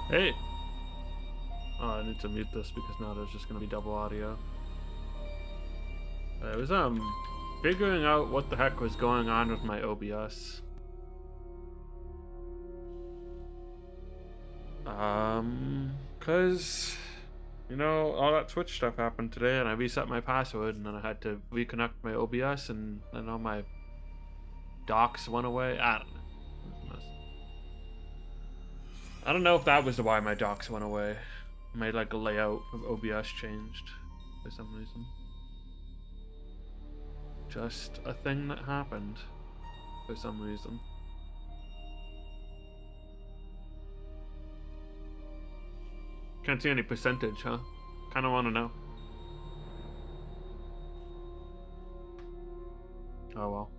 Hey! Oh, I need to mute this because now there's just gonna be double audio. I was figuring out what the heck was going on with my OBS. Cause you know, all that Twitch stuff happened today and I reset my password and then I had to reconnect my OBS and then all my docs went away. I don't know. I don't know if that was why my docs went away. My like layout of OBS changed for some reason. Just a thing that happened for some reason. Can't see any percentage, huh? Kinda wanna know. Oh well.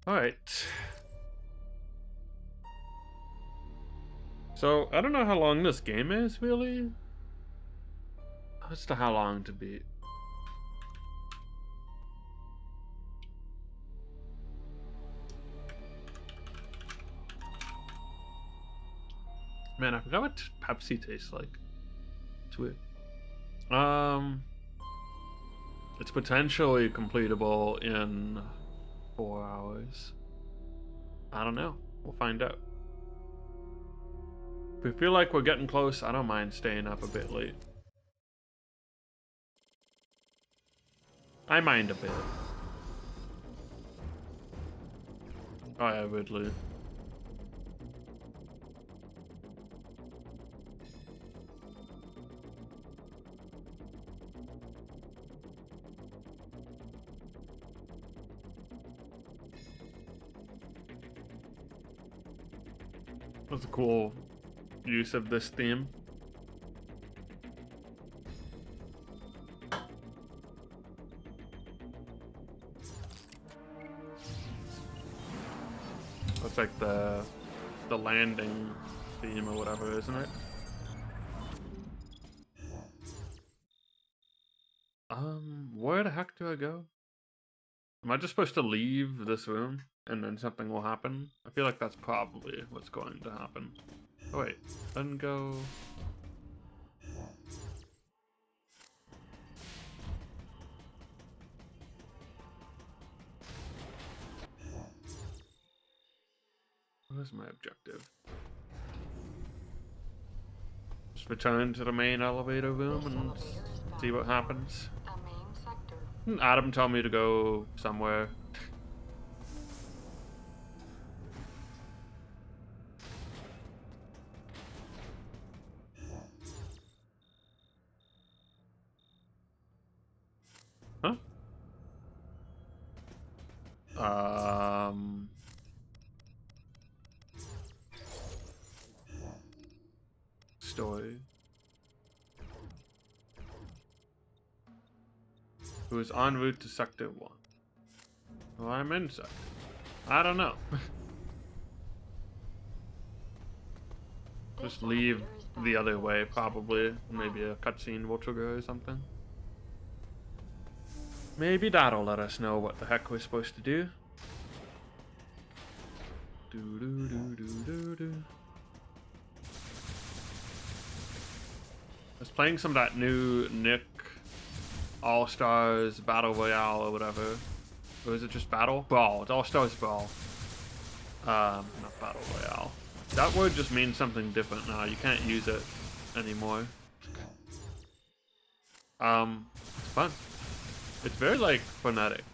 Alright. So, I don't know how long this game is, really. As to how long to beat. Man, I forgot what Pepsi tastes like. It's weird. It's potentially completable in 4 hours. I don't know. We'll find out. If we feel like we're getting close, I don't mind staying up a bit late. I mind a bit. Oh yeah, Ridley. That's a cool use of this theme. That's like the landing theme or whatever, isn't it? Where the heck do I go? Am I just supposed to leave this room and then something will happen? I feel like that's probably what's going to happen. Oh wait, then go... What is my objective? Just return to the main elevator room and see what happens. Adam told me to go somewhere. Huh? Story. Who is en route to Sector 1. Well, I'm in Sector. I don't know. Just leave the other way, probably. Maybe a cutscene will trigger or something. Maybe that'll let us know what the heck we're supposed to do. I was playing some of that new Nick All-Stars Battle Royale or whatever. Or is it just Battle? Brawl. It's All-Stars Brawl. Not Battle Royale. That word just means something different now. You can't use it anymore. It's fun. It's very, like, frenetic.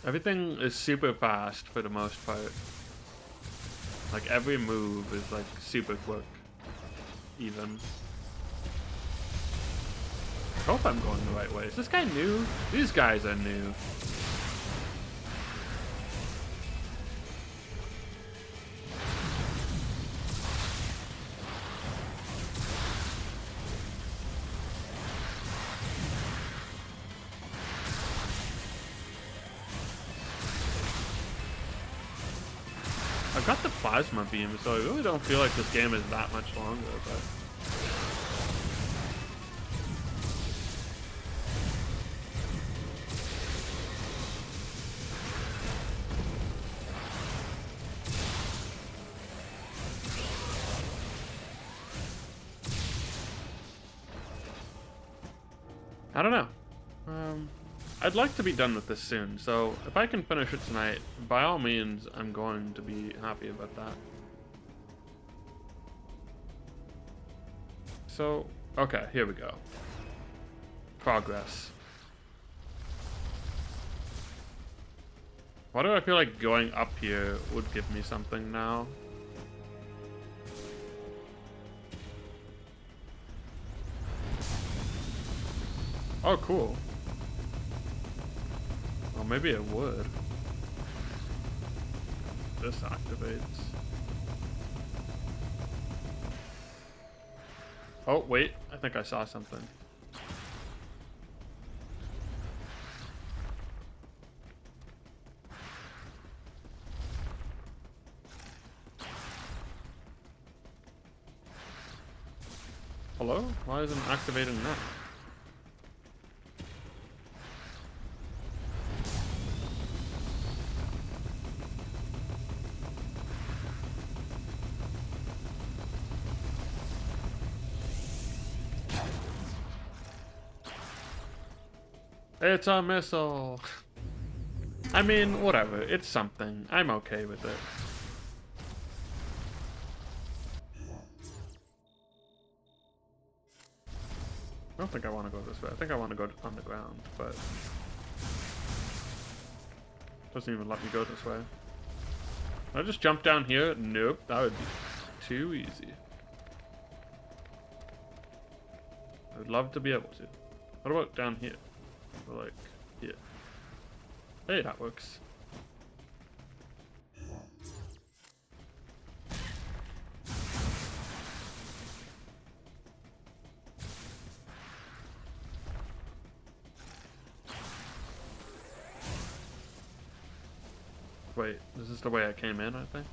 Everything is super fast for the most part. Like, every move is, like, super quick. Even. I hope I'm going the right way. Is this guy new? These guys are new. I've got the plasma beam, so I really don't feel like this game is that much longer, but... I don't know. I'd like to be done with this soon, so if I can finish it tonight, by all means, I'm going to be happy about that. So, okay, here we go. Progress. Why do I feel like going up here would give me something now? Oh, cool. Well, maybe it would. This activates. Oh, wait. I think I saw something. Hello? Why isn't it activating that? It's a missile. I mean, whatever. It's something. I'm okay with it. I don't think I want to go this way. I think I want to go underground, but it doesn't even let me go this way. Can I just jump down here? Nope, that would be too easy. I would love to be able to. What about down here? Or like here? Hey, that works. Wait, this is the way I came in, I think?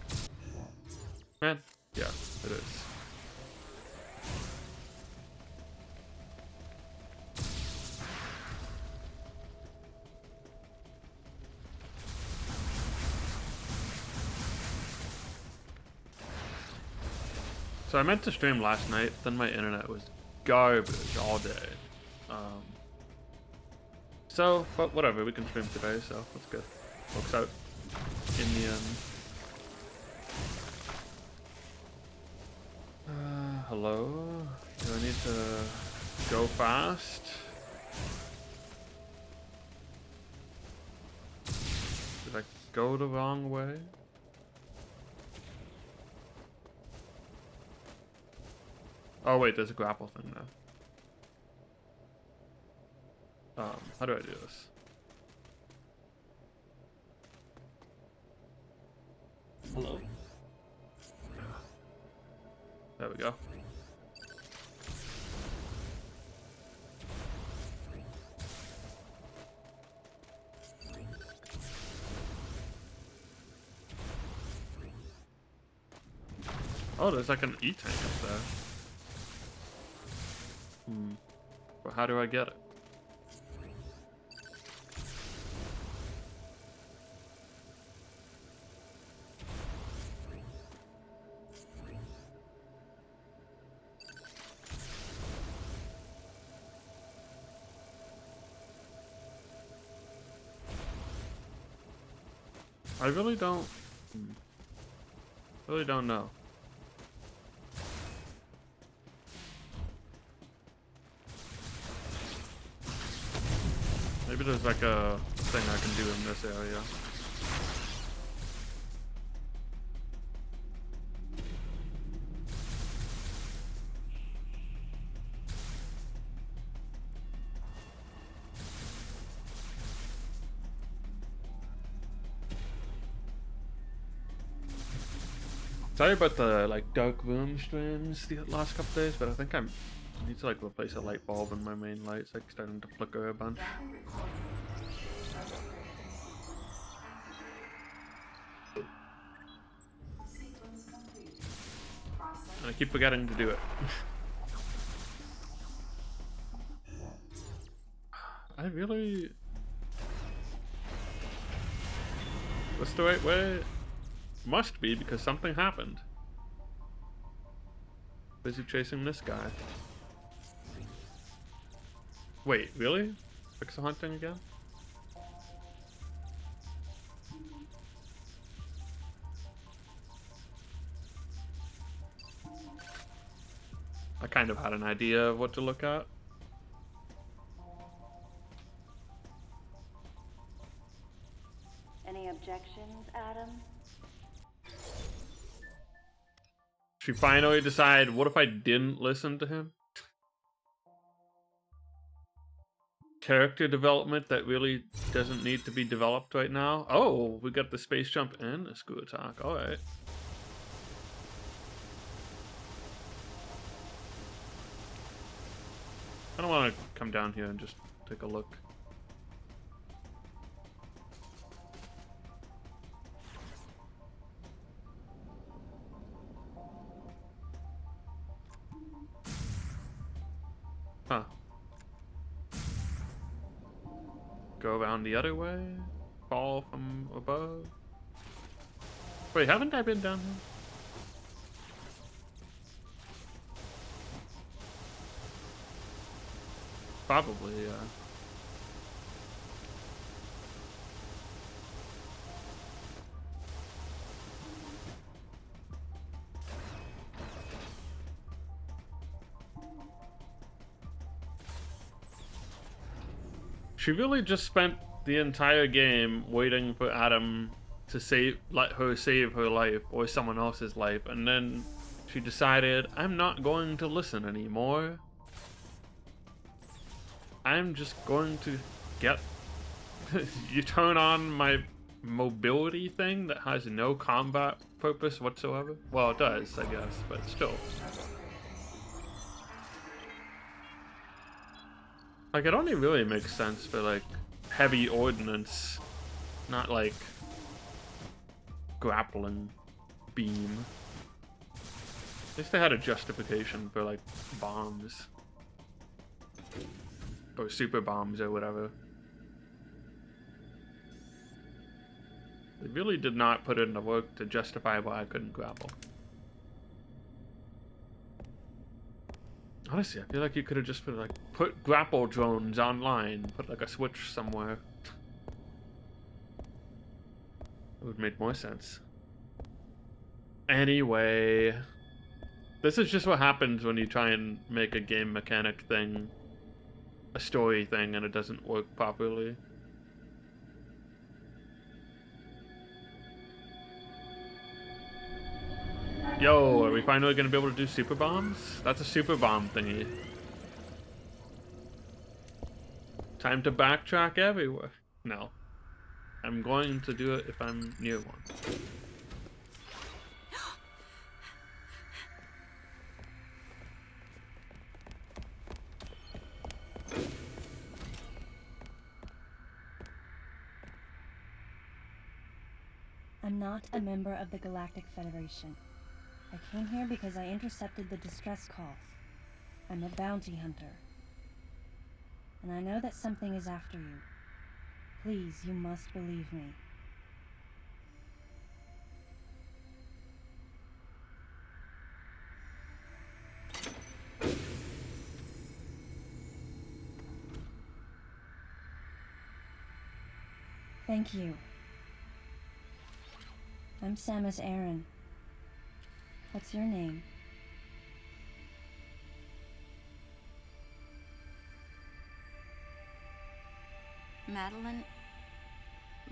Man, yeah, it is. So I meant to stream last night, then my internet was garbage all day. But whatever, we can stream today, so that's good. Works out in the end. Hello? Do I need to go fast? Did I go the wrong way? Oh wait, there's a grapple thing now. How do I do this? Hello. There we go. Oh, there's like an E-tank up there. But how do I get it? I really don't know. Maybe there's like a thing I can do in this area. Sorry about the like dark room streams the last couple days, but I think I need to like replace a light bulb in my main light. It's like starting to flicker a bunch. And I keep forgetting to do it. I really... That's the right way? Must be, because something happened. Busy chasing this guy. Wait, really? Pixel hunting again? I kind of had an idea of what to look at. Any objections, Adam? She finally decided, what if I didn't listen to him? Character development that really doesn't need to be developed right now. Oh, we got the space jump and a screw attack. Alright. I don't want to come down here and just take a look. Huh. Go around the other way? Fall from above? Wait, haven't I been down here? Probably, yeah. She really just spent the entire game waiting for Adam to let her save her life or someone else's life, and then she decided, I'm not going to listen anymore. I'm just going to get... You turn on my mobility thing that has no combat purpose whatsoever? Well, it does, I guess, but still. Like, it only really makes sense for, like, heavy ordnance, not, like, grappling beam. At least they had a justification for, like, bombs. Or super bombs or whatever. They really did not put in the work to justify why I couldn't grapple. Honestly, I feel like you could have just put grapple drones online, put like a switch somewhere. It would make more sense. Anyway, this is just what happens when you try and make a game mechanic thing a story thing and it doesn't work properly. Yo, are we finally gonna be able to do super bombs? That's a super bomb thingy. Time to backtrack everywhere. No. I'm going to do it if I'm near one. I'm not a member of the Galactic Federation. I came here because I intercepted the distress call. I'm a bounty hunter. And I know that something is after you. Please, you must believe me. Thank you. I'm Samus Aran. What's your name? Madeline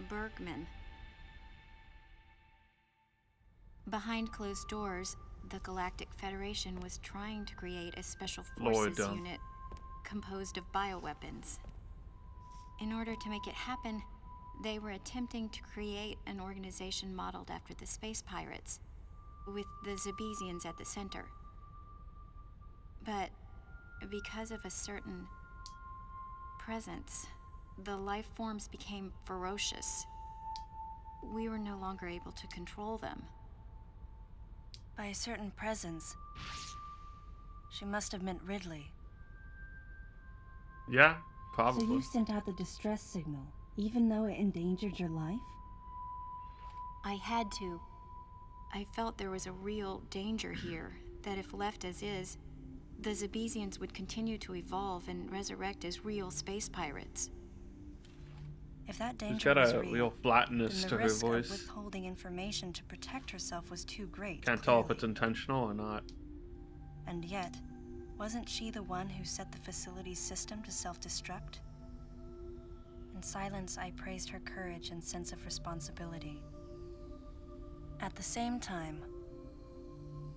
Bergman. Behind closed doors, the Galactic Federation was trying to create a special forces unit composed of bioweapons. In order to make it happen, they were attempting to create an organization modeled after the space pirates, with the Zebesians at the center. But because of a certain presence, the life forms became ferocious. We were no longer able to control them. By a certain presence, She must have meant Ridley. Yeah, So probably. you sent out the distress signal, even though it endangered your life? I had to. I felt there was a real danger here, that if left as is, the Zebesians would continue to evolve and resurrect as real space pirates. If that She's danger got was a real, real flatness then the to her risk of voice. withholding information to protect herself was too great. Can't tell if clearly. it's intentional or not. And yet, wasn't she the one who set the facility's system to self-destruct? In silence, I praised her courage and sense of responsibility. At the same time,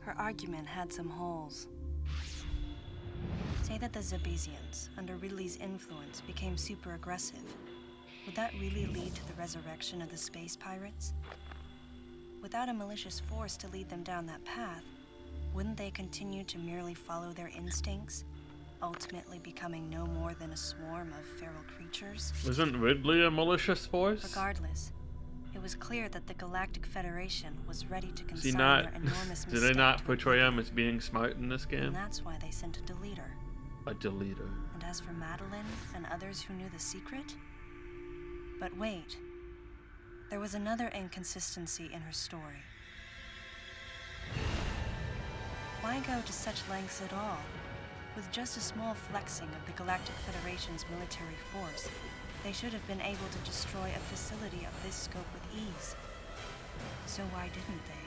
her argument had some holes. Say that the Zebesians, under Ridley's influence, became super aggressive. Would that really lead to the resurrection of the space pirates? Without a malicious force to lead them down that path, wouldn't they continue to merely follow their instincts, ultimately becoming no more than a swarm of feral creatures? Isn't Ridley a malicious force? Regardless, it was clear that the Galactic Federation was ready to Is he consign not? their enormous Do they mistake not to portray him oblivion. as being smart in this And game? that's why they sent a deleter. A deleter. And as for Madeline and others who knew the secret? But wait, there was another inconsistency in her story. Why go to such lengths at all? With just a small flexing of the Galactic Federation's military force, they should have been able to destroy a facility of this scope with ease. So why didn't they?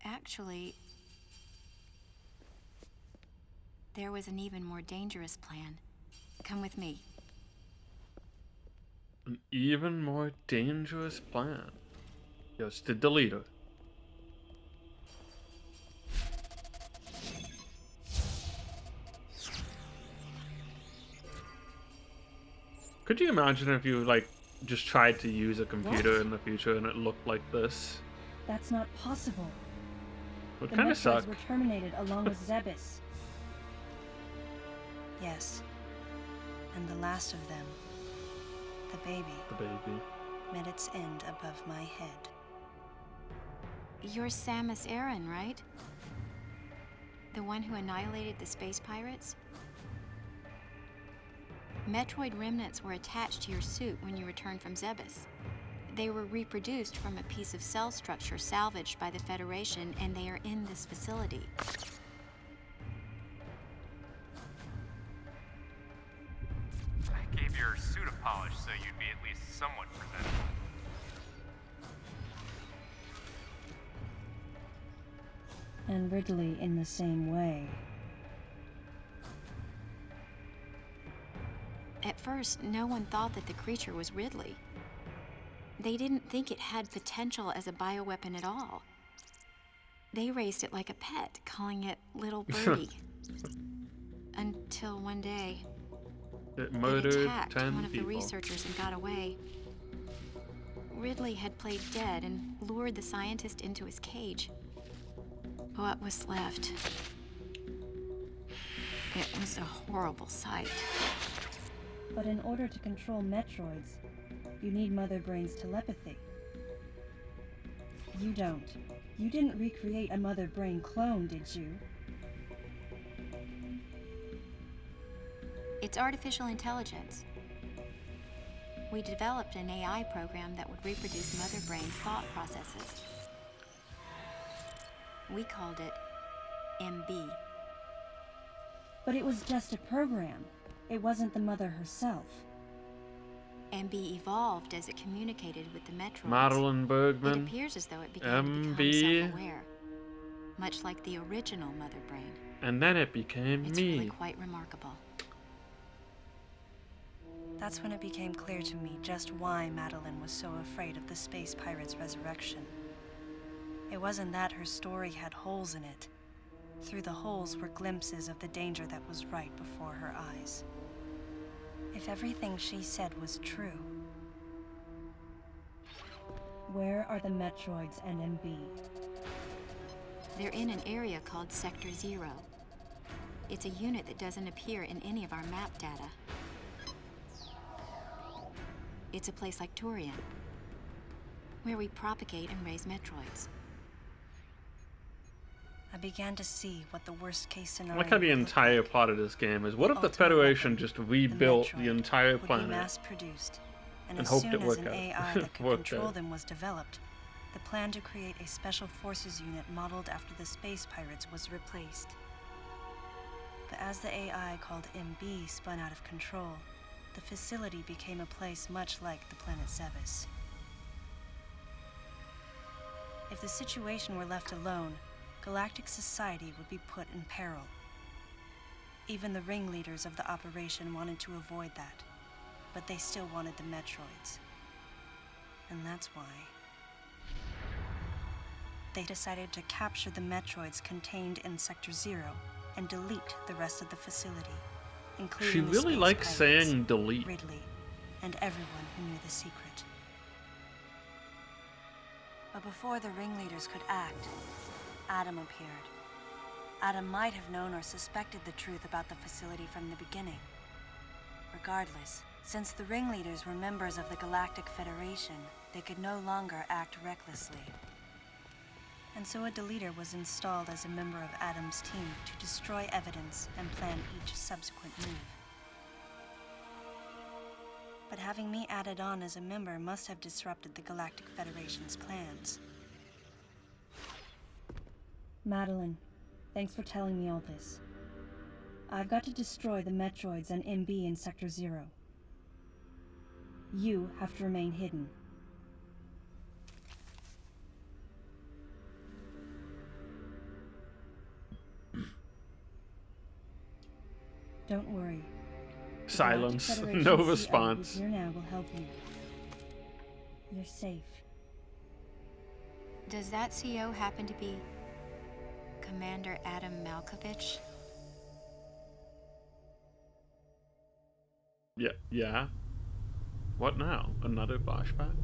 Actually, there was an even more dangerous plan. Come with me. An even more dangerous plan. Yes, the deleter. Could you imagine if you, like, just tried to use a computer What? in the future and it looked like this? That's not possible. Would The kind of Metroids suck. were terminated along with Zebes. Yes. And the last of them, the baby, The baby. met its end above my head. You're Samus Aran, right? The one who annihilated the space pirates? Metroid remnants were attached to your suit when you returned from Zebes. They were reproduced from a piece of cell structure salvaged by the Federation, and they are in this facility. I gave your suit a polish so you'd be at least somewhat presentable. And Ridley in the same way. At first, no one thought that the creature was Ridley. They didn't think it had potential as a bioweapon at all. They raised it like a pet, calling it Little Birdie. Until one day, It it murdered attacked 10 one of the people. researchers and got away. Ridley had played dead and lured the scientist into his cage. What was left? It was a horrible sight. But in order to control Metroids, you need Mother Brain's telepathy. You don't. You didn't recreate a Mother Brain clone, did you? It's artificial intelligence. We developed an AI program that would reproduce Mother Brain's thought processes. We called it MB. But it was just a program. It wasn't the Mother herself. MB evolved as it communicated with the Metroids. Madeline It Bergman. appears as though it began to become MB. self-aware, much like the original Mother Brain. And then it became It's me. really quite remarkable. That's when it became clear to me just why Madeline was so afraid of the space pirate's resurrection. It wasn't that her story had holes in it. Through the holes were glimpses of the danger that was right before her eyes. If everything she said was true... Where are the Metroids and MB? They're in an area called Sector 0. It's a unit that doesn't appear in any of our map data. It's a place like Turian. where we propagate and raise Metroids. I began to see what the worst case I scenario like how the would look entire like. plot of this game is, what if the ultimate Federation weapon, just rebuilt the Metroid, entire would be planet? mass-produced, and and as hoped soon it as worked an out. AI that could Worked control out. them was developed, the plan to create a special forces unit modeled after the space pirates was replaced. But as the AI called MB spun out of control, the facility became a place much like the planet Zebes. If the situation were left alone, galactic society would be put in peril. Even the ringleaders of the operation wanted to avoid that, but they still wanted the Metroids. And that's why they decided to capture the Metroids contained in Sector 0 and delete the rest of the facility, including She the really space likes pirates, saying delete. Ridley, and everyone who knew the secret. But before the ringleaders could act, Adam appeared. Adam might have known or suspected the truth about the facility from the beginning. Regardless, since the ringleaders were members of the Galactic Federation, they could no longer act recklessly. And so a deleter was installed as a member of Adam's team to destroy evidence and plan each subsequent move. But having me added on as a member must have disrupted the Galactic Federation's plans. Madeline, thanks for telling me all this. I've got to destroy the Metroids and MB in Sector 0. You have to remain hidden. Don't worry. The Silence. Galactic Federation No CO response. who's here now will help you. You're safe. Does that CO happen to be Commander Adam Malkovich? Yeah. What now? Another flashback?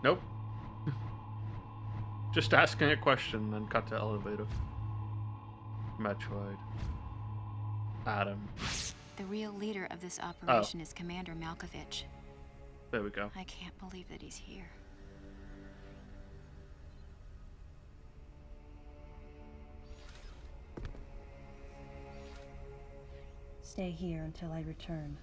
Nope. Just asking a question, then cut to elevator. Metroid. Adam. The real leader of this operation is Commander Malkovich. There we go. I can't believe that he's here. Stay here until I return.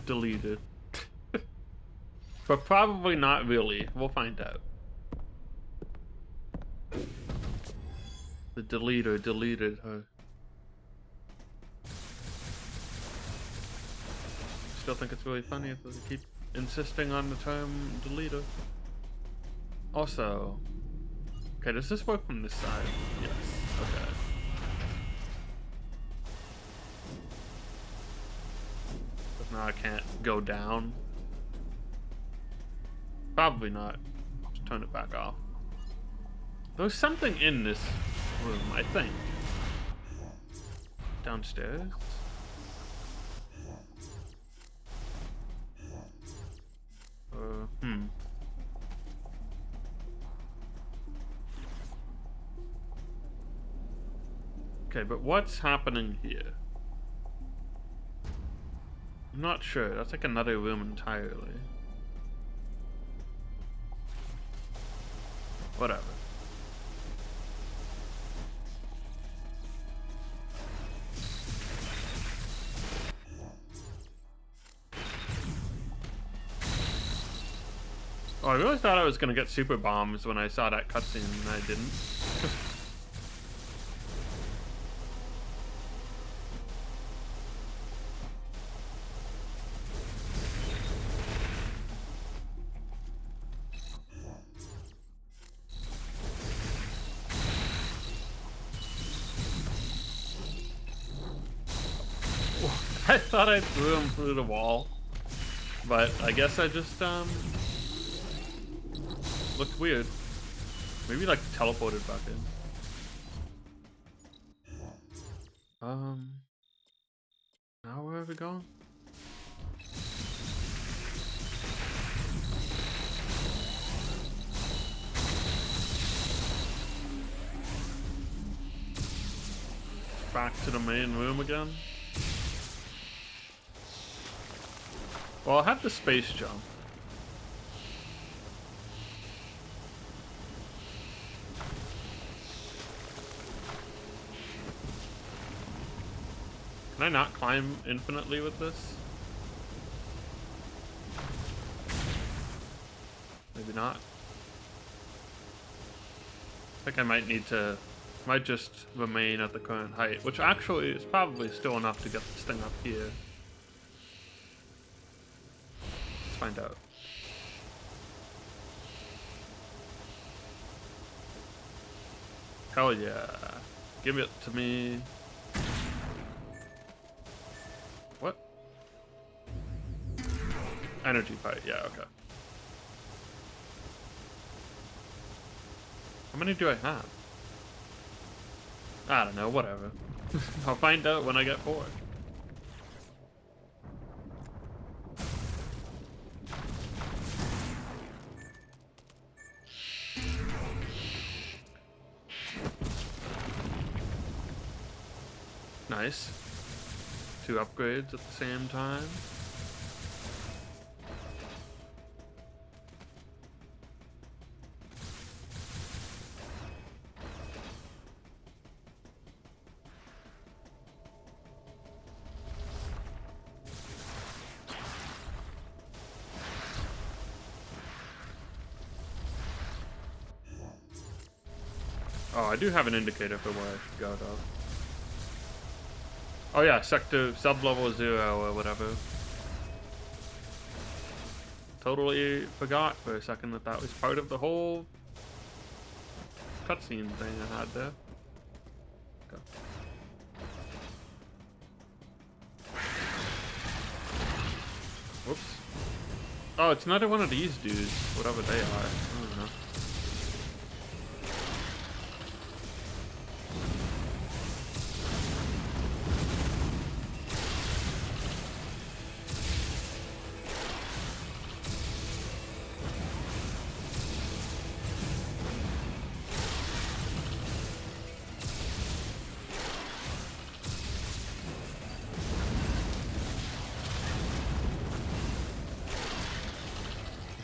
Deleted. But probably not really. We'll find out. The deleter deleted her. Still think it's really funny if they keep insisting on the term deleter. Also, okay, does this work from this side? Yes. Okay. But now I can't go down. Probably not. Just turn it back off. There's something in this room, I think. Downstairs? Okay, but what's happening here? I'm not sure. That's like another room entirely. Whatever. Oh, I really thought I was gonna get super bombs when I saw that cutscene, and I didn't. I thought I threw him through the wall, but I guess I just looked weird. Maybe like teleported back in. Now where are we going? Back to the main room again. Well, I have the space jump. Can I not climb infinitely with this? Maybe not. I think I might need to, might just remain at the current height, which actually is probably still enough to get this thing up here. Let's find out. Hell yeah. Give it to me. What? Energy fight, yeah, okay. How many do I have? I don't know, whatever. I'll find out when I get bored. Nice. 2 upgrades at the same time. Oh, I do have an indicator for where I should go, though. Oh yeah, sector sub-level 0 or whatever. Totally forgot for a second that that was part of the whole cutscene thing I had there. Okay. Whoops. Oh, it's another one of these dudes, whatever they are. I don't know.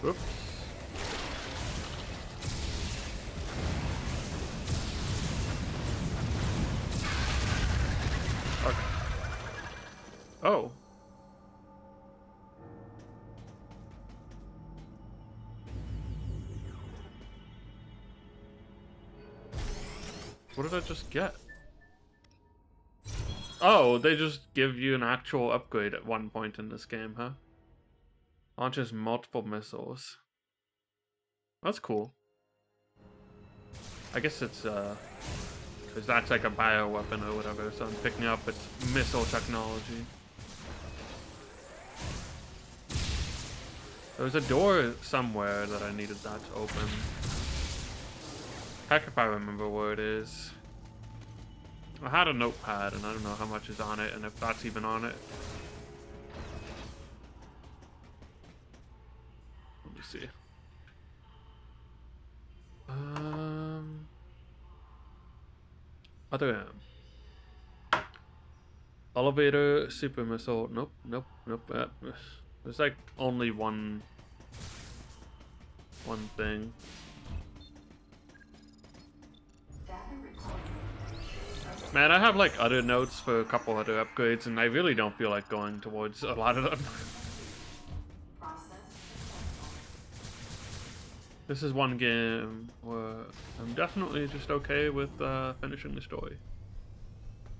Whoops. Okay. Oh. What did I just get? Oh, they just give you an actual upgrade at one point in this game, huh? Launches multiple missiles. That's cool. I guess it's, because that's like a bioweapon or whatever, so I'm picking up its missile technology. There's a door somewhere that I needed that to open. Heck if I remember where it is. I had a notepad and I don't know how much is on it and if that's even on it. Let me see. Other M. Elevator, super missile. Nope, nope, nope. There's like only one thing. Man, I have like other notes for a couple other upgrades, and I really don't feel like going towards a lot of them. This is one game where I'm definitely just okay with finishing the story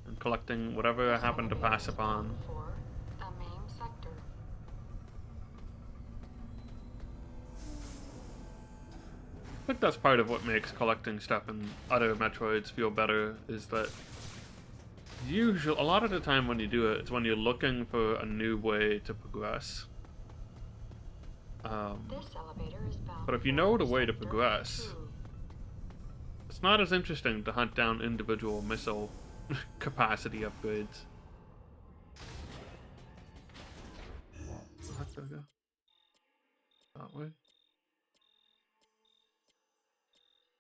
and collecting whatever I happen to pass upon. I think that's part of what makes collecting stuff in other Metroids feel better, is that usually, a lot of the time when you do it, it's when you're looking for a new way to progress. But if you know the way to progress, it's not as interesting to hunt down individual missile capacity upgrades. Where the heck do I go? That way?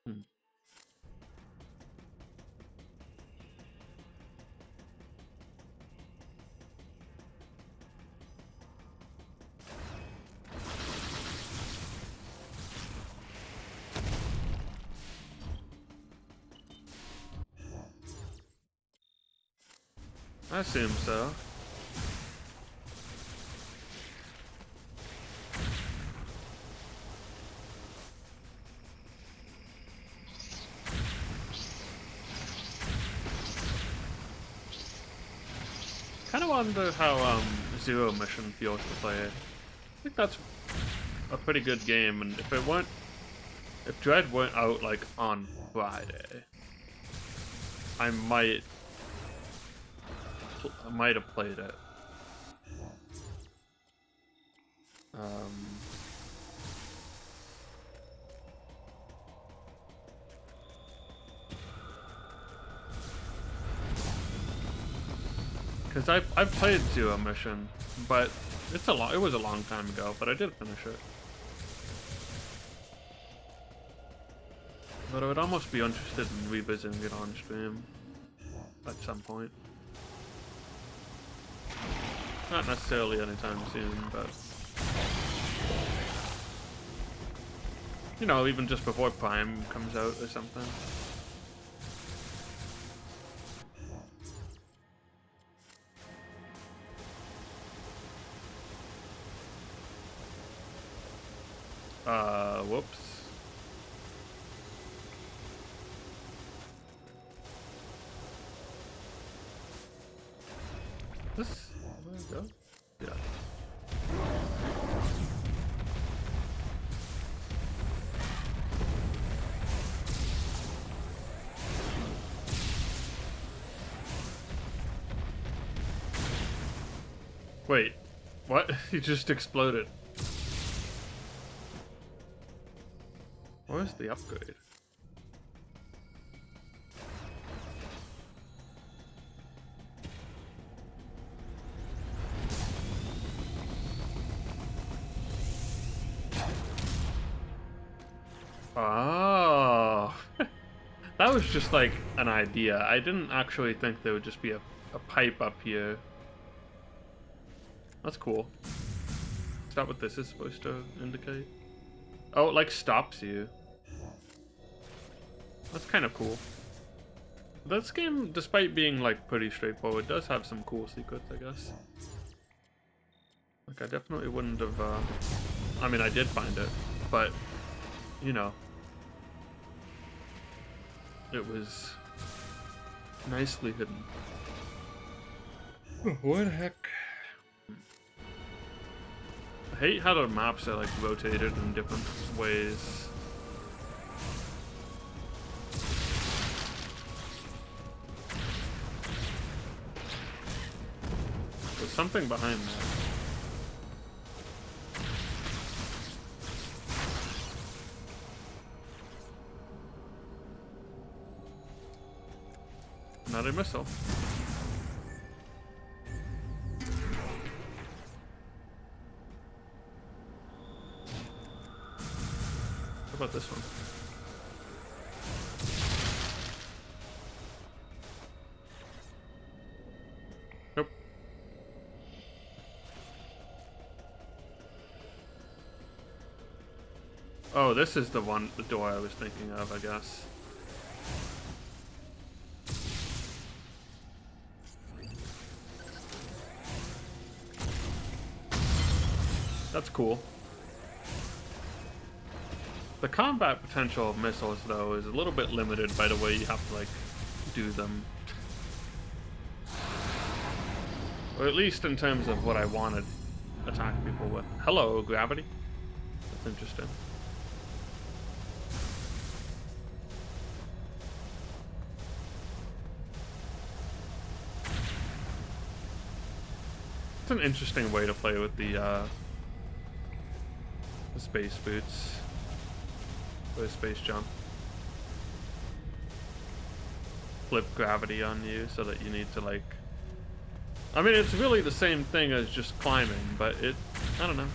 Hmm. I assume so. Kind of wonder how Zero Mission feels to play it. I think that's a pretty good game, and if Dread weren't out like on Friday, I might have played it. Because I've played Zero Mission, but it was a long time ago, but I did finish it. But I would almost be interested in revisiting it on stream at some point. Not necessarily anytime soon, but you know, even just before Prime comes out or something. Whoops. This, where did I go? Yeah. Wait, what? He just exploded. Where's the upgrade? Oh, that was just like an idea. I didn't actually think there would just be a pipe up here. That's cool. Is that what this is supposed to indicate? Oh, it like stops you. That's kind of cool. This game, despite being like pretty straightforward, does have some cool secrets, I guess. Like I definitely wouldn't have, I mean I did find it, but you know, it was nicely hidden. What the heck? I hate how the maps are like rotated in different ways. There's something behind that. Another missile. How about this one? Nope. Oh, this is the door I was thinking of, I guess. That's cool. The combat potential of missiles, though, is a little bit limited by the way you have to, like, do them. Or at least in terms of what I want to attack people with. Hello, gravity. That's interesting. It's an interesting way to play with the space boots. Or space jump. Flip gravity on you so that you need to like... I mean, it's really the same thing as just climbing, but it... I don't know.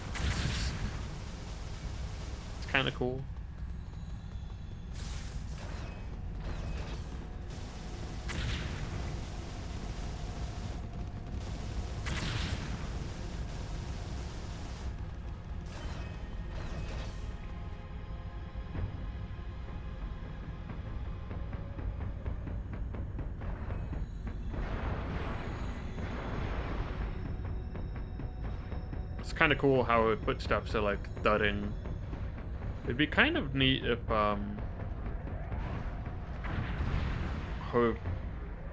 It's kind of cool. It's kind of cool how her footsteps are like thudding. It'd be kind of neat if her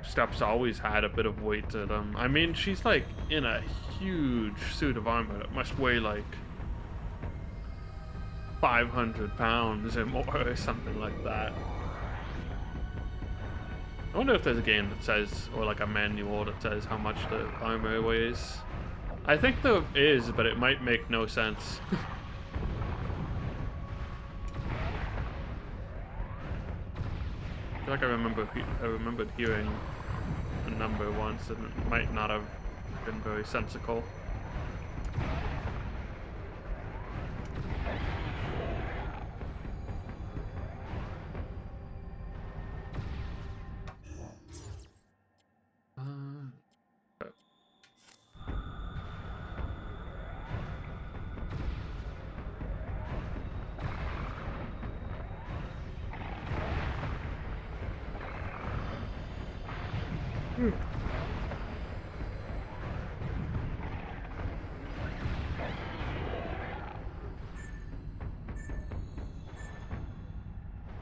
steps always had a bit of weight to them. I mean, she's like in a huge suit of armor that must weigh like 500 pounds or more or something like that. I wonder if there's a game that says, or like a manual that says how much the armor weighs. I think there is, but it might make no sense. I feel like I remembered hearing a number once, and it might not have been very sensical.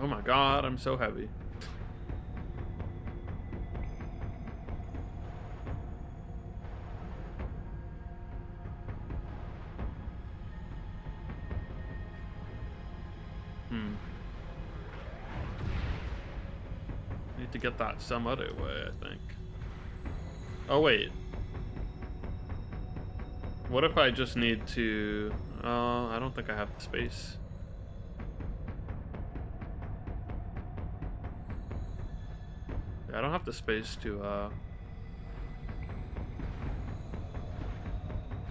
Oh my god, I'm so heavy. Need to get that some other way, I think. Oh wait. What if I just need to... I don't think I have the space. I don't have the space to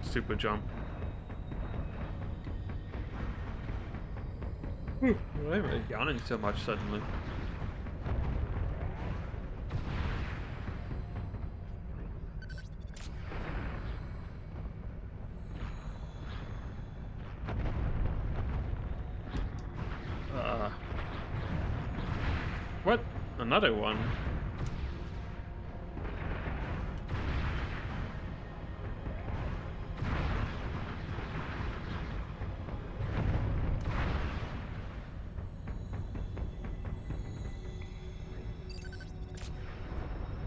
super jump. Why am I yawning so much suddenly? What? Another one?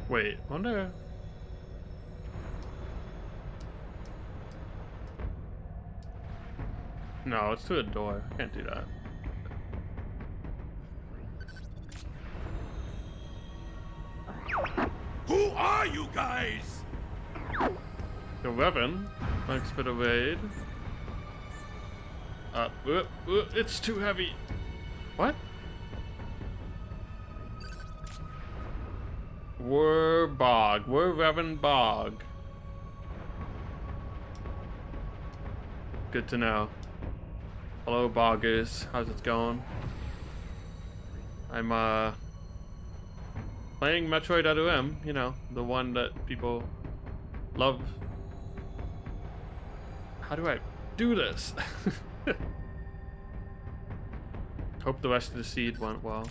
Wait, wonder... No, it's to a door. I can't do that. Who are you guys? The weapon. Thanks for the raid. It's too heavy. What? We're Bog. We're Reverend Bog. Good to know. Hello, Boggers. How's it going? I'm, playing Metroid Dread, you know, the one that people love. How do I do this? Hope the rest of the seed went well.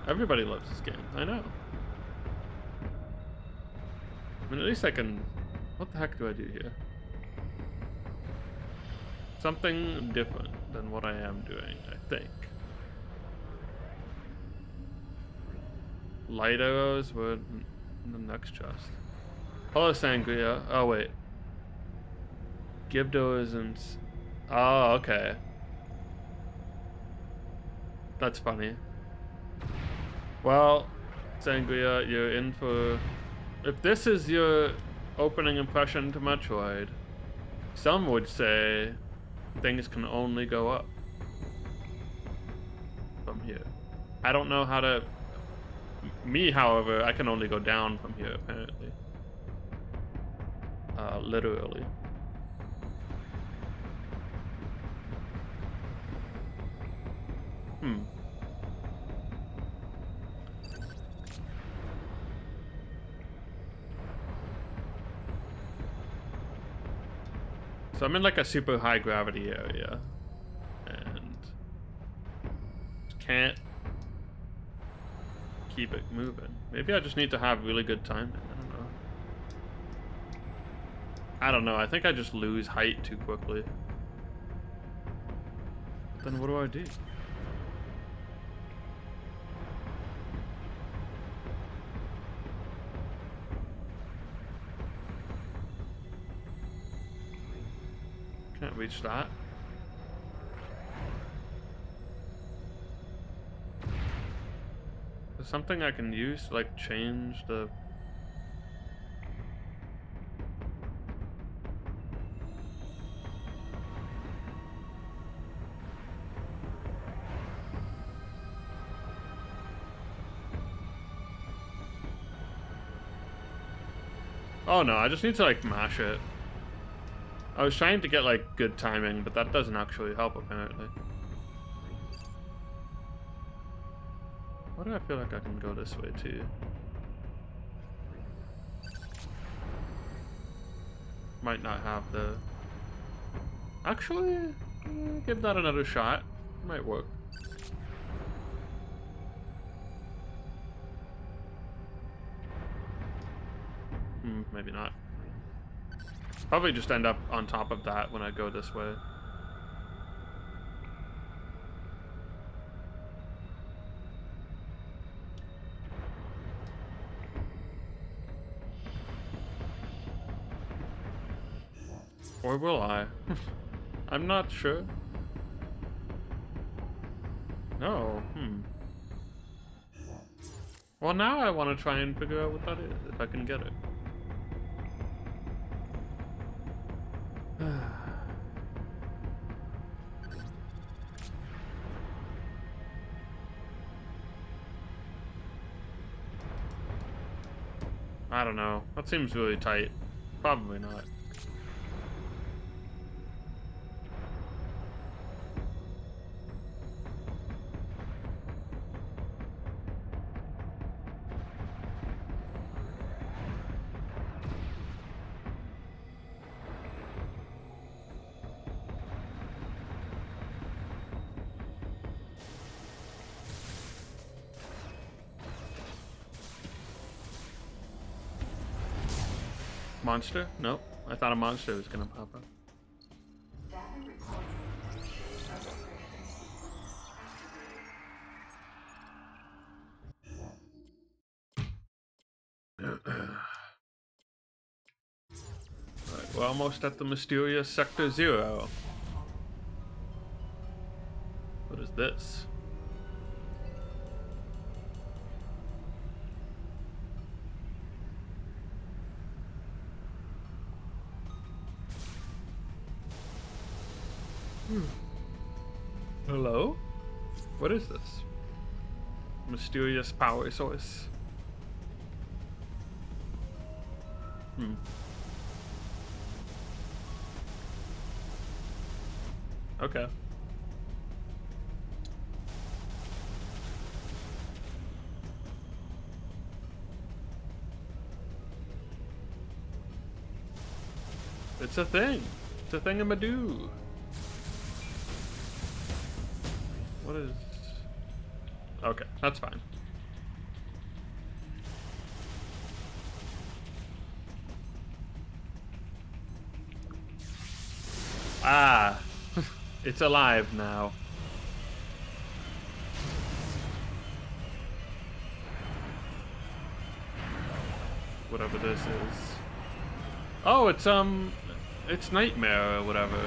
Everybody loves this game, I know. I mean, at least I can... What the heck do I do here? Something different than what I am doing, I think. Light arrows were in the next chest. Hello, Sangria. Oh, wait. Gibdoisms. Oh, okay. That's funny. Well, Sangria, you're in for if this is your opening impression to Metroid, some would say things can only go up from here. I don't know how to... Me, however, I can only go down from here, apparently. Literally. So I'm in like a super high gravity area and can't keep it moving. Maybe I just need to have really good timing. I don't know. I think I just lose height too quickly. Then what do I do? Can't reach that. There's something I can use to like change the... Oh no, I just need to like mash it. I was trying to get like good timing, but that doesn't actually help apparently. Why do I feel like I can go this way too? Might not have the... Actually, give that another shot. Might work. Maybe not. Probably just end up on top of that when I go this way. Or will I? I'm not sure. No, Well, now I want to try and figure out what that is, if I can get it. I don't know. That seems really tight. Probably not. Monster? Nope. I thought a monster was gonna pop up. Alright, we're almost at the mysterious Sector 0. What is this? Hello? What is this? Mysterious power source. Okay. It's a thing. It's a thingamadoo. What is... Okay, that's fine. Ah, it's alive now. Whatever this is. Oh, it's Nightmare or whatever.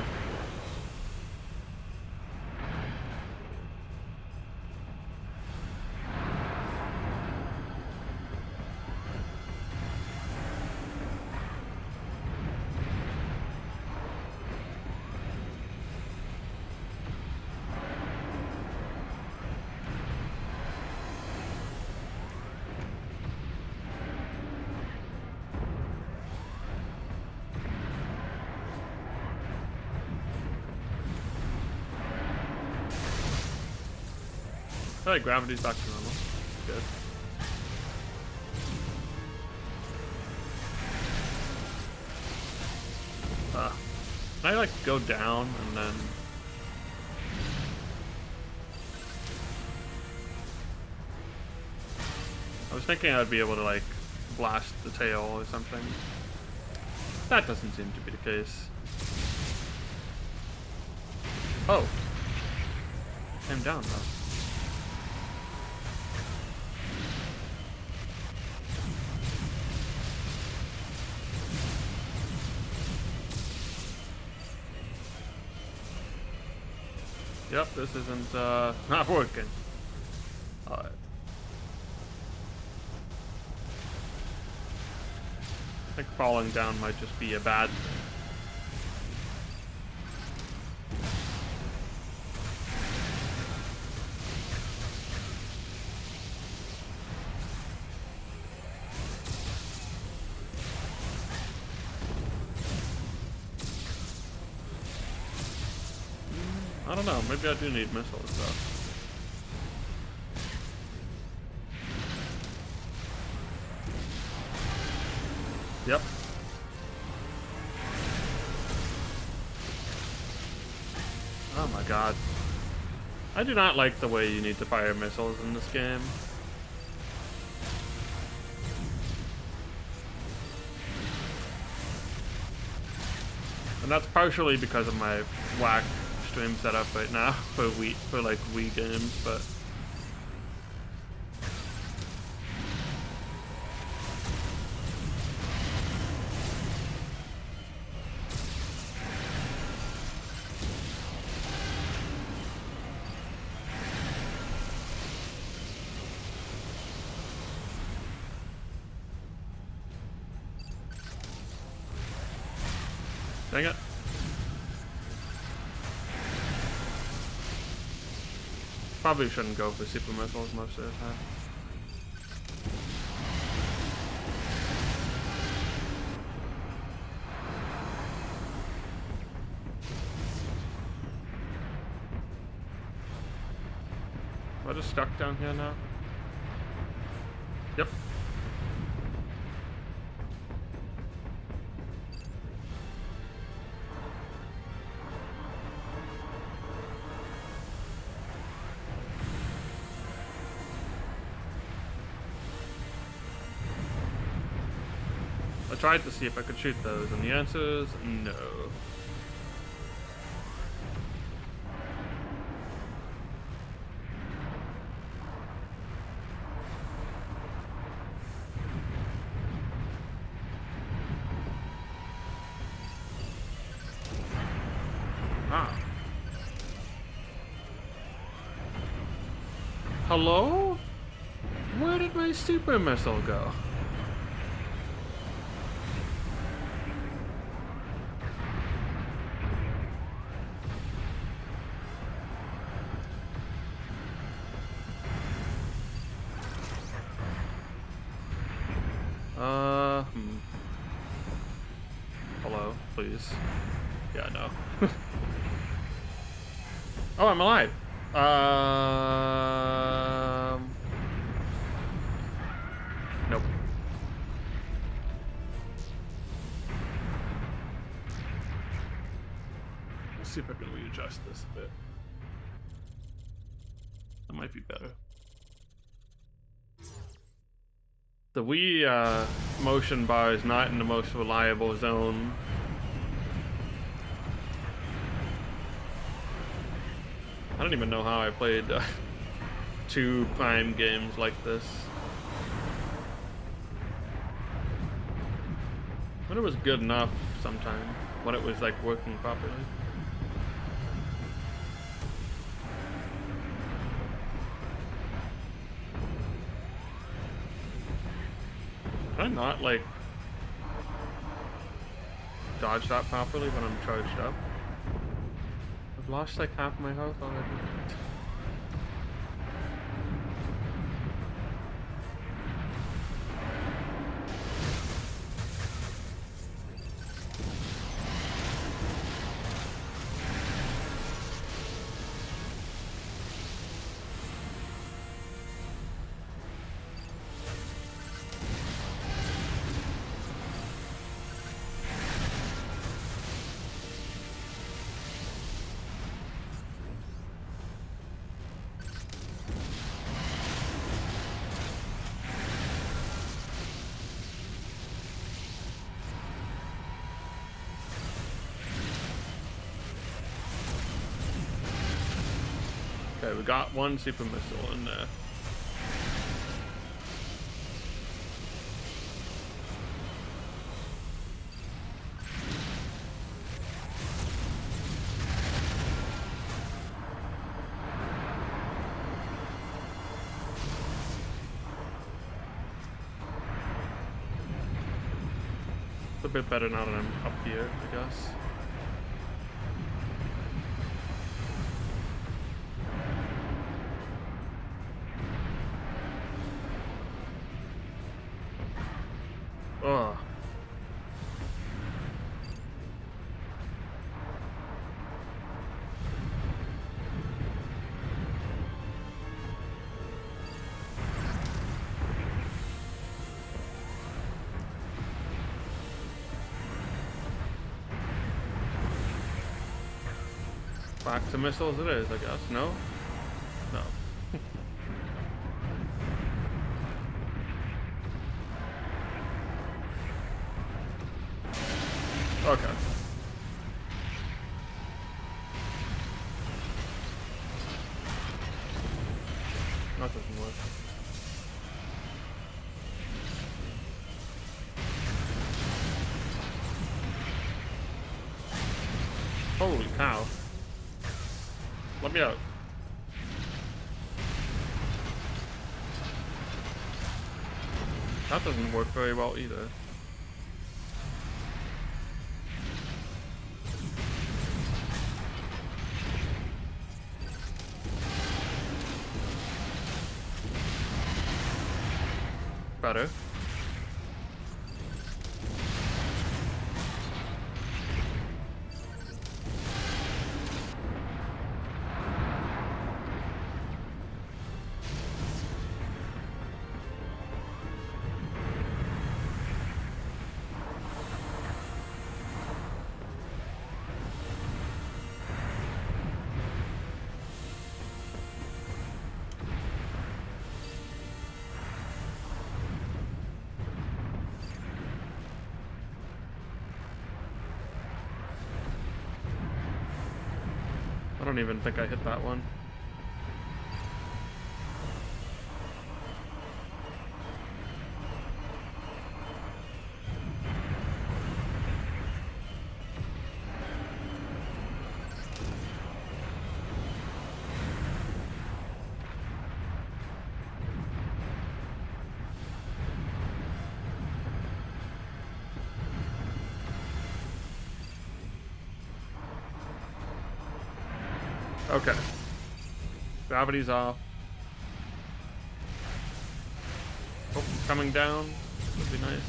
Alright, gravity's back to normal. Good. Can I like go down and then... I was thinking I'd be able to like blast the tail or something. That doesn't seem to be the case. Oh. Came down though. Yep, this isn't not working. Alright. I think falling down might just be a bad thing. I don't know, maybe I do need missiles though. Yep. Oh my god. I do not like the way you need to fire missiles in this game. And that's partially because of my whack stream setup right now for Wii games, but dang it. Probably shouldn't go for super missiles most of the time. Am I just stuck down here now? Yep. I tried to see if I could shoot those, and the answer is no. Ah. Hello? Where did my super missile go? Hello, please. Yeah, no. Oh, I'm alive. Nope. Let's see if I can readjust this a bit. That might be better. The Wii motion bar is not in the most reliable zone. I don't even know how I played 2 Prime games like this. But it was good enough sometimes, when it was like working properly. Can I not like dodge that properly when I'm charged up? I've lost like half my health already. Okay, we got one super missile in there. It's a bit better now that I'm up here, I guess. Ugh. Back to missiles it is, I guess. No? No. Okay. That doesn't work. Holy cow. Let me out. That doesn't work very well either. Better. I don't even think I hit that one. Okay. Gravity's off. Oh, coming down. Would be nice.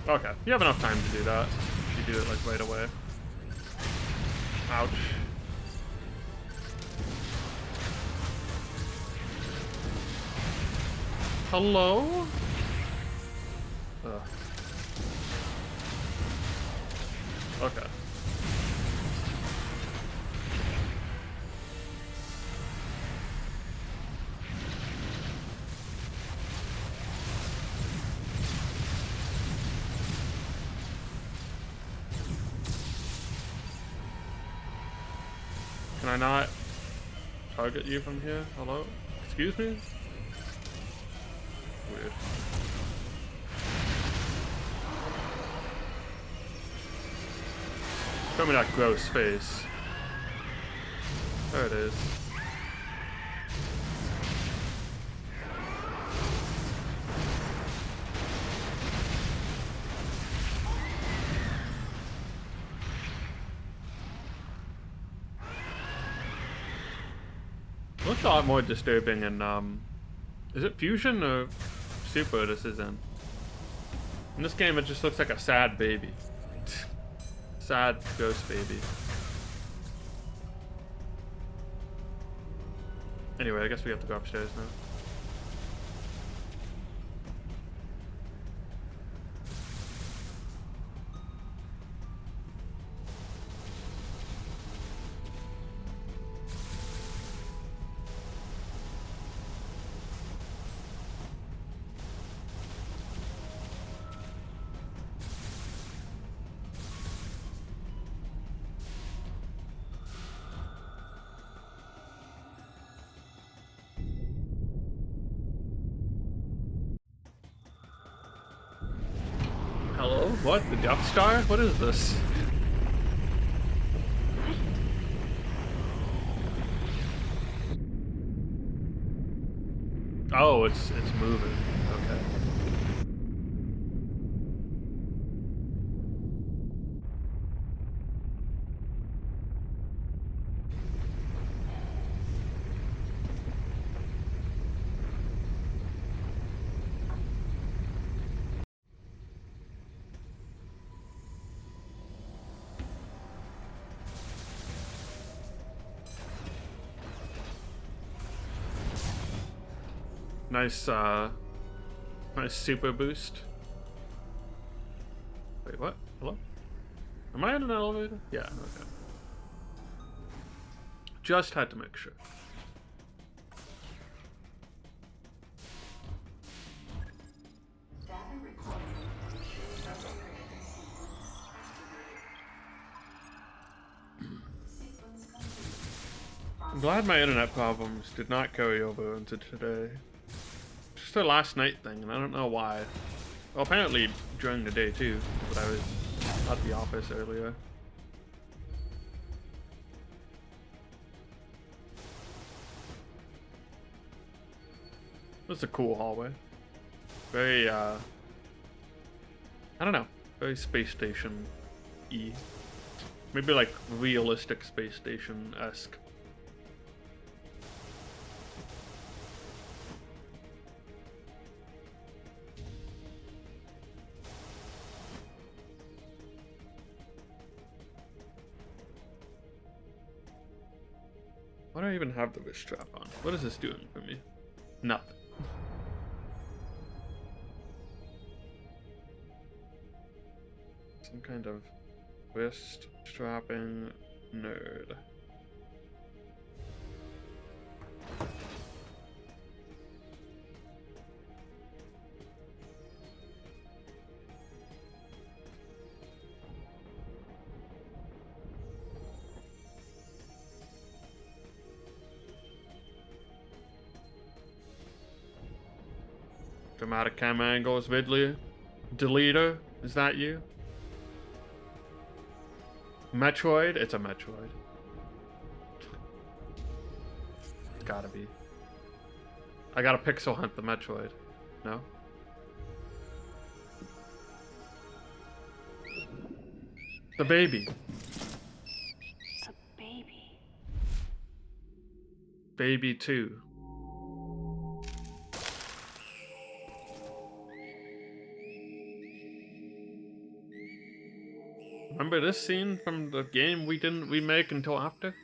Okay. You have enough time to do that. You do it like right away. Ouch. Hello? Ugh. Okay. Can I not target you from here? Hello? Excuse me? Weird. Show me that gross face. There it is. Looks a lot more disturbing in, is it Fusion or Super this is in? In this game it just looks like a sad baby. Sad ghost baby. Anyway, I guess we have to go upstairs now. What? The Death Star? What is this? Oh, it's moving. Okay. Nice, nice super boost. Wait, what? Hello? Am I in an elevator? Yeah, okay. Just had to make sure. I'm glad my internet problems did not carry over into today. Just a last night thing, and I don't know why. Well, apparently during the day too, but I was at the office earlier. This is a cool hallway. Very, I don't know, very space station-y. Maybe like realistic space station-esque. Why do I even have the wrist strap on? What is this doing for me? Nothing. Some kind of wrist strapping nerd. Dramatic camera angles, Ridley. Deleter, is that you? Metroid? It's a Metroid. It's gotta be. I gotta pixel hunt the Metroid. No? The baby. A baby. Baby 2. Remember this scene from the game we didn't remake until after?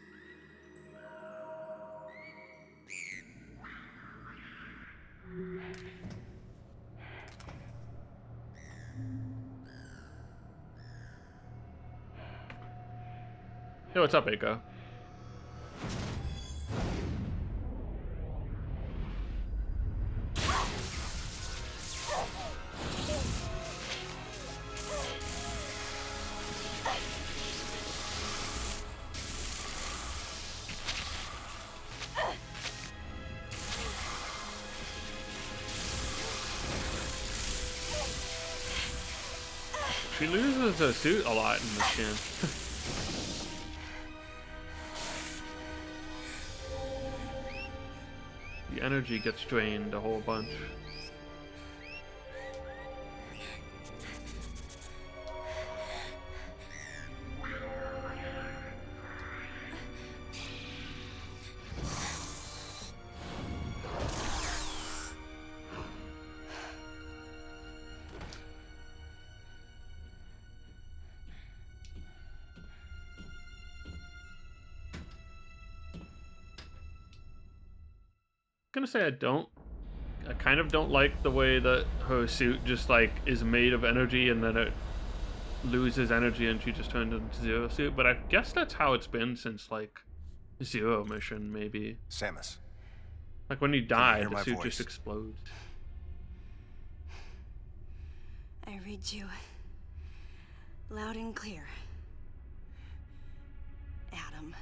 Yo, what's up, Eiko? She loses her suit a lot in this game. The energy gets drained a whole bunch. Gonna say I kind of don't like the way that her suit just like is made of energy and then it loses energy and she just turned into Zero suit, but I guess that's how it's been since like Zero mission, maybe. Samus. Like when he you died, hear the my suit voice? just explodes. I read you loud and clear, Adam.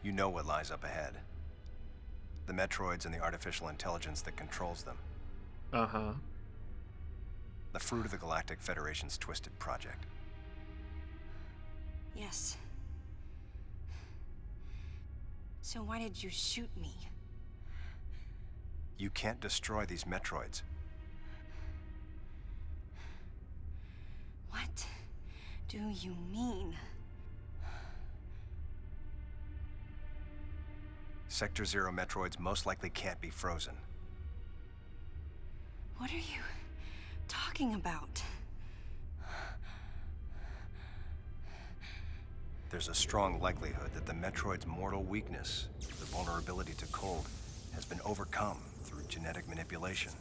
You know what lies up ahead. The Metroids and the artificial intelligence that controls them. Uh-huh. The fruit of the Galactic Federation's twisted project. Yes. So why did you shoot me? You can't destroy these Metroids. What do you mean? Sector Zero Metroids most likely can't be frozen. What are you talking about? There's a strong likelihood that the Metroid's mortal weakness, the vulnerability to cold, has been overcome through genetic manipulation.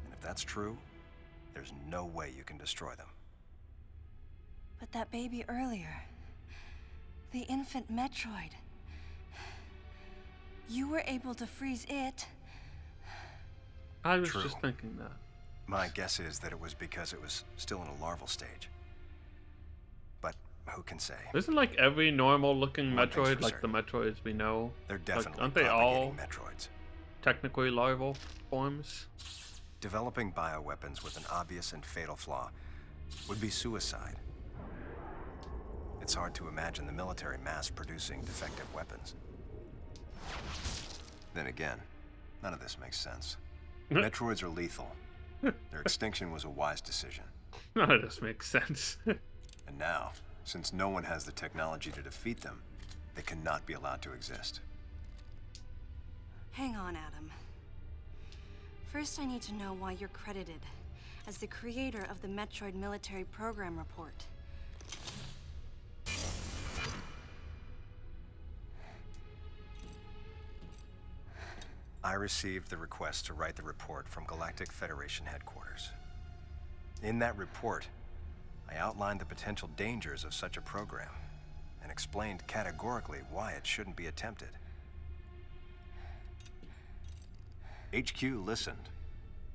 And if that's true, there's no way you can destroy them. But that baby earlier, the infant Metroid, you were able to freeze it. I was True. just thinking that. My guess is that it was because it was still in a larval stage. But who can say? Isn't like every normal-looking One thing's Metroid for like the certain. Metroids we know? They're Like, definitely aren't they all propagating Metroids. technically larval forms? Developing bioweapons with an obvious and fatal flaw would be suicide. It's hard to imagine the military mass-producing defective weapons. Then again, none of this makes sense. Metroids are lethal. Their extinction was a wise decision. None of this makes sense. And now, since no one has the technology to defeat them, they cannot be allowed to exist. Hang on, Adam. First, I need to know why you're credited as the creator of the Metroid Military Program Report. I received the request to write the report from Galactic Federation headquarters. In that report, I outlined the potential dangers of such a program and explained categorically why it shouldn't be attempted. HQ listened,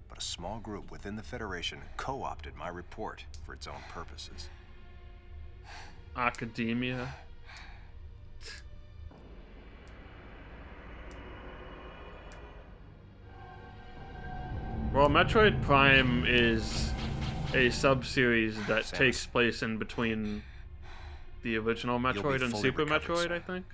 but a small group within the Federation co-opted my report for its own purposes. Academia. Well, Metroid Prime is a sub-series that Samus. takes place in between the original Metroid and fully Super recovered, Metroid, sir. I think.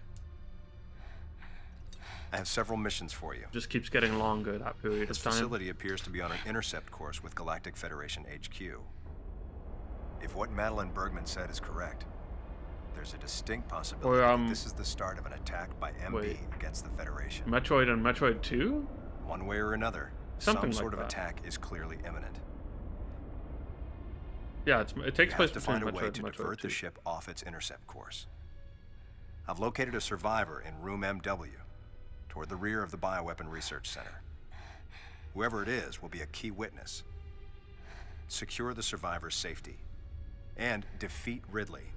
I have several missions for you. Just keeps getting longer that period This of time. facility appears to be on an intercept course with Galactic Federation HQ. If what Madeline Bergman said is correct, there's a distinct possibility that this is the start of an attack by MB wait. against the Federation. Metroid and Metroid 2? One way or another, Something some sort like of that. attack is clearly imminent. Yeah, it takes You place have to between find a way Metroid to and Metroid divert 2. the ship off its intercept course. I've located a survivor in room MW, toward the rear of the Bioweapon Research Center. Whoever it is will be a key witness. Secure the survivor's safety, and defeat Ridley.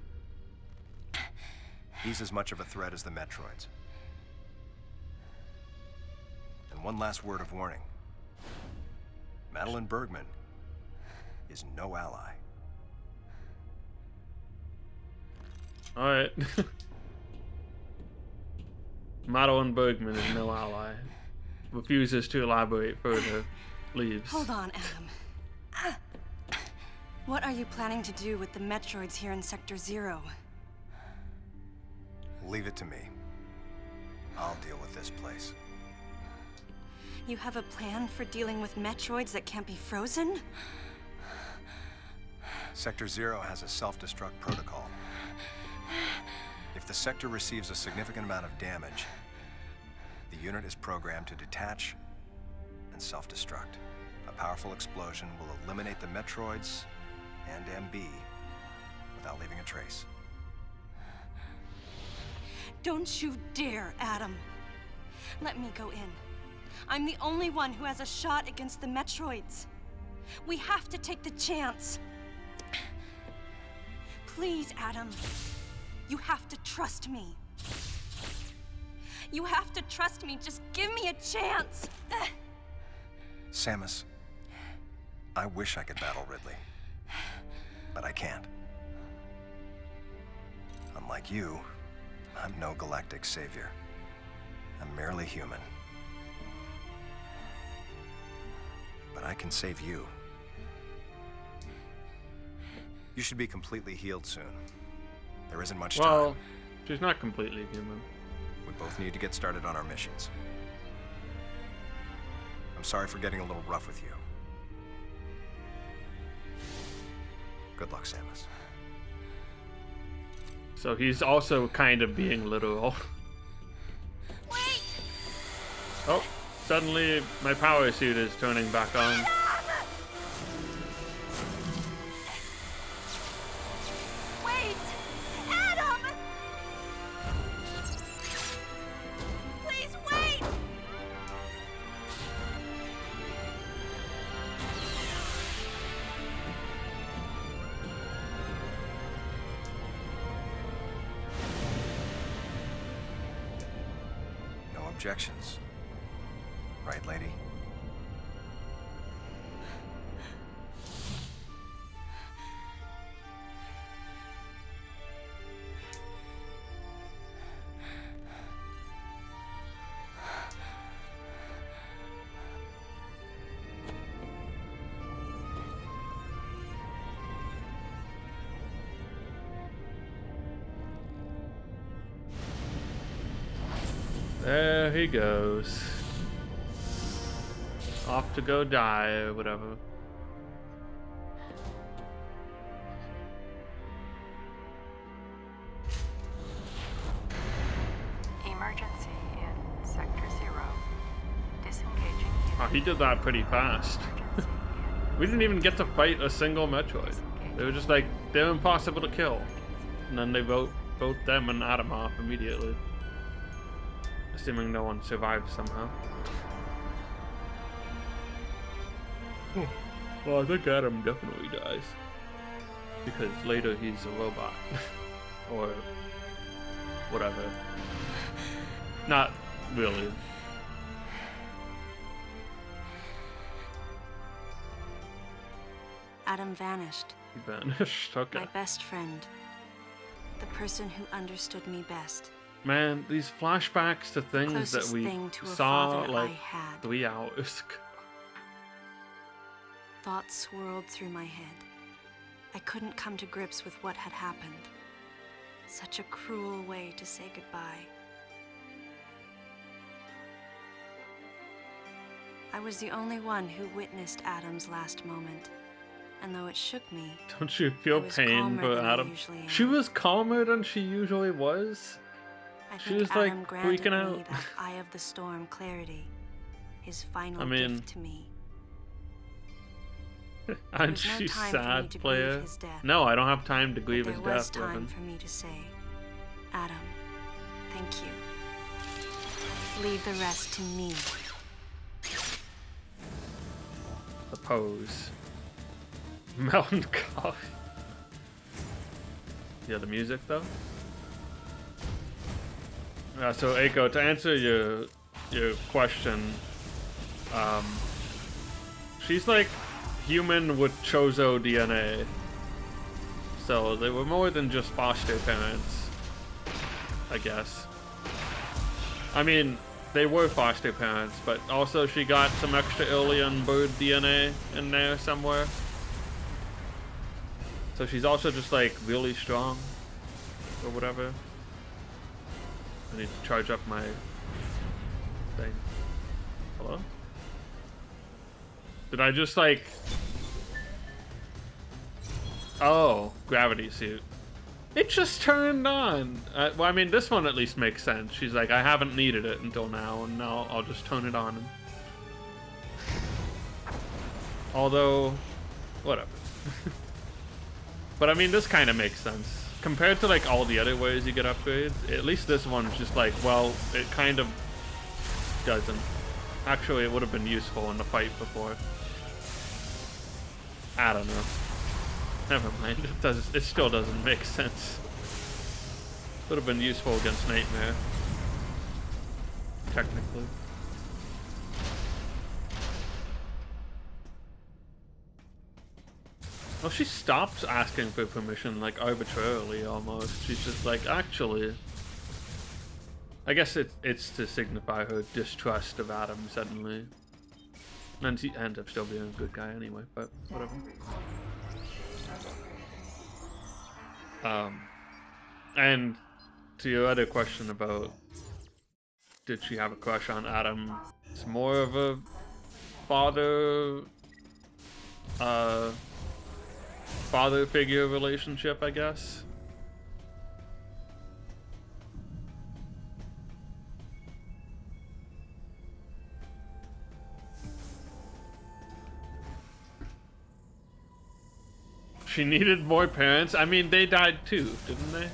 He's as much of a threat as the Metroids. And one last word of warning. Madeline Bergman is no ally. Alright. Madeline Bergman is no ally. Refuses to elaborate further. Leaves. Hold on, Adam. What are you planning to do with the Metroids here in Sector Zero? Leave it to me. I'll deal with this place. You have a plan for dealing with Metroids that can't be frozen? Sector Zero has a self-destruct protocol. If the sector receives a significant amount of damage, the unit is programmed to detach and self-destruct. A powerful explosion will eliminate the Metroids and MB without leaving a trace. Don't you dare, Adam. Let me go in. I'm the only one who has a shot against the Metroids. We have to take the chance. Please, Adam. You have to trust me. You have to trust me. Just give me a chance. Samus, I wish I could battle Ridley, but I can't. Unlike you, I'm no galactic savior. I'm merely human. But I can save you. You should be completely healed soon. There isn't much Well, time. she's not completely human. We both need to get started on our missions. I'm sorry for getting a little rough with you. Good luck, Samus. So he's also kind of being literal. Wait! Oh, suddenly my power suit is turning back on. Wait! Adam! Please wait! No objections. Right, lady? There he goes. Off to go die or whatever. Emergency in Sector 0. Disengaging Oh, he did that pretty fast. We didn't even get to fight a single Metroid. They were just like, they're impossible to kill. And then they vote both them and Adam off immediately. Assuming no one survived somehow. Well, I think Adam definitely dies. Because later he's a robot. Or whatever. Not really. Adam vanished. He vanished. Okay. My best friend. The person who understood me best. Man, these flashbacks to things that Closest we thing to a saw father like I had. 3 hours ago. Thoughts swirled through my head. I couldn't come to grips with what had happened. Such a cruel way to say goodbye. I was the only one who witnessed Adam's last moment. And though it shook me, Don't you feel I was pain calmer for than I Adam? usually am. She was calmer than she usually was. I She think was, like, Adam granted freaking me out. that Eye of the Storm clarity, his final I mean, gift to me. And was no she's time for me sad to player. grieve his death. No, I don't have time to grieve But his there was death, time Revan. for me to say, Adam, thank you. Leave the rest to me. The pose. Mountain coffee. Yeah, the music though. Yeah, so Eiko, to answer your question, she's like human with Chozo DNA. So they were more than just foster parents, I guess. I mean, they were foster parents, but also she got some extra alien bird DNA in there somewhere. So she's also just like really strong or whatever. I need to charge up my thing. Hello? Did I just like... Oh, gravity suit. It just turned on. Well, I mean, this one at least makes sense. She's like, I haven't needed it until now, and now I'll just turn it on. Although, whatever. But I mean, this kind of makes sense. Compared to like all the other ways you get upgrades, at least this one's just like, well, it kind of doesn't. Actually, it would have been useful in the fight before. I don't know. Never mind. It still doesn't make sense. Would have been useful against Nightmare. Technically. Well, she stops asking for permission, like, arbitrarily, almost. She's just like, actually... I guess it's to signify her distrust of Adam suddenly. And he ends up still being a good guy anyway, but whatever. And to your other question about did she have a crush on Adam, it's more of a father figure relationship, I guess. She needed more parents. I mean, they died too, didn't they?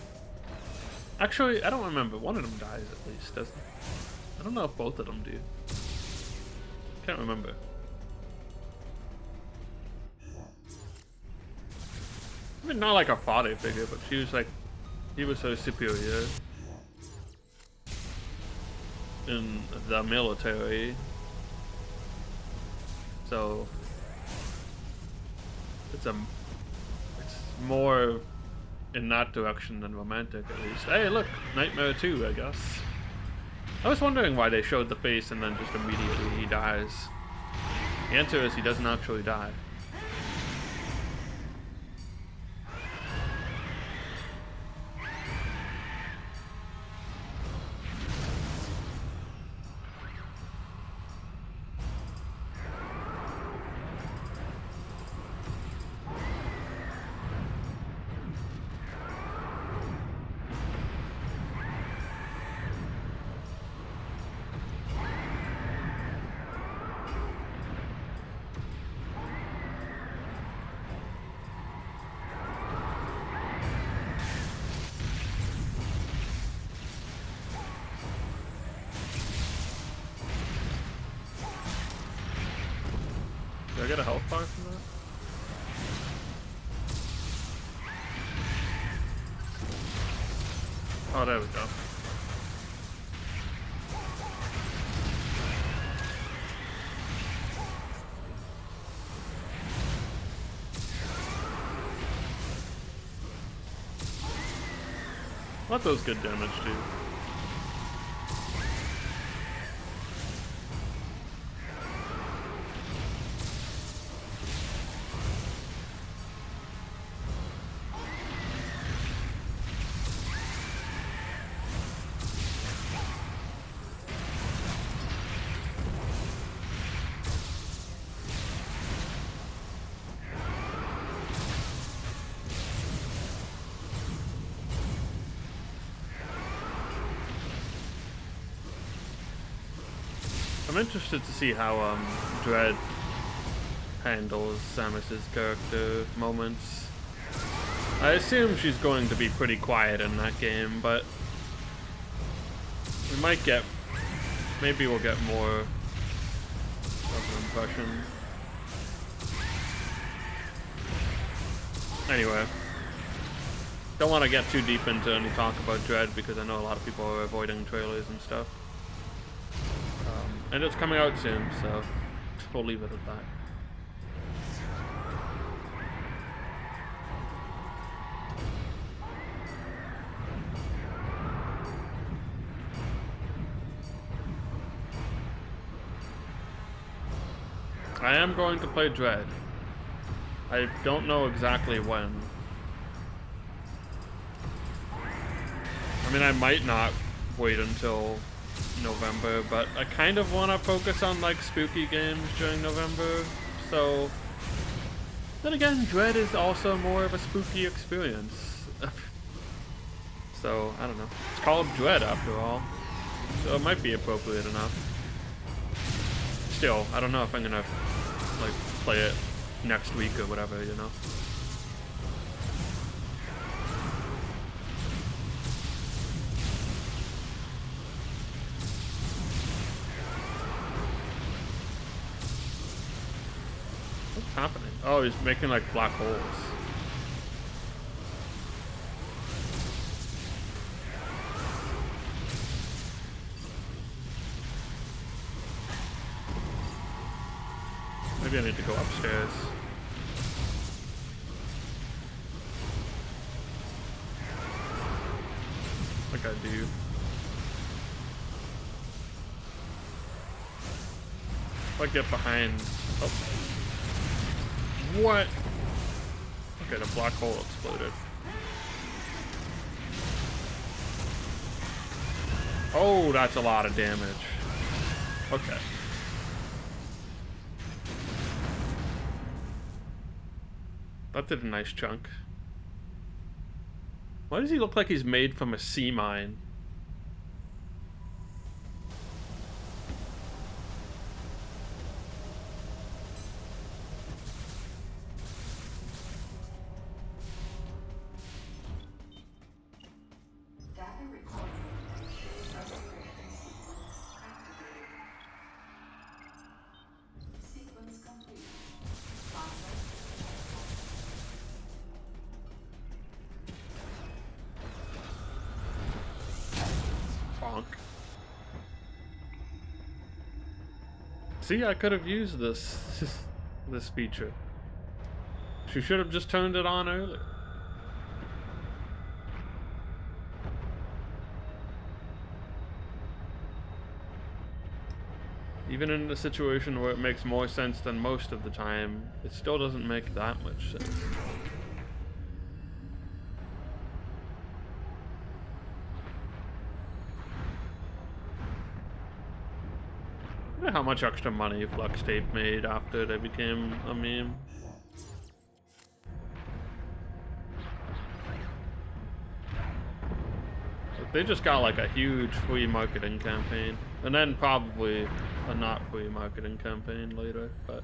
Actually, I don't remember. One of them dies at least, doesn't it? I don't know if both of them do. Can't remember. I mean, not like a father figure, but she was like, he was so superior in the military. So it's more in that direction than romantic, at least. Hey, look, Nightmare 2, I guess. I was wondering why they showed the face and then just immediately he dies. The answer is he doesn't actually die. Did I get a health bar from that? Oh, there we go. Let those good damage too. I'm interested to see how Dread handles Samus's character moments. I assume she's going to be pretty quiet in that game, but we might get, maybe we'll get more of an impression. Anyway, don't want to get too deep into any talk about Dread because I know a lot of people are avoiding trailers and stuff. And it's coming out soon, so we'll leave it at that. I am going to play Dread. I don't know exactly when. I mean, I might not wait until November, but I kind of want to focus on like spooky games during November, so then again, Dread is also more of a spooky experience. So I don't know, it's called Dread after all, so it might be appropriate enough. Still, I don't know if I'm gonna like play it next week or whatever, you know. What's happening? Oh, he's making like black holes. Maybe I need to go upstairs. Like I do. If I get behind... Oh. What? Okay, the black hole exploded. Oh, that's a lot of damage. Okay. That did a nice chunk. Why does he look like he's made from a sea mine? See, I could have used this this feature. She should have just turned it on earlier. Even in a situation where it makes more sense than most of the time, it still doesn't make that much sense. I wonder how much extra money Flux Tape made after they became a meme. They just got like a huge free marketing campaign, and then probably a not free marketing campaign later, but...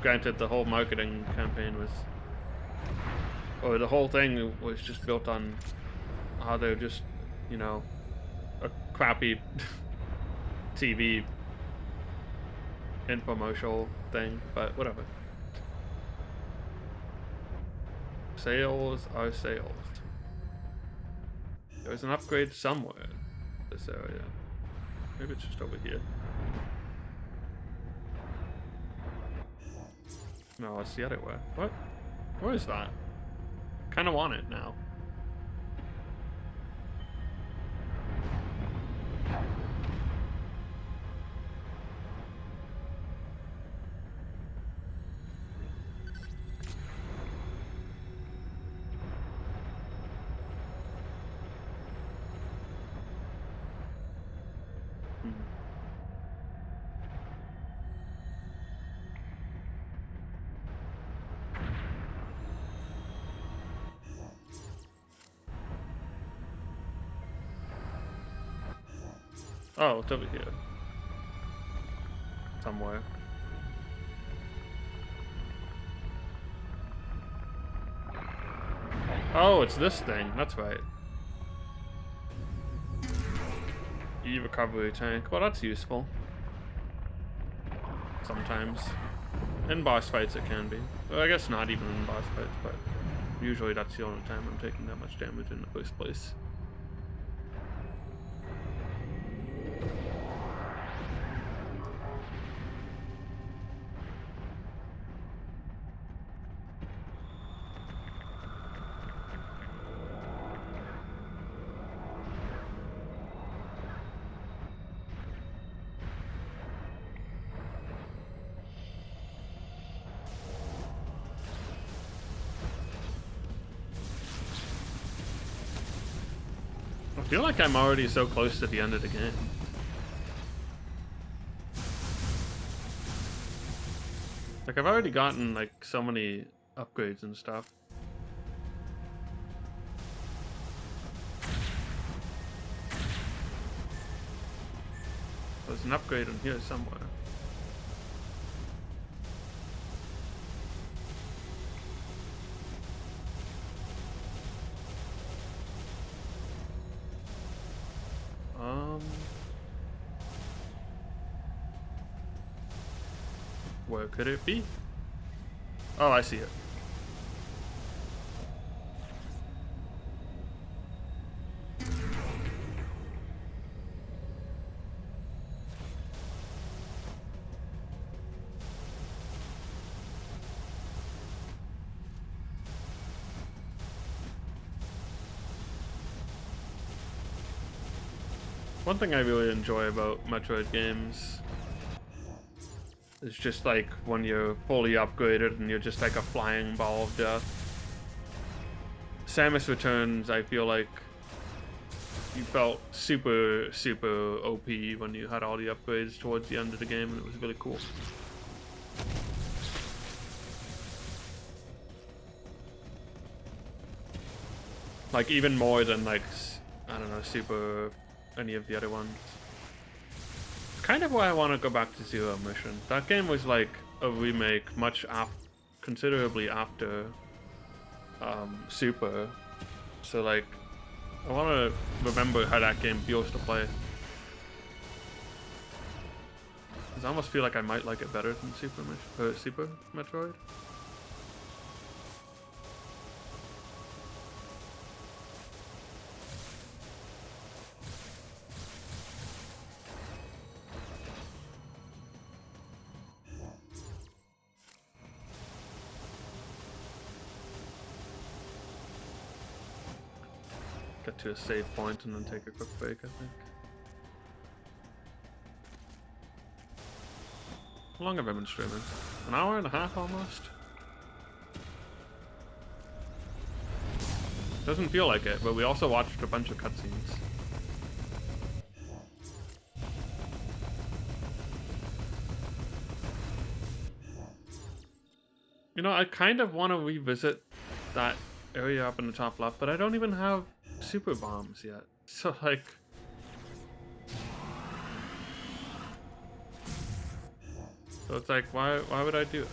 Granted, the whole marketing campaign was... or the whole thing was just built on how they're just, you know, a crappy TV infomercial thing, but whatever. Sales are sales. There's an upgrade somewhere in this area. Maybe it's just over here. No, it's the other way. What? Where is that? Kinda want it now. Oh, it's over here. Somewhere. Oh, it's this thing. That's right. E-recovery tank. Well, that's useful. Sometimes. In boss fights it can be. Well, I guess not even in boss fights, but usually that's the only time I'm taking that much damage in the first place. I feel like I'm already so close to the end of the game. Like, I've already gotten, like, so many upgrades and stuff. There's an upgrade in here somewhere. Where could it be? Oh, I see it. One thing I really enjoy about Metroid games is just like when you're fully upgraded and you're just like a flying ball of death. Samus Returns, I feel like you felt super OP when you had all the upgrades towards the end of the game, and it was really cool. Like even more than like, I don't know, Super any of the other ones. Kind of why I want to go back to Zero Mission. That game was like a remake considerably after Super. So like, I want to remember how that game feels to play. Cause I almost feel like I might like it better than Super Metroid. Get to a save point and then take a quick break, I think. How long have I been streaming? An hour and a half almost? Doesn't feel like it, but we also watched a bunch of cutscenes. You know, I kind of want to revisit that area up in the top left, but I don't even have super bombs yet. So like, so it's like, why would I do it?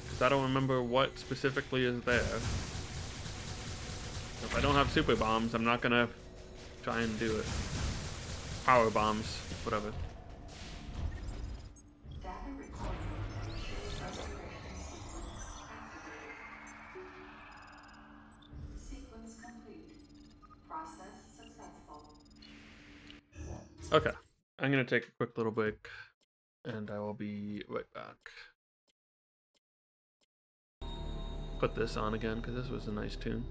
Because I don't remember what specifically is there. If I don't have super bombs, I'm not gonna try and do it. Power bombs, whatever. Sequence complete. Process successful. Okay, I'm gonna take a quick little break, and I will be right back. Put this on again, because this was a nice tune.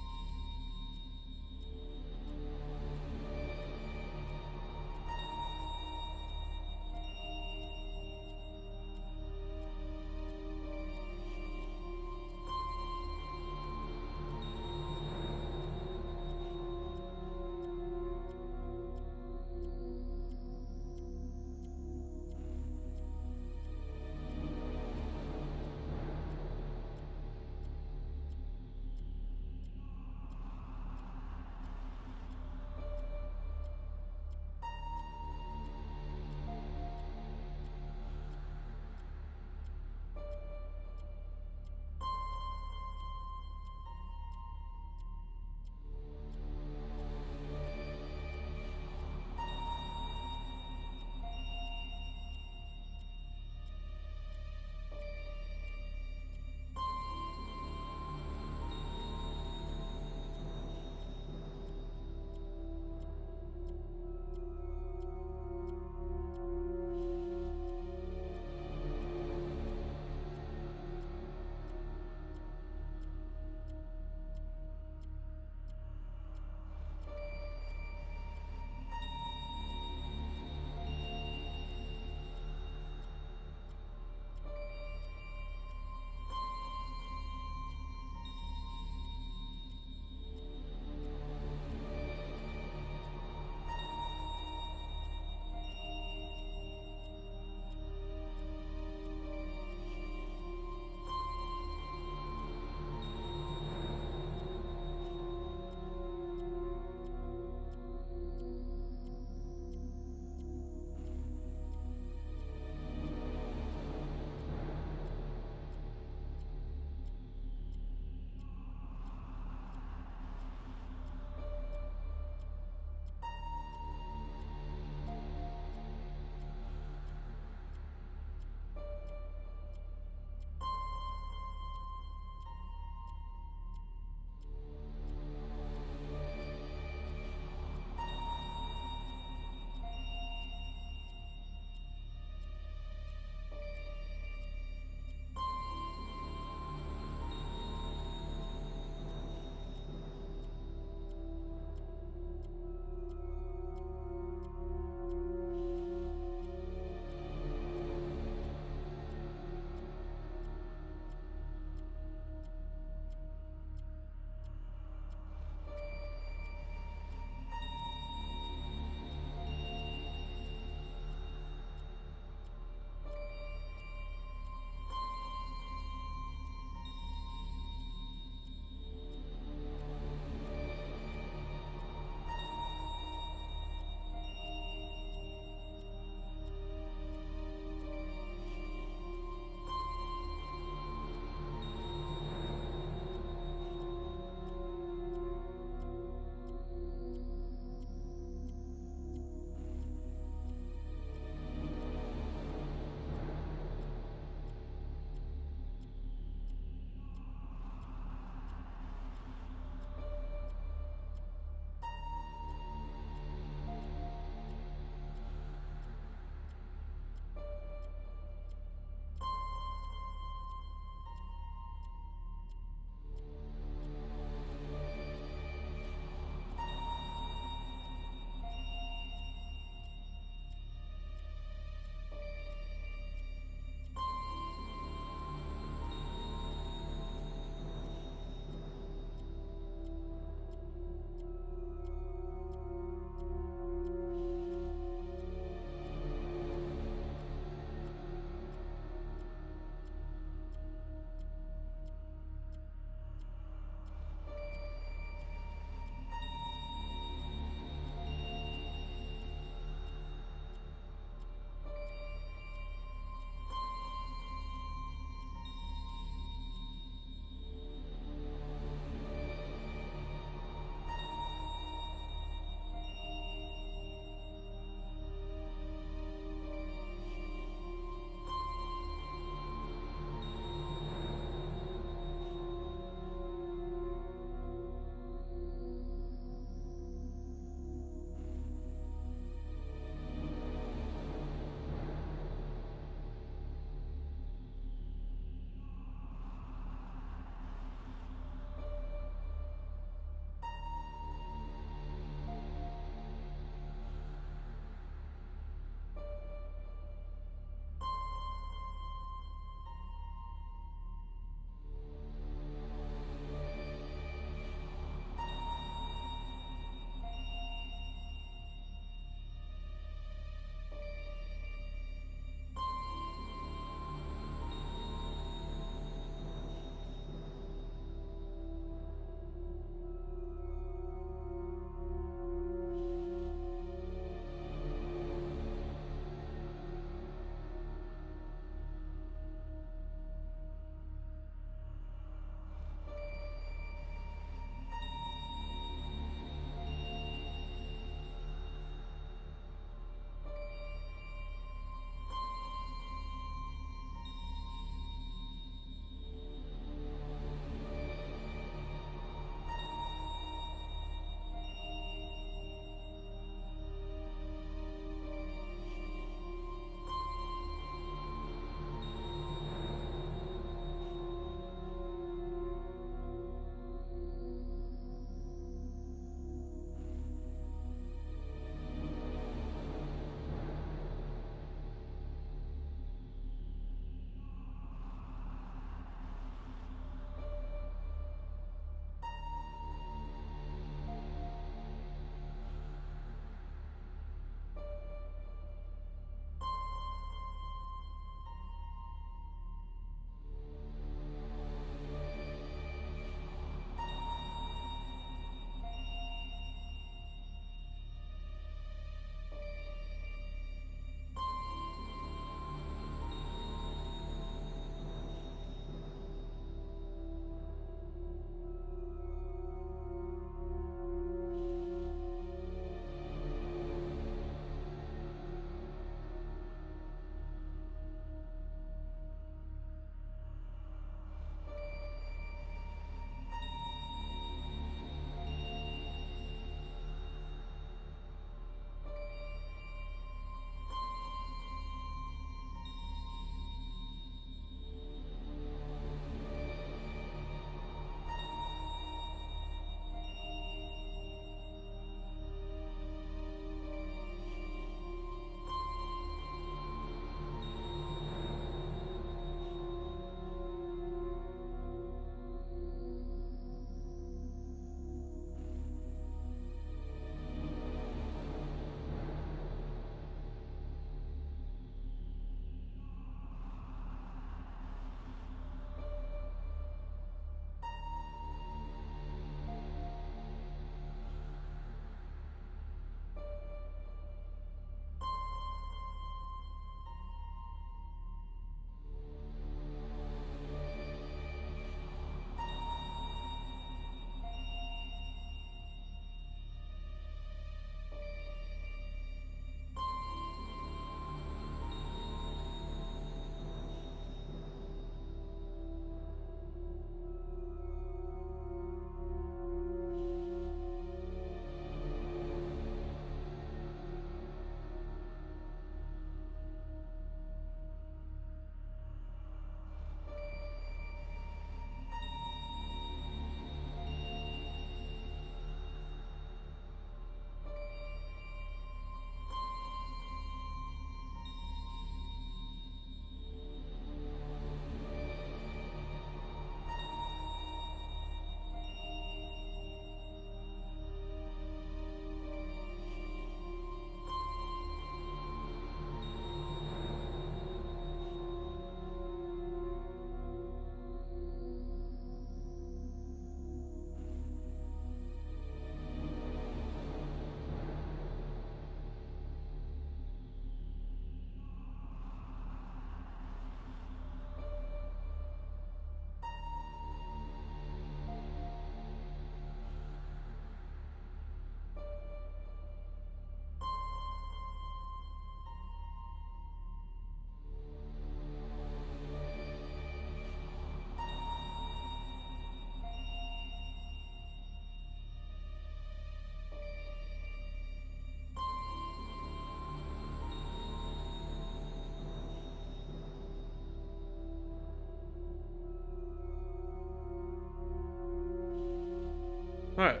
Alright.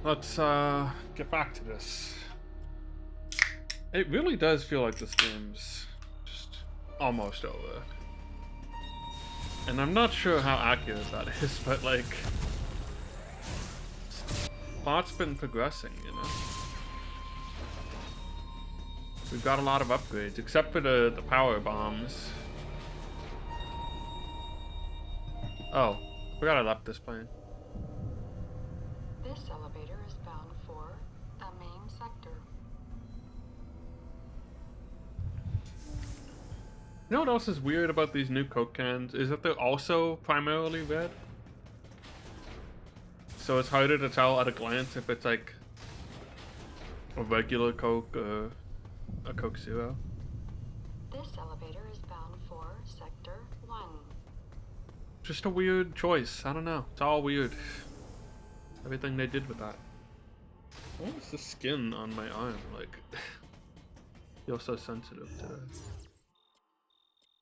Let's get back to this. It really does feel like this game's just almost over. And I'm not sure how accurate that is, but like, plot's been progressing, you know? We've got a lot of upgrades, except for the power bombs. Oh, I forgot I left this plane. This elevator is bound for the main sector. You know what else is weird about these new Coke cans? Is that they're also primarily red. So it's harder to tell at a glance if it's like a regular Coke or a Coke Zero. This elevator is bound for Sector 1. Just a weird choice. I don't know. It's all weird. Everything they did with that. What is the skin on my arm? Like, feel so sensitive today.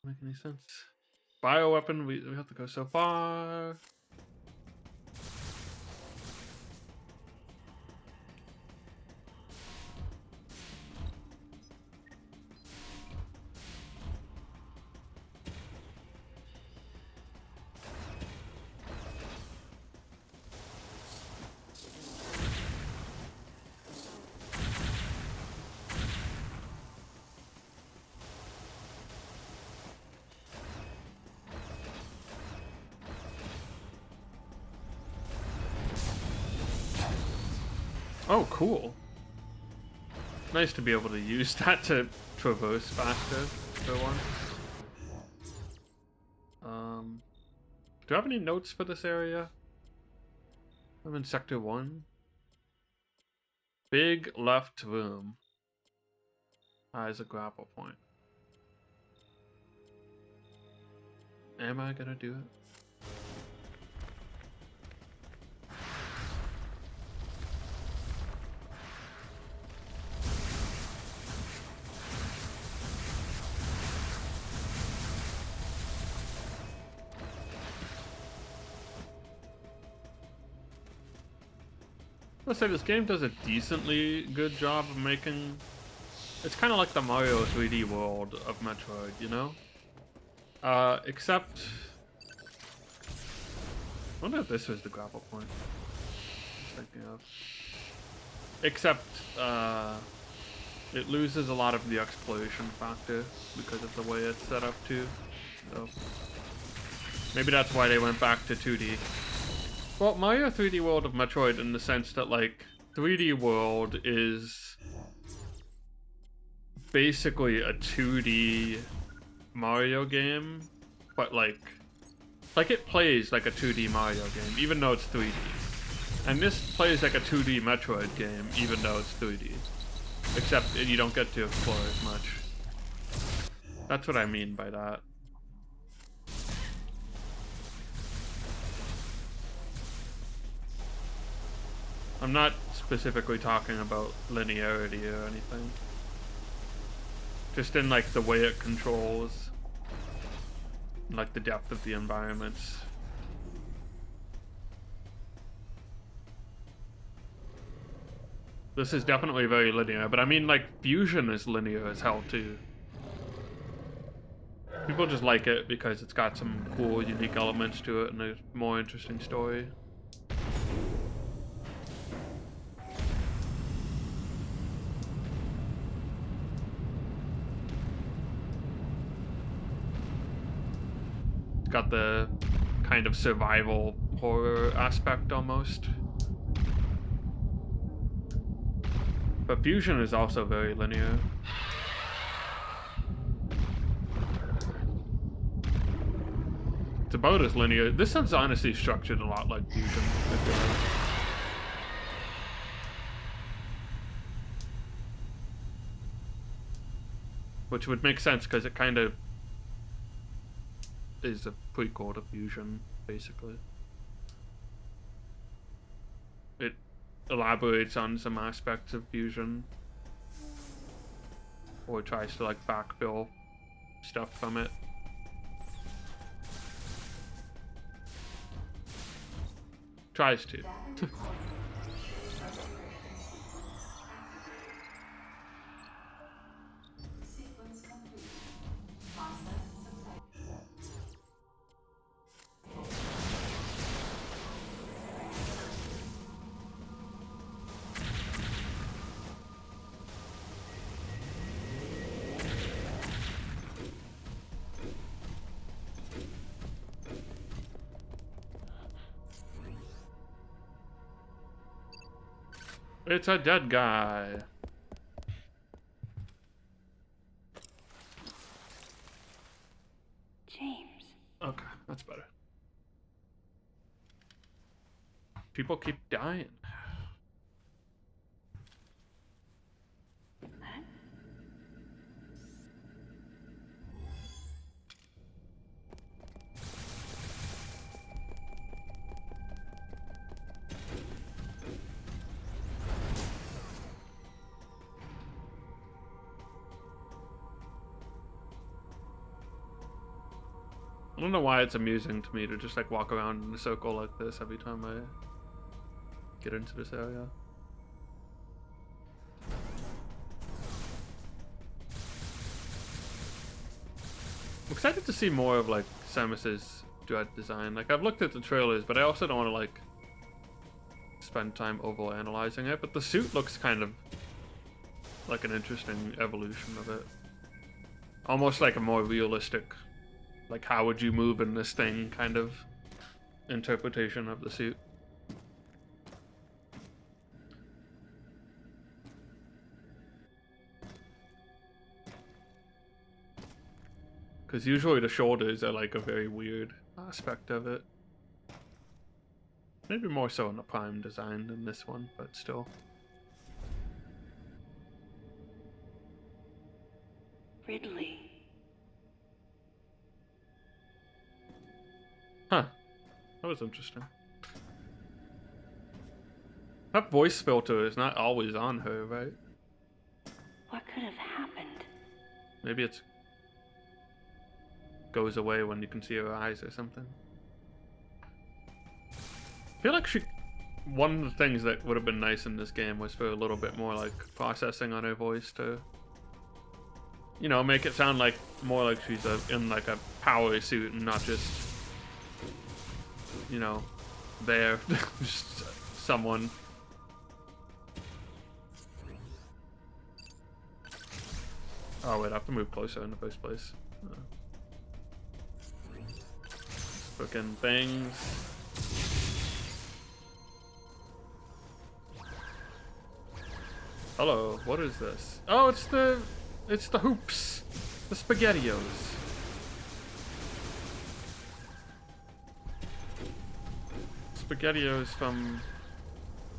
Doesn't make any sense. Bioweapon, we have to go so far. Oh, cool. Nice to be able to use that to traverse faster for once. Do I have any notes for this area? I'm in Sector 1. Big left room. Is a grapple point. Am I gonna do it? Let's say this game does a decently good job of making... It's kind of like the Mario 3D world of Metroid, you know? Except... I wonder if this was the grapple point. Just thinking of. Except, it loses a lot of the exploration factor because of the way it's set up too. So, maybe that's why they went back to 2D. Well, Mario 3D World of Metroid in the sense that, like, 3D World is basically a 2D Mario game, but like it plays like a 2D Mario game, even though it's 3D. And this plays like a 2D Metroid game, even though it's 3D. Except you don't get to explore as much. That's what I mean by that. I'm not specifically talking about linearity or anything. Just in like the way it controls, like the depth of the environments. This is definitely very linear, but I mean like Fusion is linear as hell too. People just like it because it's got some cool, unique elements to it and a more interesting story. It's got the kind of survival horror aspect almost. But Fusion is also very linear. It's about as linear. This one's honestly structured a lot like Fusion, I feel like. Which would make sense because it kind of is a prequel to Fusion, basically. It elaborates on some aspects of Fusion, or tries to like backfill stuff from it. Tries to. It's a dead guy. James. Okay, that's better. People keep dying. I don't know why it's amusing to me to just like walk around in a circle like this every time I get into this area. I'm excited to see more of like Samus's Dread design. Like I've looked at the trailers, but I also don't want to like spend time over analyzing it. But the suit looks kind of like an interesting evolution of it. Almost like a more realistic, like how would you move in this thing kind of interpretation of the suit. Because usually the shoulders are like a very weird aspect of it. Maybe more so in the Prime design than this one, but still. Ridley. Huh. That was interesting. That voice filter is not always on her, right? What could have happened? Maybe it's goes away when you can see her eyes or something. I feel like one of the things that would have been nice in this game was for a little bit more like processing on her voice to, you know, make it sound like more like she's in like a power suit and not just, you know, there, just someone. Oh wait, I have to move closer in the first place. Freaking things. Hello, what is this? Oh, it's the hoops. The SpaghettiOs. SpaghettiOs from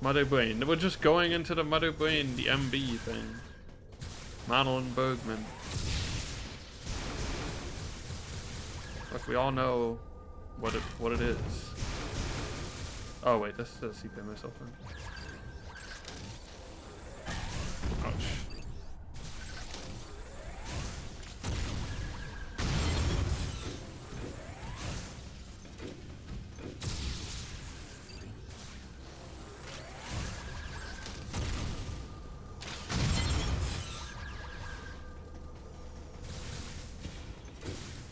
Mother Brain. We're just going into the Mother Brain, the MB thing. Madeline Bergman. Look, we all know what it is. Oh wait, this is a CP missile thing. Ouch.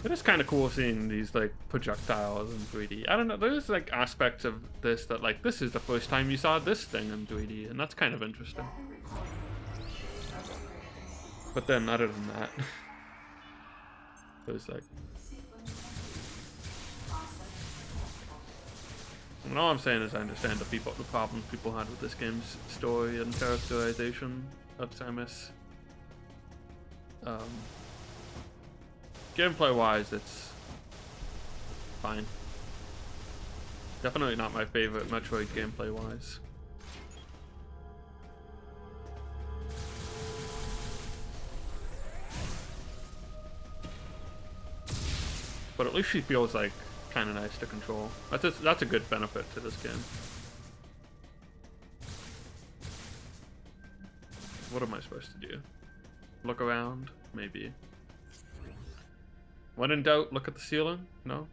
It is kind of cool seeing these like projectiles in 3D. I don't know, there's like aspects of this that like this is the first time you saw this thing in 3D, and that's kind of interesting. But then other than that, there's like, and all I'm saying is I understand the problems people had with this game's story and characterization of Samus. Gameplay-wise, it's fine. Definitely not my favorite Metroid gameplay-wise. But at least she feels like kind of nice to control. That's a good benefit to this game. What am I supposed to do? Look around? Maybe. When in doubt, look at the ceiling? No?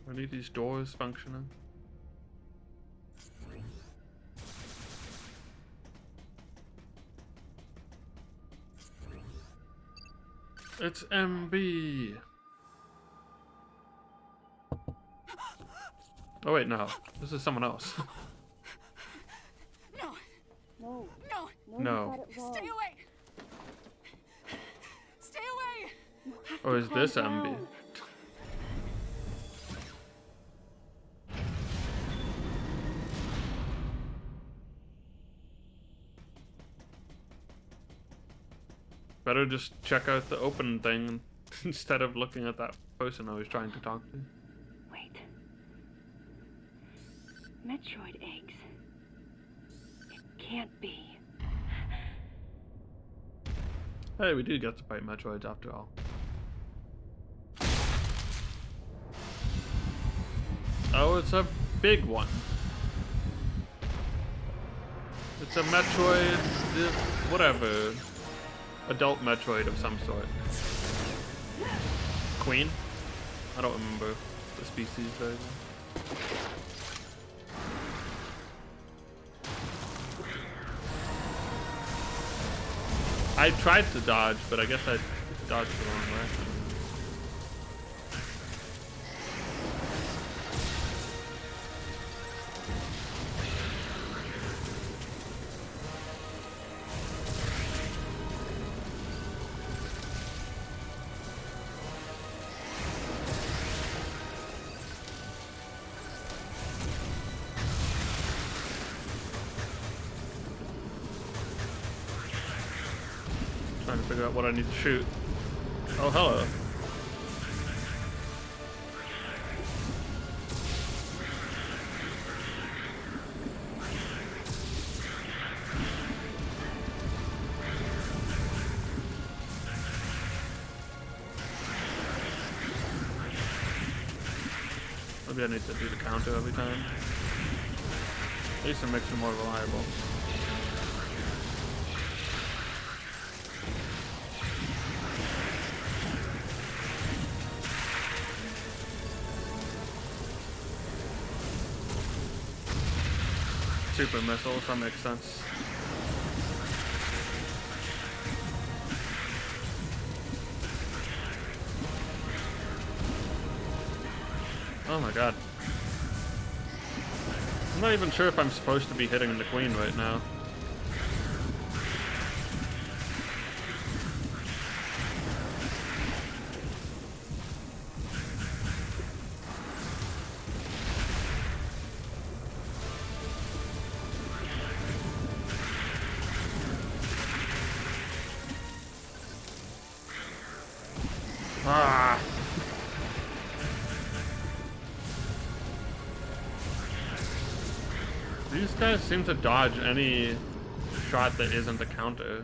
I need these doors functioning. It's MB. Oh wait, no. This is someone else. No, No. no, No. You got it wrong. stay away! Stay away! You have Or to is calm this down. MB? Better just check out the open thing instead of looking at that person I was trying to talk to. Wait. Metroid eggs. It can't be. Hey, we do get to fight Metroids after all. Oh, it's a big one. It's a Metroid, whatever. Adult Metroid of some sort. Queen? I don't remember the species very well. I tried to dodge, but I guess I dodged the wrong way. Trying to figure out what I need to shoot. Oh, hello. Maybe I need to do the counter every time. At least it makes it more reliable. Super missiles, that makes sense. Oh my god. I'm not even sure if I'm supposed to be hitting the queen right now. Ah! These guys seem to dodge any shot that isn't a counter.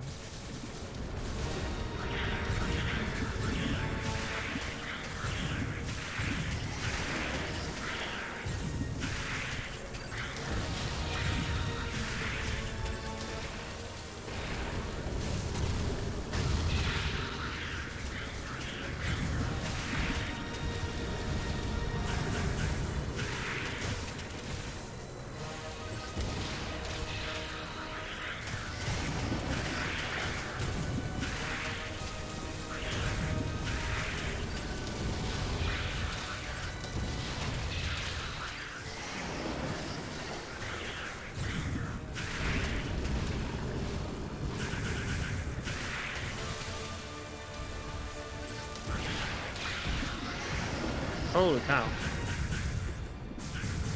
Holy cow.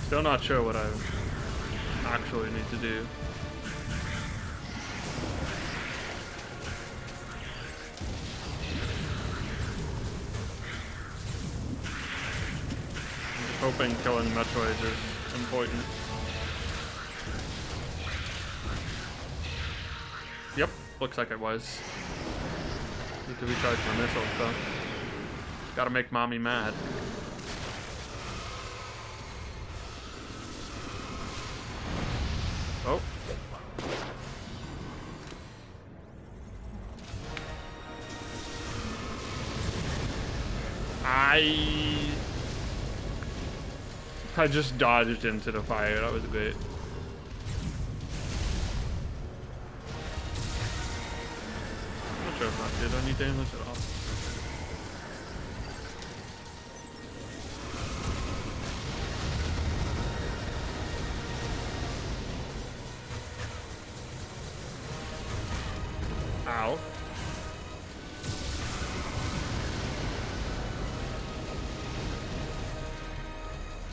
Still not sure what I actually need to do. I'm just hoping killing Metroids is important. Yep, looks like it was. Need to recharge my missiles though. Gotta make mommy mad. Oh. I just dodged into the fire. That was great. Not sure if that did any damage at all. Ow.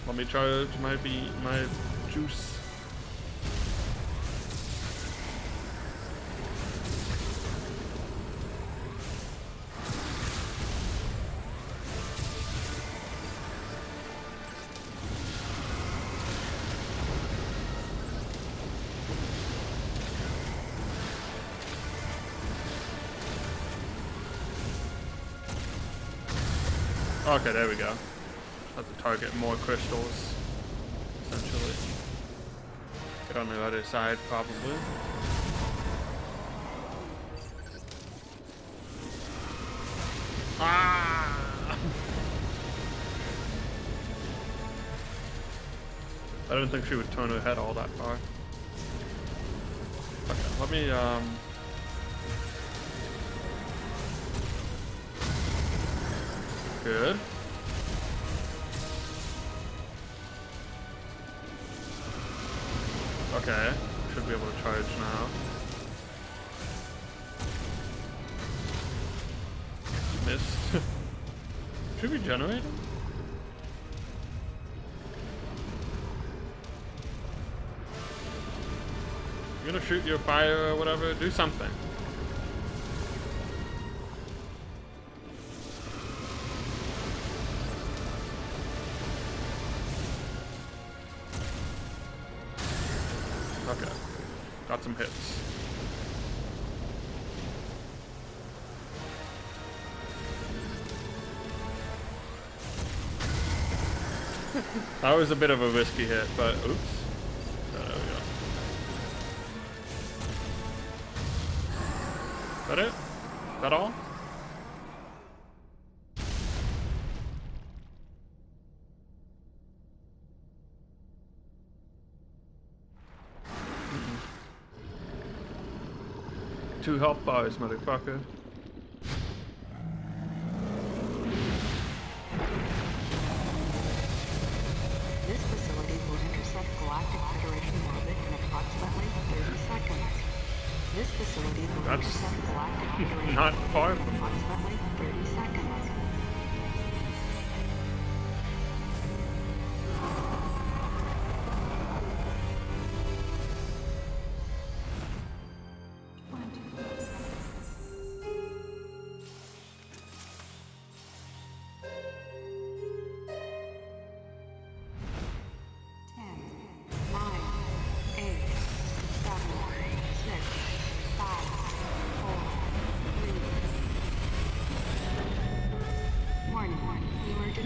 Let me charge my juice. Okay, there we go. Have to target more crystals, essentially. Get on the other side, probably. Ah! I didn't think she would turn her head all that far. Okay, let me, Good. Okay, should be able to charge now. Missed. Should we generate him? You're gonna shoot your fire or whatever, do something. Okay, got some hits. That was a bit of a risky hit, but oops. There we go. Is that it? Is that all? Two health bars, motherfucker. This facility will intersect Galactic Federation orbit in approximately 30 seconds. This facility will That's intersect Galactic Federation not orbit far in from- approximately 30 seconds.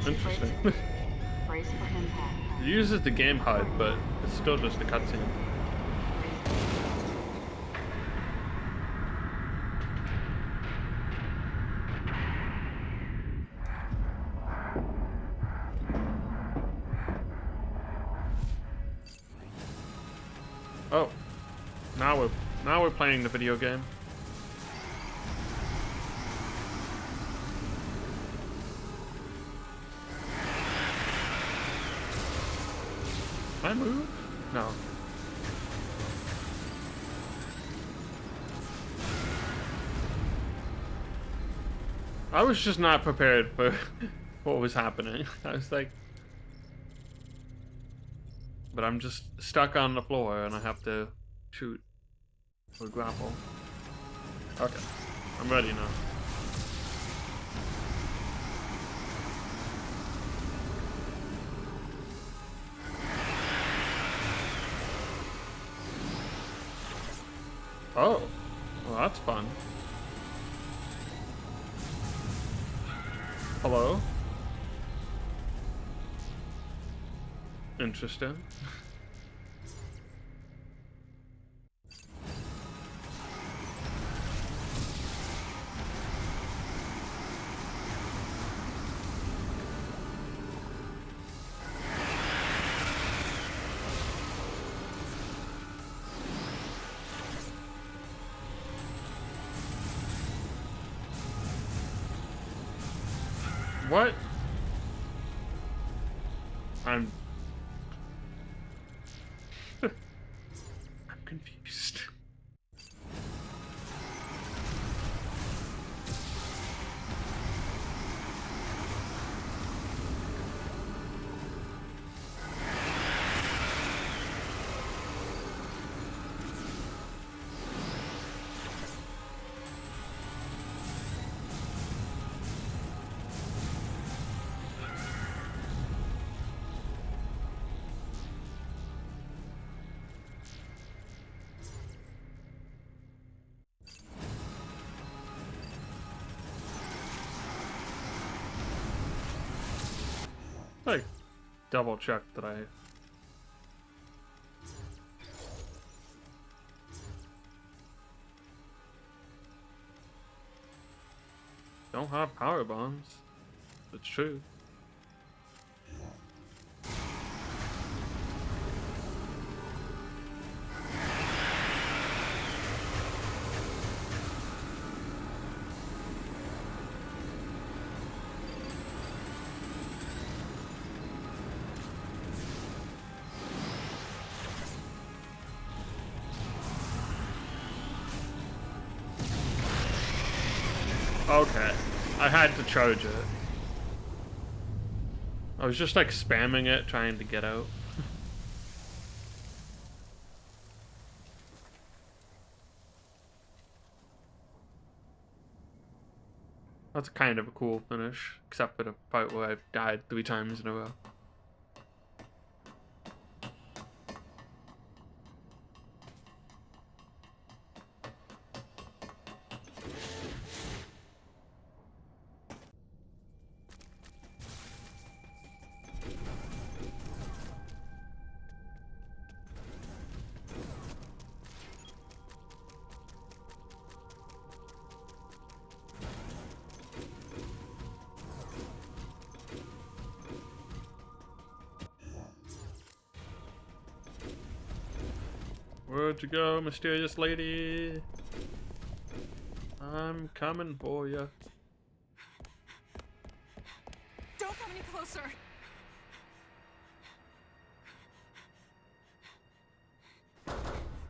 Interesting. Brace for impact. It uses the game HUD, but it's still just a cutscene. Oh, now we're playing the video game. Can I move? No. I was just not prepared for what was happening. I was like, but I'm just stuck on the floor and I have to shoot or grapple. Okay, I'm ready now. Oh, well that's fun. Hello? Interesting. What? I'm confused. Like, double check that I don't have power bombs. That's true. Okay, I had to charge it. I was just like spamming it, trying to get out. That's kind of a cool finish, except for the part where I've died 3 times in a row. Where'd you go, mysterious lady? I'm coming for you. Don't come any closer.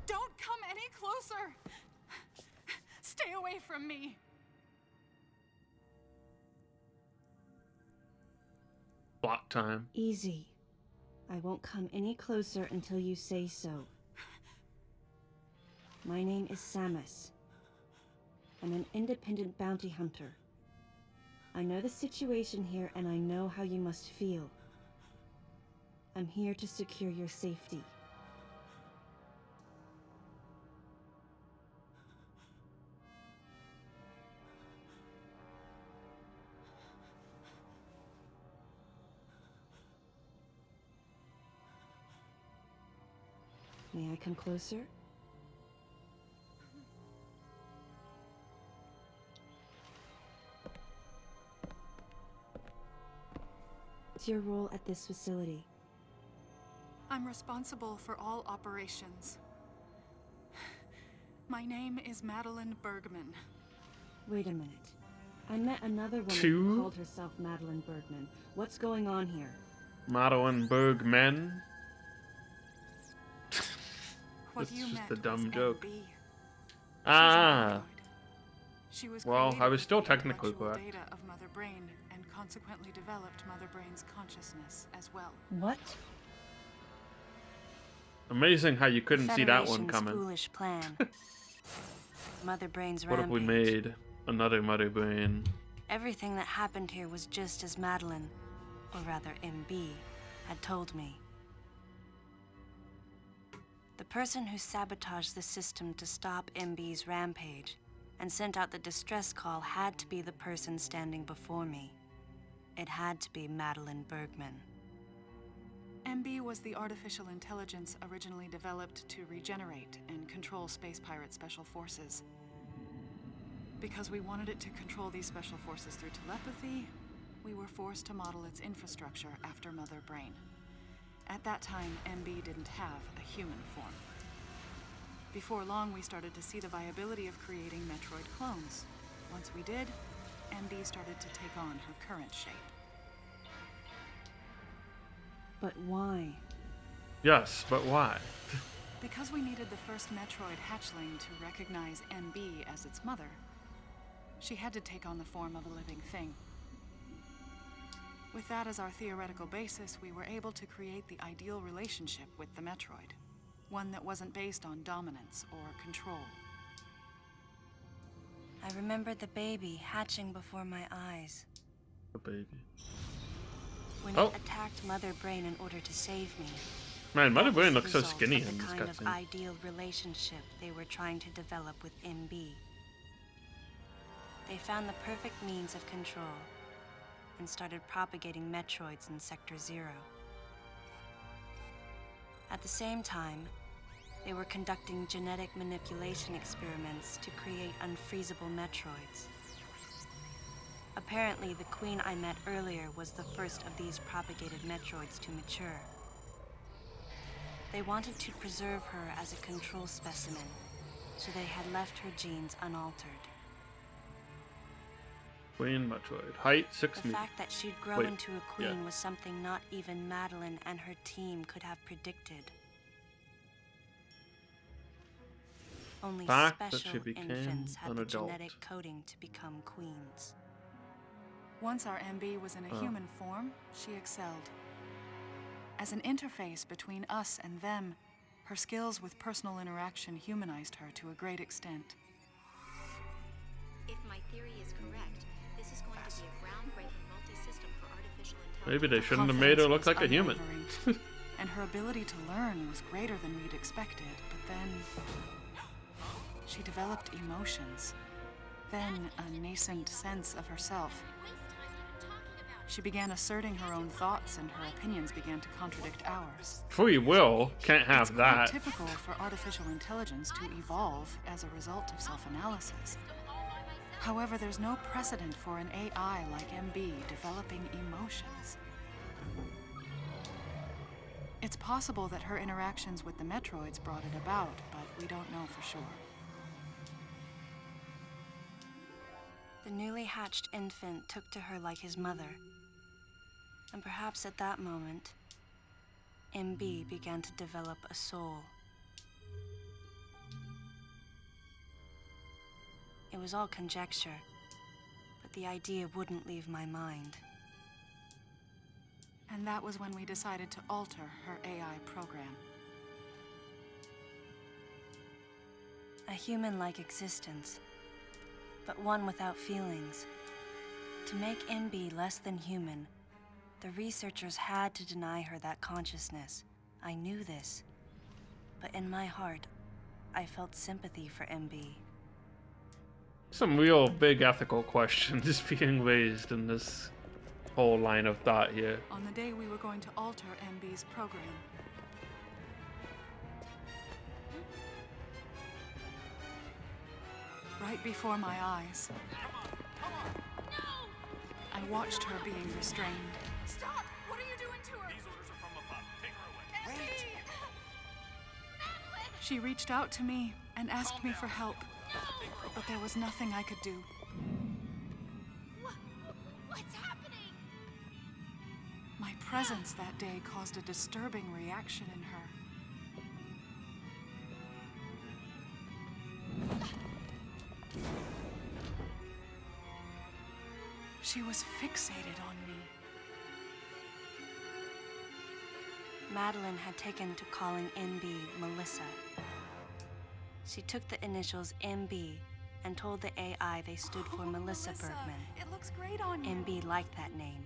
Don't come any closer. Stay away from me. Block time. Easy. I won't come any closer until you say so. My name is Samus. I'm an independent bounty hunter. I know the situation here and I know how you must feel. I'm here to secure your safety. May I come closer? What's your role at this facility? I'm responsible for all operations. My name is Madeline Bergman. Wait a minute. I met another woman Two? who called herself Madeline Bergman. What's going on here? Madeline Bergman. What That's you just met a dumb was joke. MB. She's an Ah. android. She was Well, I created was with still the technically intellectual correct. data of Mother Brain and consequently developed Mother Brain's consciousness as well. What? Amazing how you couldn't see that one Federation's coming. foolish plan. Mother Brain's What if we rampage. made another Mother Brain? Everything that happened here was just as Madeline, or rather MB, had told me. The person who sabotaged the system to stop MB's rampage and sent out the distress call had to be the person standing before me. It had to be Madeline Bergman. MB was the artificial intelligence originally developed to regenerate and control space pirate special forces. Because we wanted it to control these special forces through telepathy, we were forced to model its infrastructure after Mother Brain. At that time, MB didn't have a human form. Before long, we started to see the viability of creating Metroid clones. Once we did, MB started to take on her current shape. But why? Yes, but why? Because we needed the first Metroid hatchling to recognize MB as its mother, she had to take on the form of a living thing. With that as our theoretical basis, we were able to create the ideal relationship with the Metroid. One that wasn't based on dominance or control. I remember the baby hatching before my eyes. The baby. When Oh. it attacked Mother Brain in order to save me. Man, Mother That was Brain the looks so result skinny of in the this kind of cutscene. ideal relationship they were trying to develop with MB. They found the perfect means of control and started propagating Metroids in Sector 0. At the same time, they were conducting genetic manipulation experiments to create unfreezable Metroids. Apparently, the queen I met earlier was the first of these propagated Metroids to mature. They wanted to preserve her as a control specimen, so they had left her genes unaltered. Queen Metroid. Height 6 The meters. fact that she'd grow Wait, into a queen yeah. was something not even Madeline and her team could have predicted. Only Fact that special she became infants had an the adult. genetic coding to become queens. Once our MB was in a human form, she excelled. As an interface between us and them, her skills with personal interaction humanized her to a great extent. If my theory is correct, this is going to be a groundbreaking multi-system for artificial intelligence. Maybe they Her shouldn't have made her confidence look was like a human. unwavering, and her ability to learn was greater than we'd expected, but then she developed emotions, then a nascent sense of herself. She began asserting her own thoughts, and her opinions began to contradict ours. Free will. Can't have It's quite that. typical for artificial intelligence to evolve as a result of self-analysis. However, there's no precedent for an AI like MB developing emotions. It's possible that her interactions with the Metroids brought it about, but we don't know for sure. The newly hatched infant took to her like his mother. And perhaps at that moment, MB began to develop a soul. It was all conjecture, but the idea wouldn't leave my mind. And that was when we decided to alter her AI program. A human-like existence, but one without feelings. To make MB less than human, the researchers had to deny her that consciousness. I knew this, but in my heart, I felt sympathy for MB. Some real big ethical questions being raised in this whole line of thought here. On the day we were going to alter MB's program, right before my eyes, I watched her being restrained. Stop! What are you doing to her? These orders are from above. Take her away. Wait! She reached out to me and asked me for help, but there was nothing I could do. What's happening? My presence that day caused a disturbing reaction in her. She was fixated on me. Madeline had taken to calling MB Melissa. She took the initials MB and told the AI they stood for Melissa Bergman. It looks great on you. MB liked that name.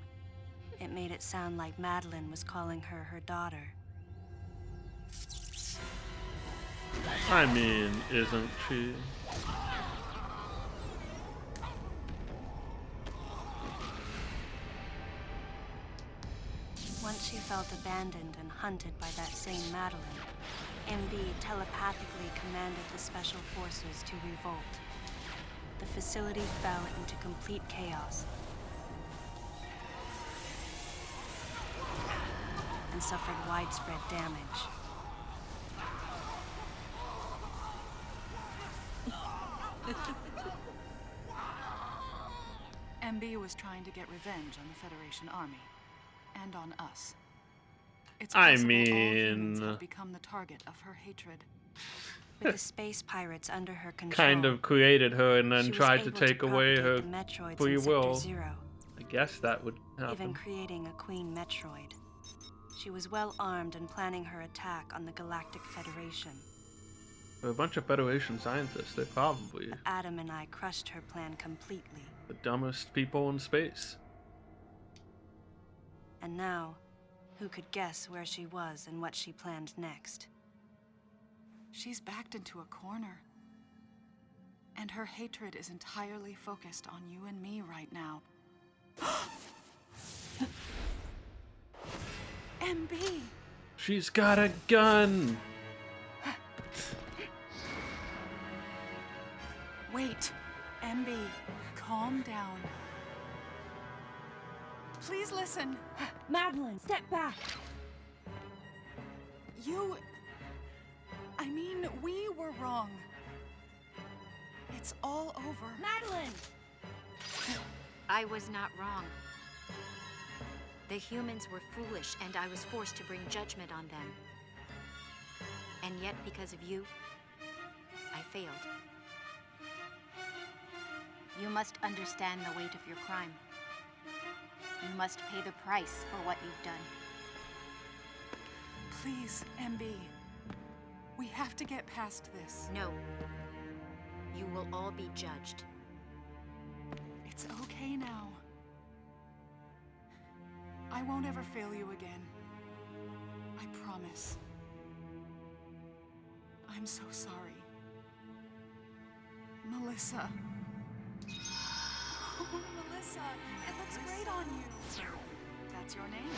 It made it sound like Madeline was calling her her daughter. I mean, isn't she? Once she felt abandoned and hunted by that same Madeline, MB telepathically commanded the special forces to revolt. The facility fell into complete chaos and suffered widespread damage. MB was trying to get revenge on the Federation army. And on us. It's I possible all humans mean, have become the target of her hatred. With the space pirates under her control, kind of created her and then she was tried to able take away her propagate the Metroids free in Sector will. Zero, I guess that would even happen. creating a Queen Metroid. She was well armed and planning her attack on the Galactic Federation. They're a bunch of Federation scientists. They're probably But Adam and I crushed her plan completely. the dumbest people in space. And now, who could guess where she was and what she planned next? She's backed into a corner. And her hatred is entirely focused on you and me right now. MB! She's got a gun! Wait, MB, calm down. Please listen. Madeline, step back! I mean, we were wrong. It's all over. Madeline! I was not wrong. The humans were foolish, and I was forced to bring judgment on them. And yet, because of you, I failed. You must understand the weight of your crime. You must pay the price for what you've done. Please, MB. We have to get past this. No. You will all be judged. It's okay now. I won't ever fail you again. I promise. I'm so sorry. Melissa. Oh, Melissa, it looks great on you. That's your name.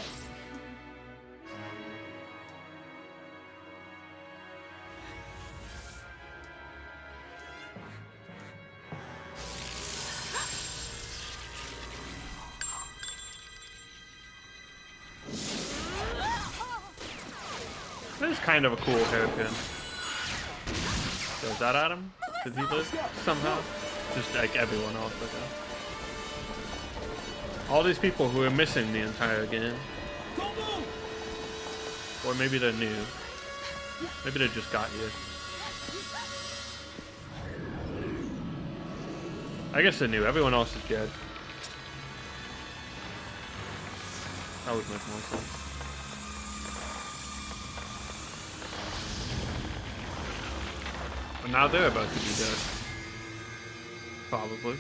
That is kind of a cool hairpin. So is that Adam? Did he live somehow? Just like everyone else, I guess. All these people who are missing the entire game. Or maybe they're new. Maybe they just got here. I guess they're new. Everyone else is dead. That would make more sense. But now they're about to be dead. Probably.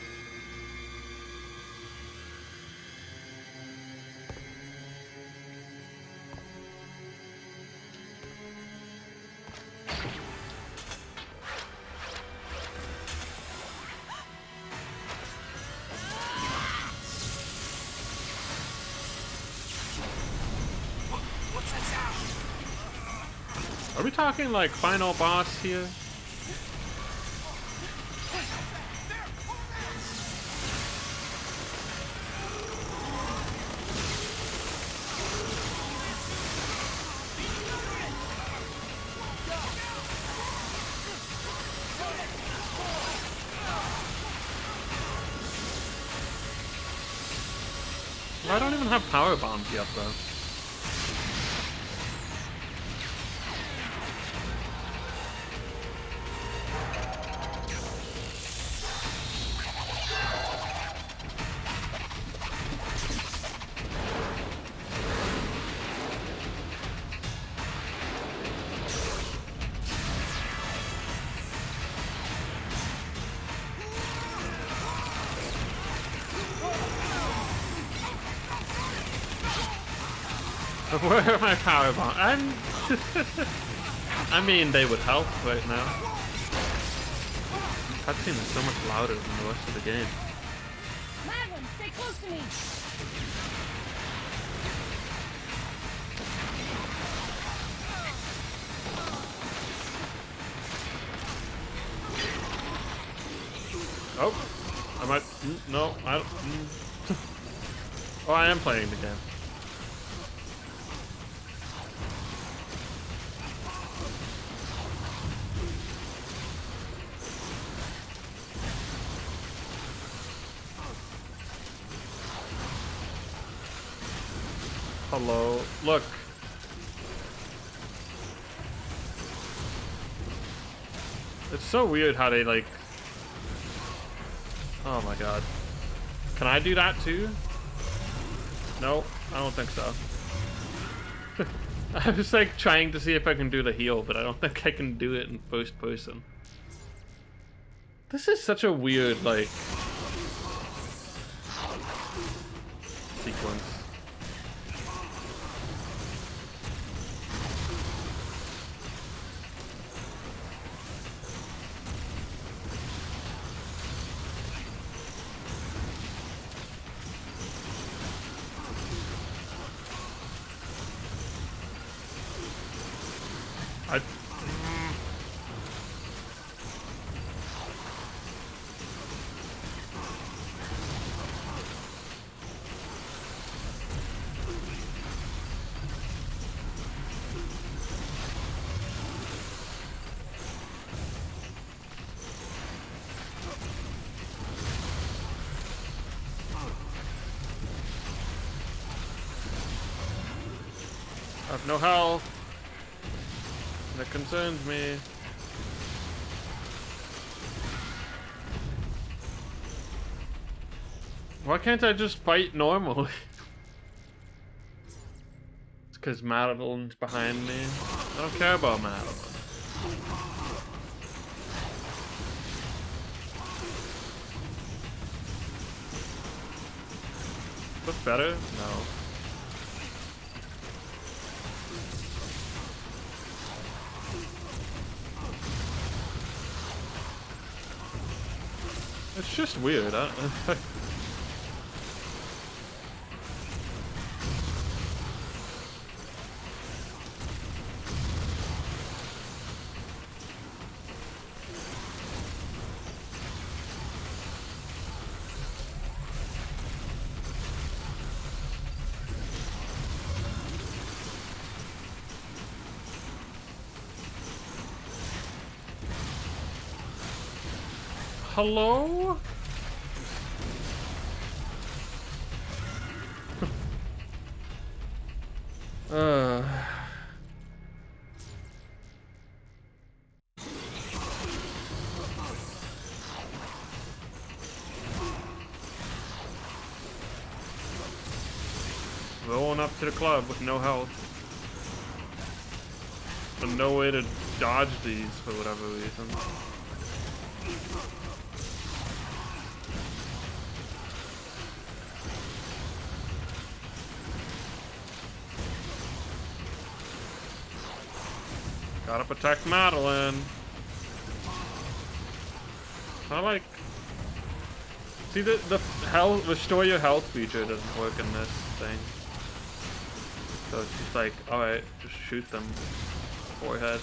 Are we talking like final boss here? I don't even have power bombs yet though. Where are my power bombs? I mean, they would help right now. The cutscene is so much louder than the rest of the game. Madeline, stay close to me! Oh, I might. No, I don't. Oh, I am playing the game. Hello. Look. It's so weird how they like... Oh my god. Can I do that too? No, I don't think so. I was like trying to see if I can do the heal, but I don't think I can do it in first person. This is such a weird, like, sequence. I have no health. That concerns me. Why can't I just fight normally? It's because Madeline's behind me. I don't care about Madeline. Look better? No. It's just weird. Hello? Rolling up to the club with no health. And no way to dodge these for whatever reason. Gotta protect Madeline. I like... See, the health, restore your health feature doesn't work in this thing. So it's just like, alright, just shoot them. Forehead.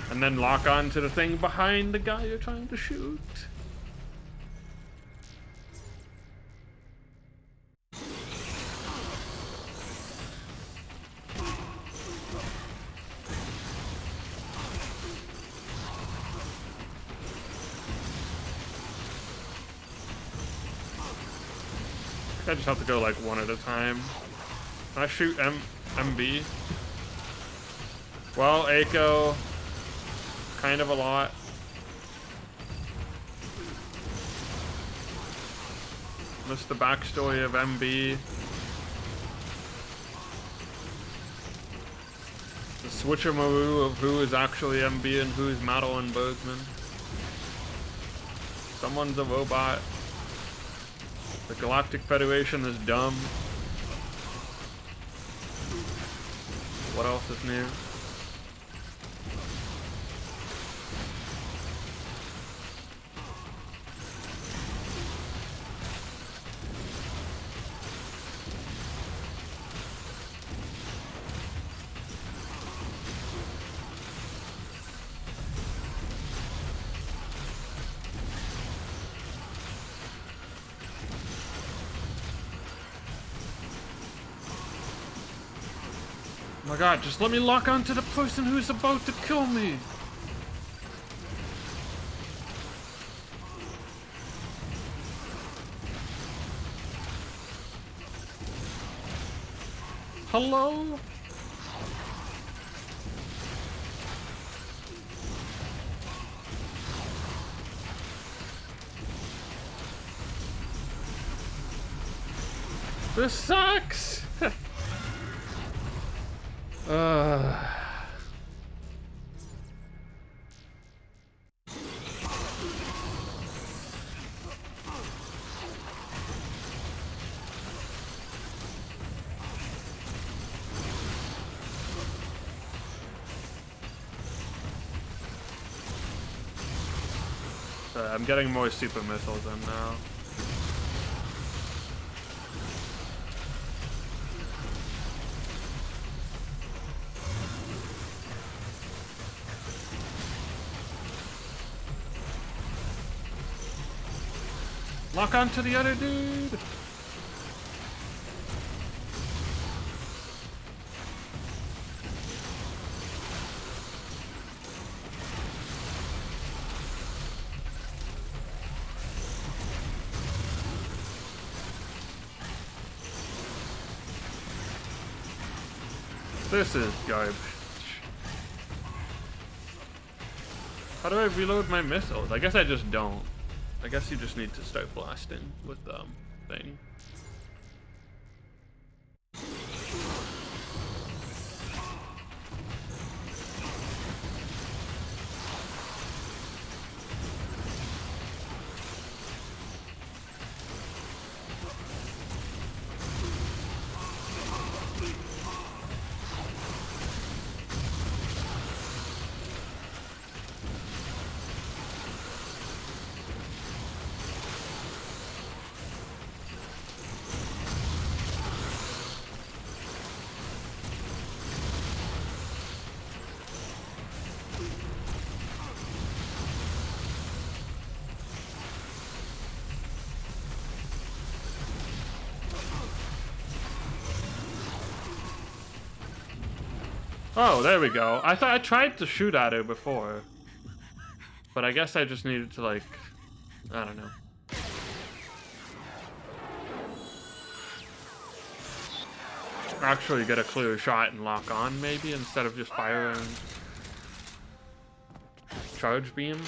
And then lock on to the thing behind the guy you're trying to shoot. I just have to go like one at a time. Can I shoot MB? Well, Echo. Kind of a lot. Missed the backstory of MB. The switcheroo of who is actually MB and who is Madeline Bergman. Someone's a robot. The Galactic Federation is dumb. What else is new? Oh my god, just let me lock onto the person who's about to kill me. Hello? This sucks! I'm getting more super missiles in now. Lock onto the other dude! This is garbage. How do I reload my missiles? I guess I just don't. I guess you just need to start blasting with thing. Oh, there we go. I thought I tried to shoot at her before. But I guess I just needed to, like, I don't know. Actually get a clear shot and lock on, maybe, instead of just firing charge beam.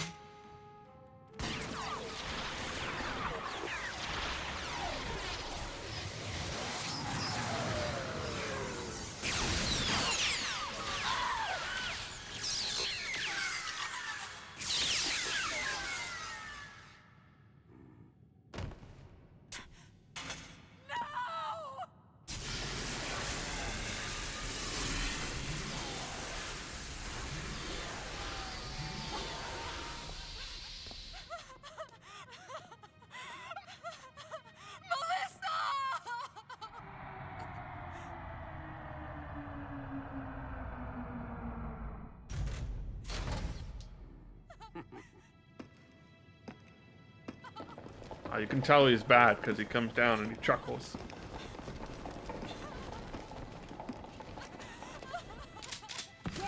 You can tell he's bad because he comes down and he chuckles.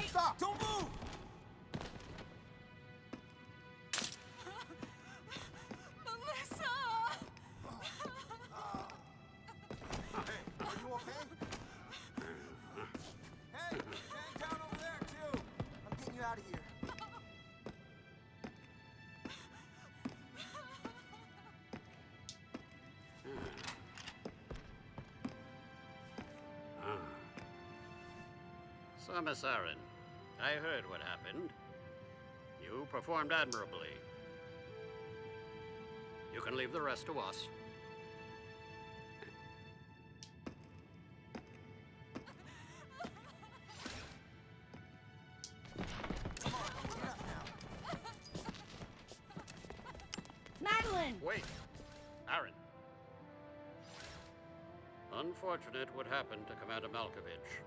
Stop! Don't move! Melissa! Hey, are you okay? Hey, hang down over there too. I'm getting you out of here. So, Miss Aaron, I heard what happened. You performed admirably. You can leave the rest to us. Madeline! Wait, Aaron. Unfortunate what happened to Commander Malkovich.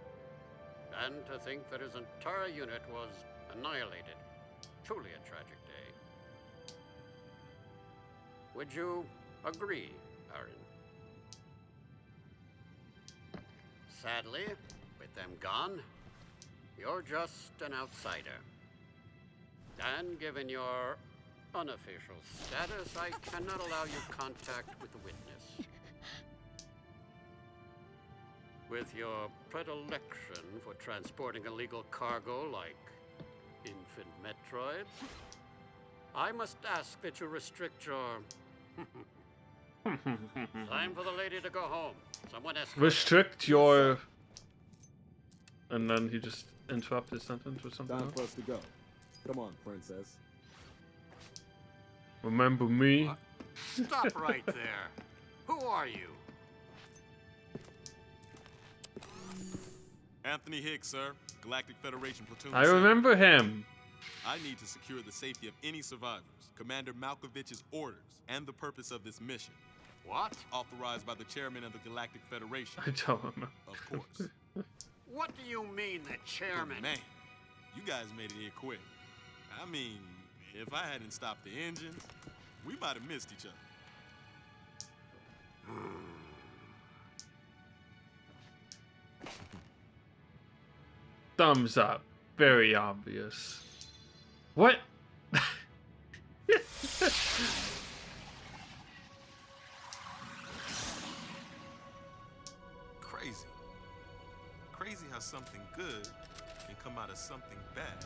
And to think that his entire unit was annihilated. Truly a tragic day. Would you agree, Aaron? Sadly, with them gone, you're just an outsider. And given your unofficial status, I cannot allow you contact with the witness. With your predilection for transporting illegal cargo like infant Metroids, I must ask that you restrict your... Time for the lady to go home. Someone escort her. Restrict your... And then he just interrupted his sentence with something Time else. for us to go. Come on, princess. Remember me? Stop right there. Who are you? Anthony Hicks, sir. Galactic Federation Platoon. I remember him. I need to secure the safety of any survivors. Commander Malkovich's orders and the purpose of this mission. What? Authorized by the chairman of the Galactic Federation. I don't remember. Of course. What do you mean, the chairman? But man, you guys made it here quick. I mean, if I hadn't stopped the engines, we might have missed each other. Thumbs up. Very obvious. What? Crazy. Crazy how something good can come out of something bad.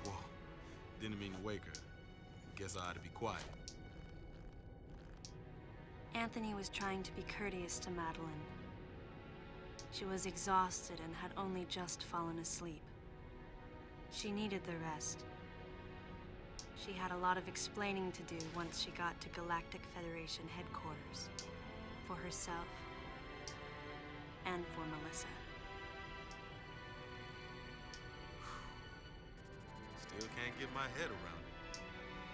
Whoa. Didn't mean to wake her. Guess I ought to be quiet. Anthony was trying to be courteous to Madeline. She was exhausted and had only just fallen asleep. She needed the rest. She had a lot of explaining to do once she got to Galactic Federation headquarters. For herself. And for Melissa. Still can't get my head around it.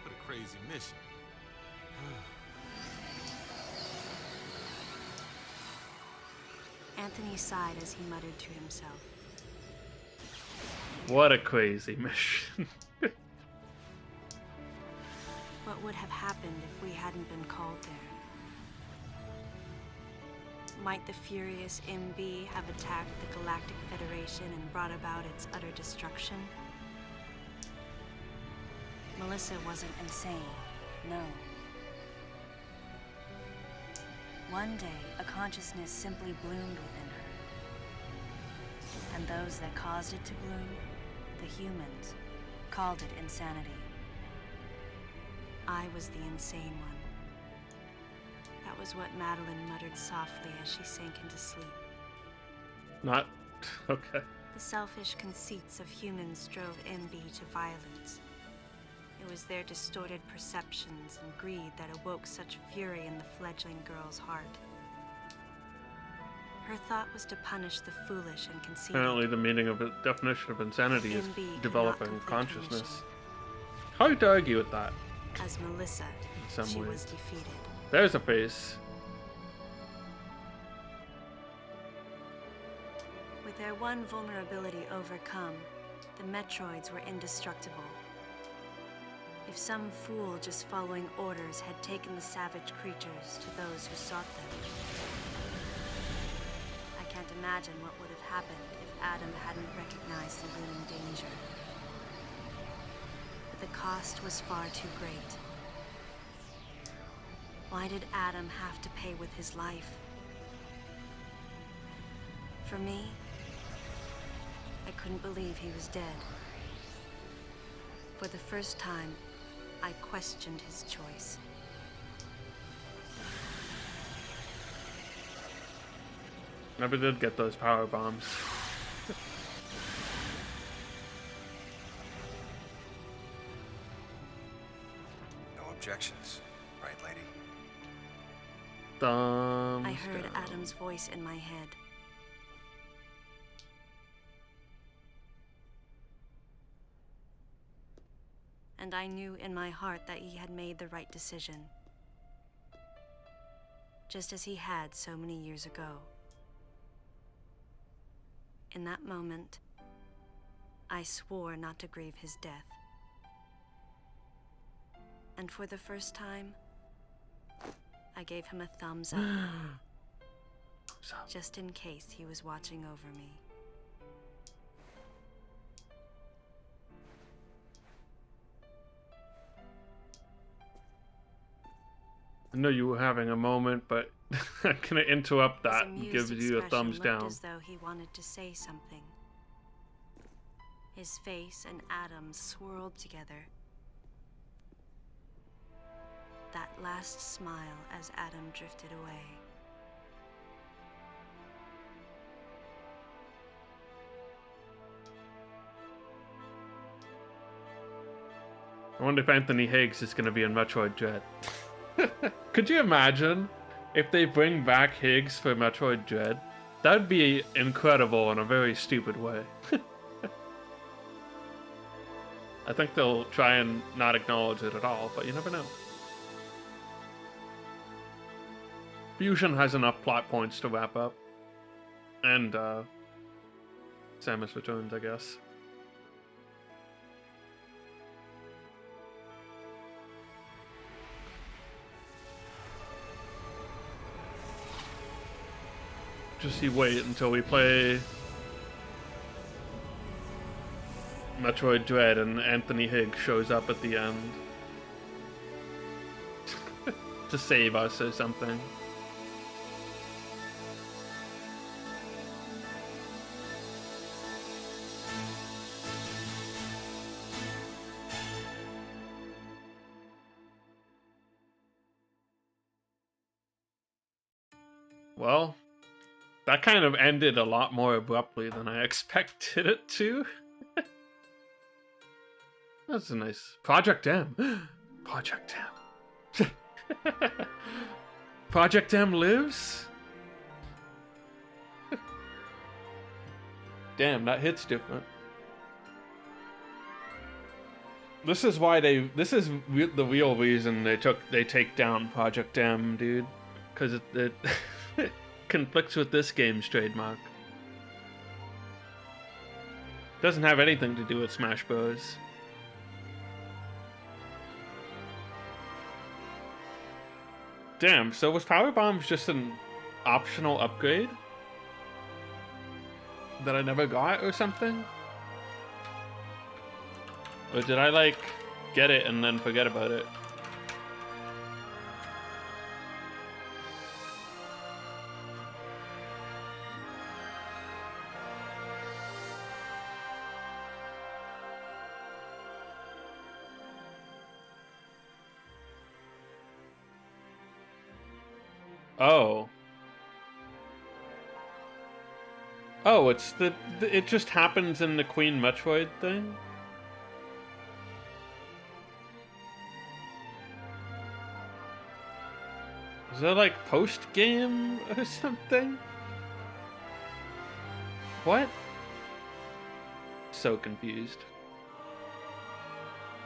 What a crazy mission. Anthony sighed as he muttered to himself. What a crazy mission. What would have happened if we hadn't been called there? Might the furious MB have attacked the Galactic Federation and brought about its utter destruction? Melissa wasn't insane, no. One day, a consciousness simply bloomed within her. And those that caused it to bloom, the humans, called it insanity. I was the insane one. That was what Madeline muttered softly as she sank into sleep. Not... okay. The selfish conceits of humans drove MB to violence. It was their distorted perceptions and greed that awoke such fury in the fledgling girl's heart. Her thought was to punish the foolish and conceited. Apparently the meaning of it, definition of insanity is MB could not developing complete her consciousness. mission. Hard to argue with that. As Melissa, some she ways. was defeated. There's a face. With their one vulnerability overcome, the Metroids were indestructible. If some fool just following orders had taken the savage creatures to those who sought them. I can't imagine what would have happened if Adam hadn't recognized the looming danger. But the cost was far too great. Why did Adam have to pay with his life? For me, I couldn't believe he was dead. For the first time, I questioned his choice. Never did get those power bombs. No objections, right, lady? Thumbs I heard down. Adam's voice in my head. And I knew in my heart that he had made the right decision. Just as he had so many years ago. In that moment, I swore not to grieve his death. And for the first time, I gave him a thumbs up. Just in case he was watching over me. I know you were having a moment, but I'm gonna interrupt that His and amused give you a expression thumbs looked down. as though he wanted to say something. His face and Adam's swirled together. That last smile as Adam drifted away. I wonder if Anthony Higgs is gonna be in Metroid Dread. Could you imagine if they bring back Higgs for Metroid Dread? That would be incredible in a very stupid way. I think they'll try and not acknowledge it at all, but you never know. Fusion has enough plot points to wrap up. And, Samus Returns, I guess. Just you wait until we play Metroid Dread and Anthony Higgs shows up at the end to save us or something. Well, that kind of ended a lot more abruptly than I expected it to. That's a nice Project M. Project M. Project M lives? Damn, that hits different. This is why this is the real reason they take down Project M, dude. Because it conflicts with this game's trademark. Doesn't have anything to do with Smash Bros. Damn, so was Power Bombs just an optional upgrade that I never got or something? Or did I, like, get it and then forget about it? Oh. Oh, it's it just happens in the Queen Metroid thing? Is that like post-game or something? What? So confused.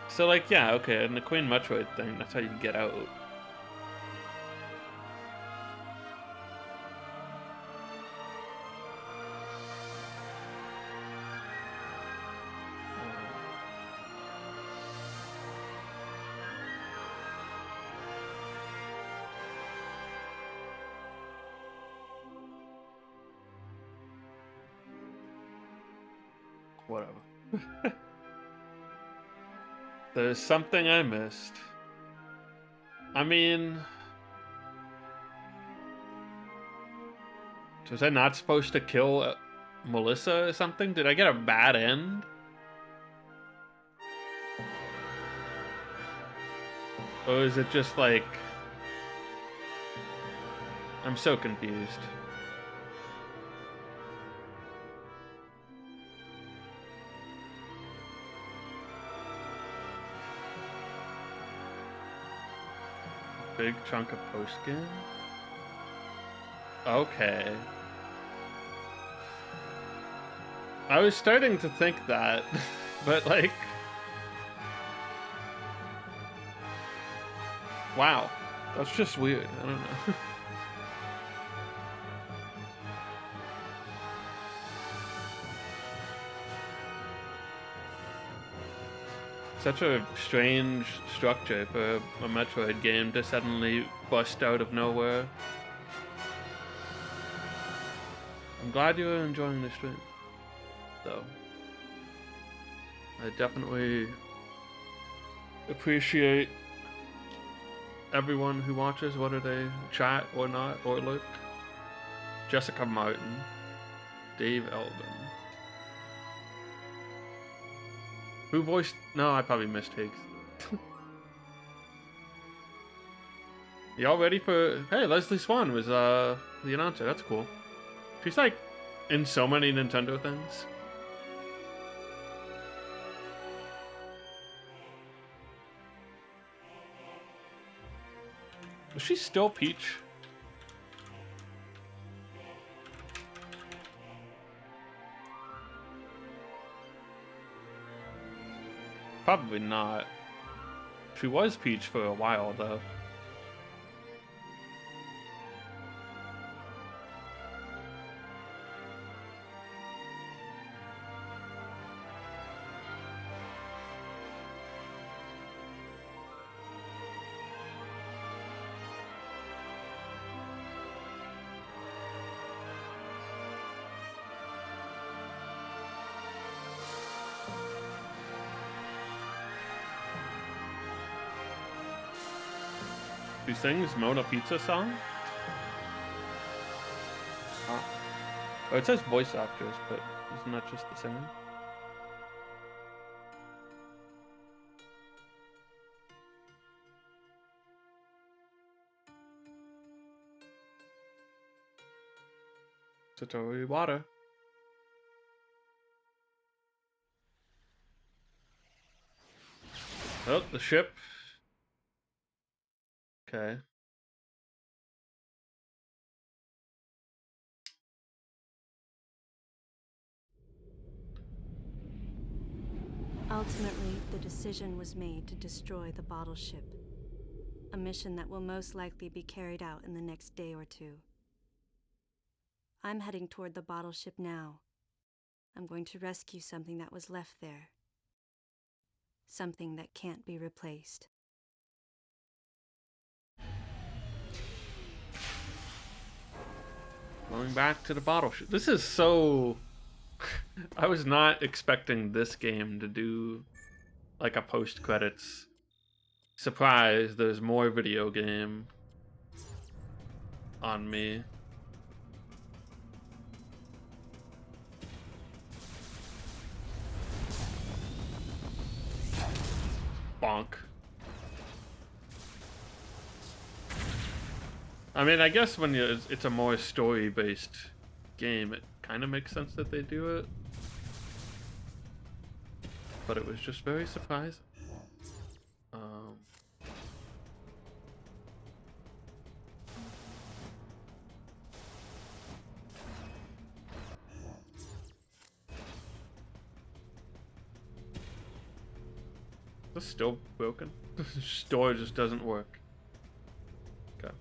So like, yeah, okay, in the Queen Metroid thing, that's how you get out. Whatever. There's something I missed. I mean... Was I not supposed to kill Melissa or something? Did I get a bad end? Or is it just like... I'm so confused. Big chunk of post-game? Okay. I was starting to think that, but like... Wow. That's just weird. I don't know. Such a strange structure for a Metroid game to suddenly bust out of nowhere. I'm glad you're enjoying the stream, though. I definitely appreciate everyone who watches, whether they chat or not, or look. Jessica Martin. Dave Eldon. Who voiced... No, I probably missed Higgs. Y'all ready for... Hey, Leslie Swan was the announcer. That's cool. She's like in so many Nintendo things. Is she still Peach? Probably not. She was Peach for a while, though. She sings Mona Pizza song? Oh, it says voice actress, but isn't that just the singer? Satori Water. Oh, the ship. Okay. Ultimately, the decision was made to destroy the bottle ship. A mission that will most likely be carried out in the next day or two. I'm heading toward the bottle ship now. I'm going to rescue something that was left there. Something that can't be replaced. Going back to the bottle ship. This is so... I was not expecting this game to do like a post-credits. Surprise, there's more video game on me. Bonk. I mean, I guess when it's a more story-based game, it kind of makes sense that they do it. But it was just very surprising. Is this still broken? The store just doesn't work. Okay.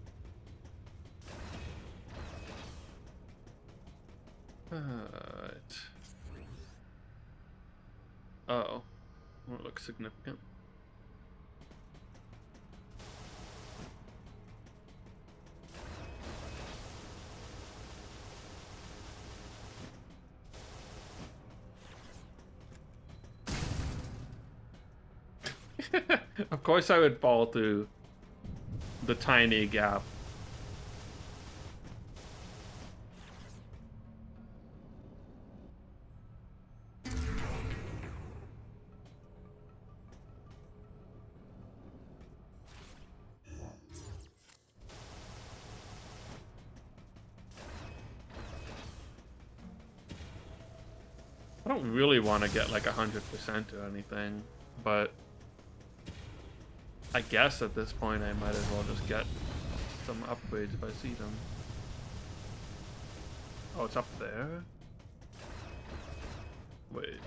Alright. Uh-oh. Won't look significant. Of course I would fall through the tiny gap. I don't really want to get like 100% or anything, but I guess at this point I might as well just get some upgrades if I see them. Oh, it's up there? Wait,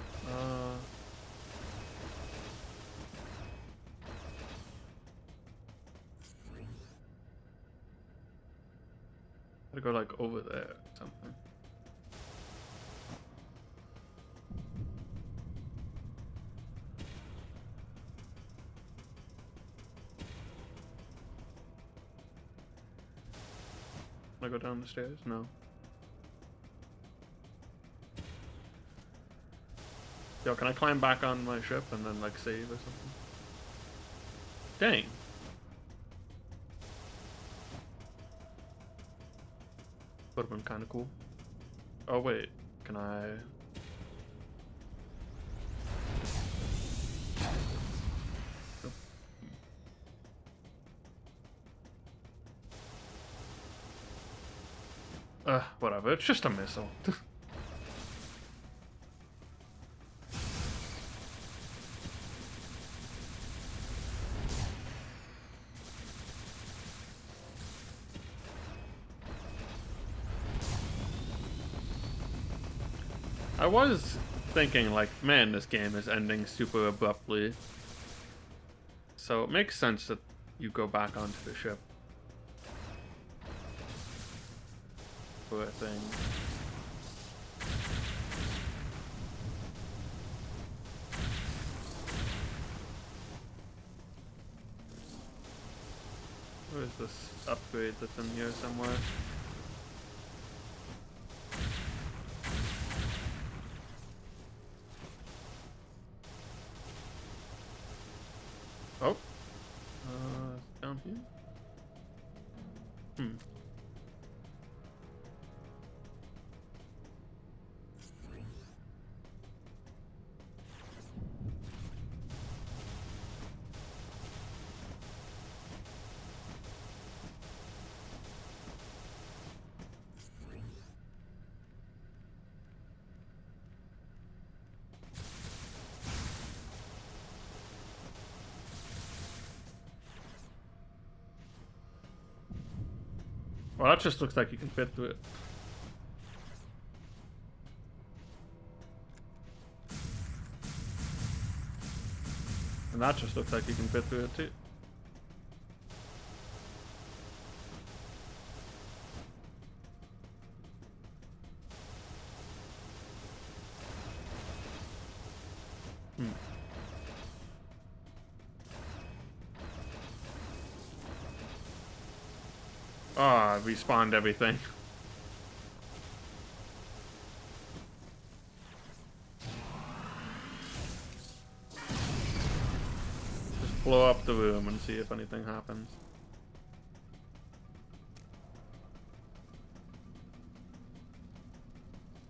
gotta go like over there or something. Can I go down the stairs? No. Yo, can I climb back on my ship and then like save or something? Dang. Would have been kind of cool. Oh wait, can I? Whatever. It's just a missile. I was thinking, like, man, this game is ending super abruptly. So it makes sense that you go back onto the ship. For a thing. Where's this upgrade that's in here somewhere? Oh. Down here? Hmm. Well, that just looks like you can fit through it. And that just looks like you can fit through it too. Ah, oh, respawned everything. Just blow up the room and see if anything happens.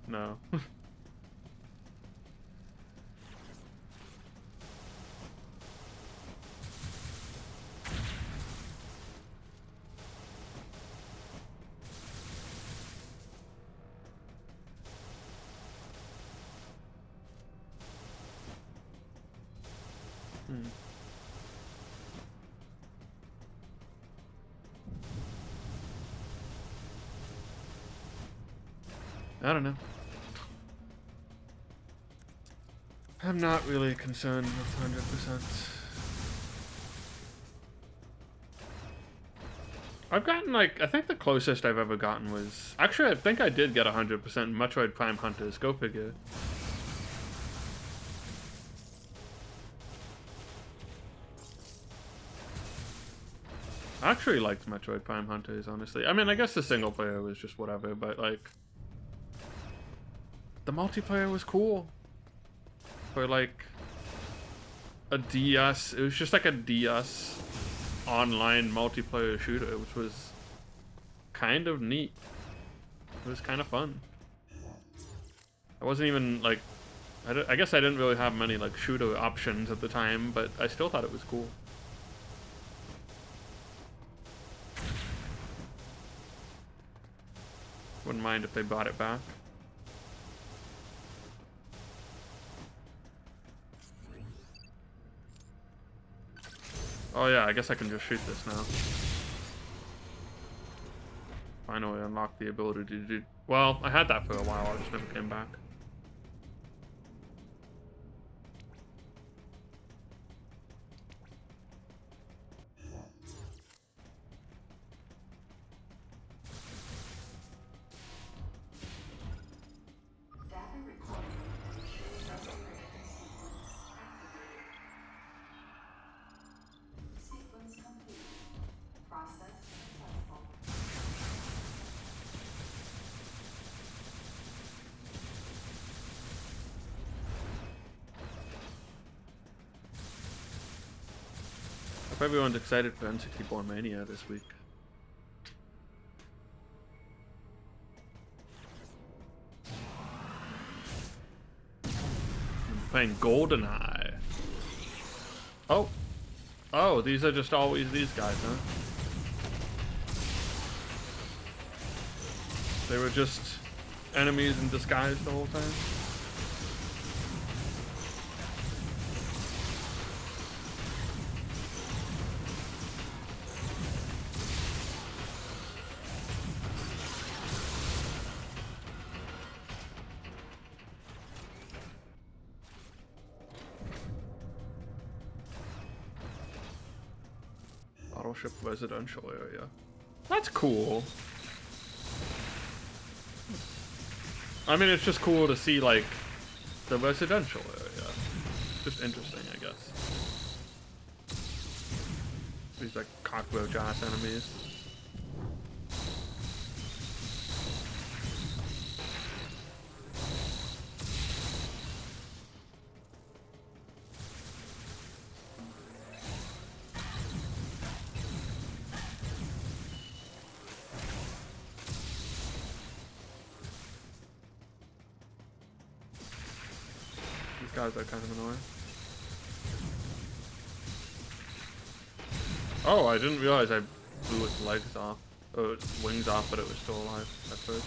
No. I don't know. I'm not really concerned with 100%. I've gotten, like, I think the closest I've ever gotten was... Actually, I think I did get 100% Metroid Prime Hunters. Go figure. I actually liked Metroid Prime Hunters, honestly. I mean, I guess the single player was just whatever, but, like... The multiplayer was cool. For, like... a DS... It was just like a DS... online multiplayer shooter, which was... kind of neat. It was kind of fun. I wasn't even, like... I guess I didn't really have many, like, shooter options at the time, but I still thought it was cool. Wouldn't mind if they brought it back. Oh yeah, I guess I can just shoot this now. Finally unlocked the ability to do... Well, I had that for a while, I just never came back. Hope everyone's excited for N64 Mania this week. playing GoldenEye. Oh. Oh, these are just always these guys, huh? They were just enemies in disguise the whole time? Battleship residential area. That's cool. I mean, it's just cool to see, like, the residential area. Just interesting, I guess. These, like, cockroach-ass enemies. These guys are kind of annoying. Oh, I didn't realize I blew its legs off. Or its wings off, but it was still alive at first.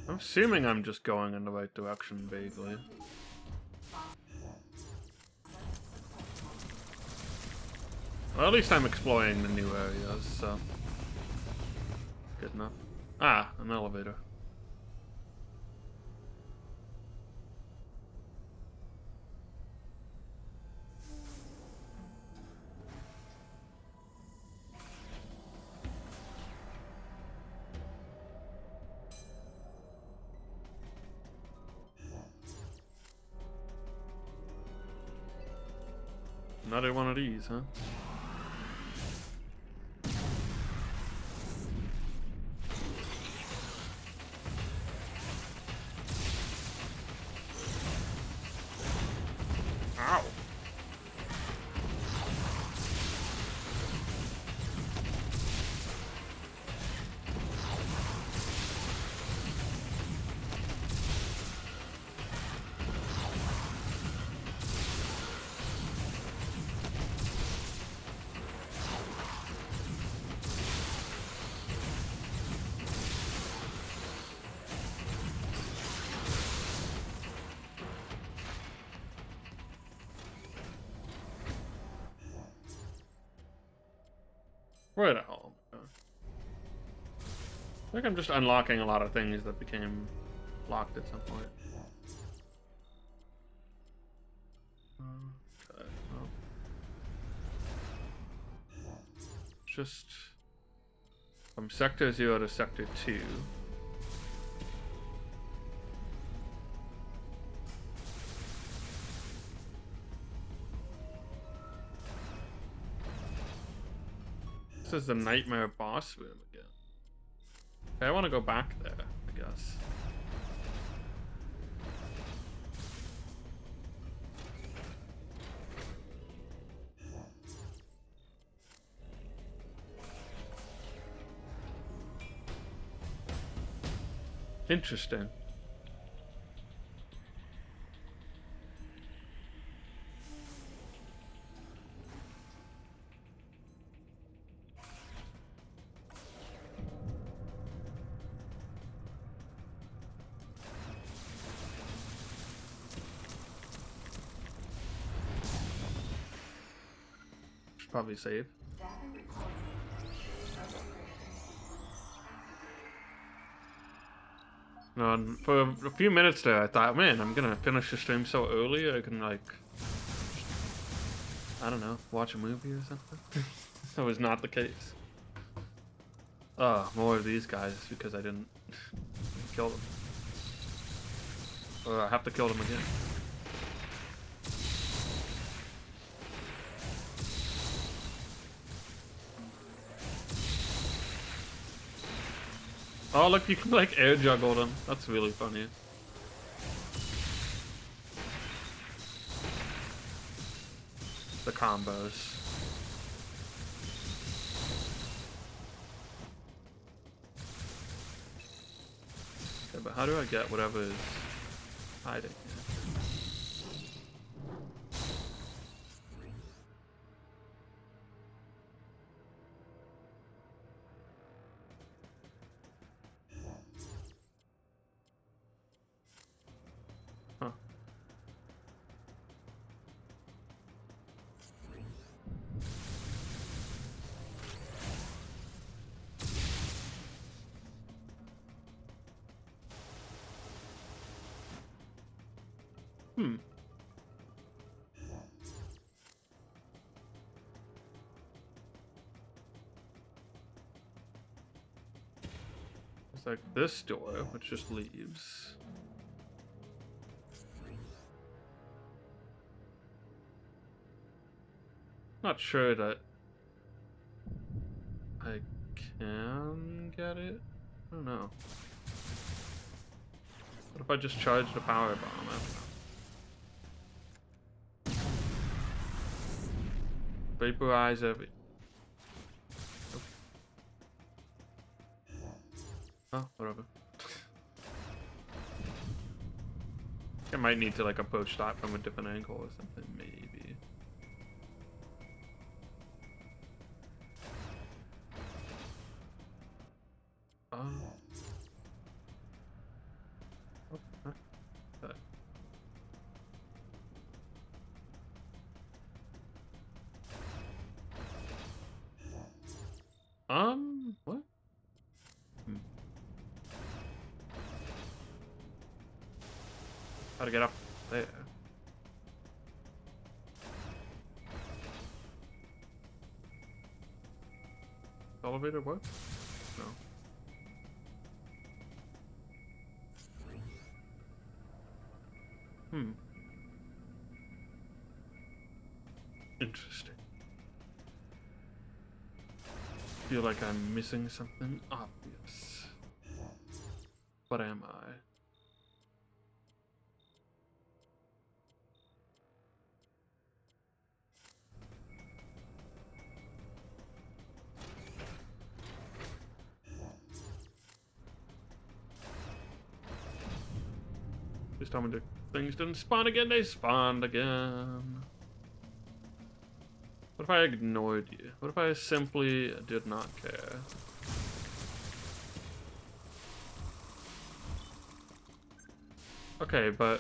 I'm assuming I'm just going in the right direction vaguely. Well, at least I'm exploring the new areas, so good enough. Ah, an elevator. Another one of these, huh? Ow. Where the hell am I going? I think I'm just unlocking a lot of things that became locked at some point. Okay, well. Just from Sector 0 to Sector 2. This is the Nightmare boss room again. Okay, I want to go back there, I guess. Interesting. Should probably save. No, and for a few minutes there, I thought, man, I'm gonna finish the stream so early I can, like, I don't know, watch a movie or something. That was not the case. Oh, more of these guys because I didn't kill them. Or I have to kill them again. Oh, look, you can like air juggle them. That's really funny. The combos. Okay, but how do I get whatever is hiding here? Huh. Hmm. It's like this door, which just leaves. Not sure that I can get it. I don't know. What if I just charge the power bomb? I don't know. Vaporize every. Oh, whatever. I might need to like approach that from a different angle or something, maybe. Oh. Okay. What? How to get up there? Elevator work? No. Interesting. Feel like I'm missing something obvious. What am I? Just tell me the things didn't spawn again, they spawned again. What if I ignored you? What if I simply did not care? Okay, but...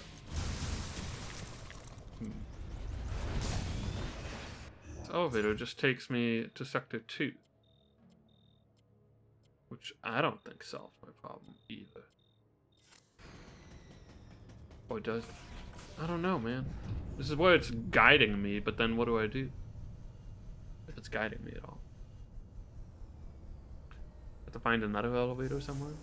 This elevator just takes me to Sector 2. Which I don't think solves my problem either. Or does it? I don't know, man. This is where it's guiding me, but then what do I do? If it's guiding me at all. Have to find another elevator somewhere?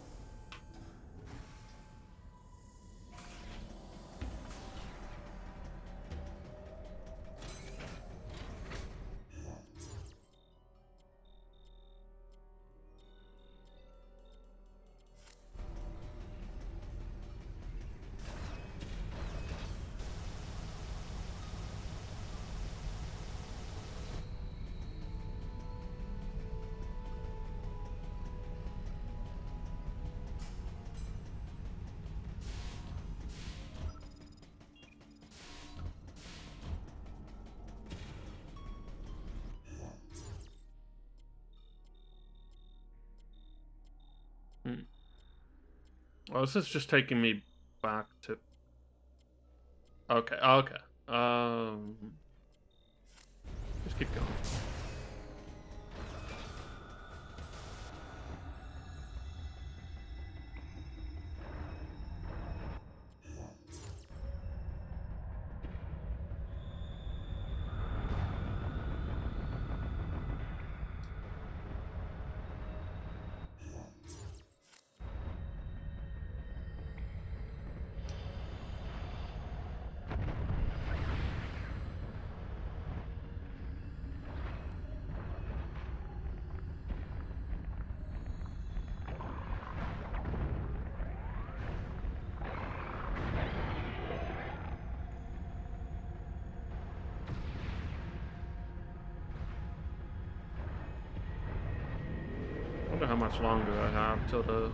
Well, this is just taking me back to... Okay, okay. Just keep going. wonder how much longer I have till the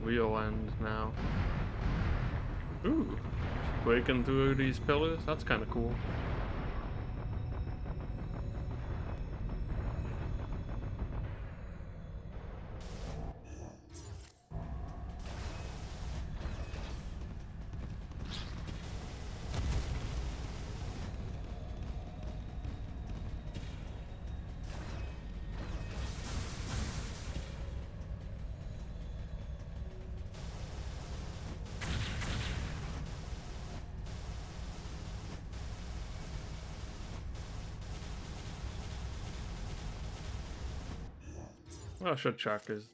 wheel ends now. Ooh, breaking through these pillars, that's kind of cool. What I should check is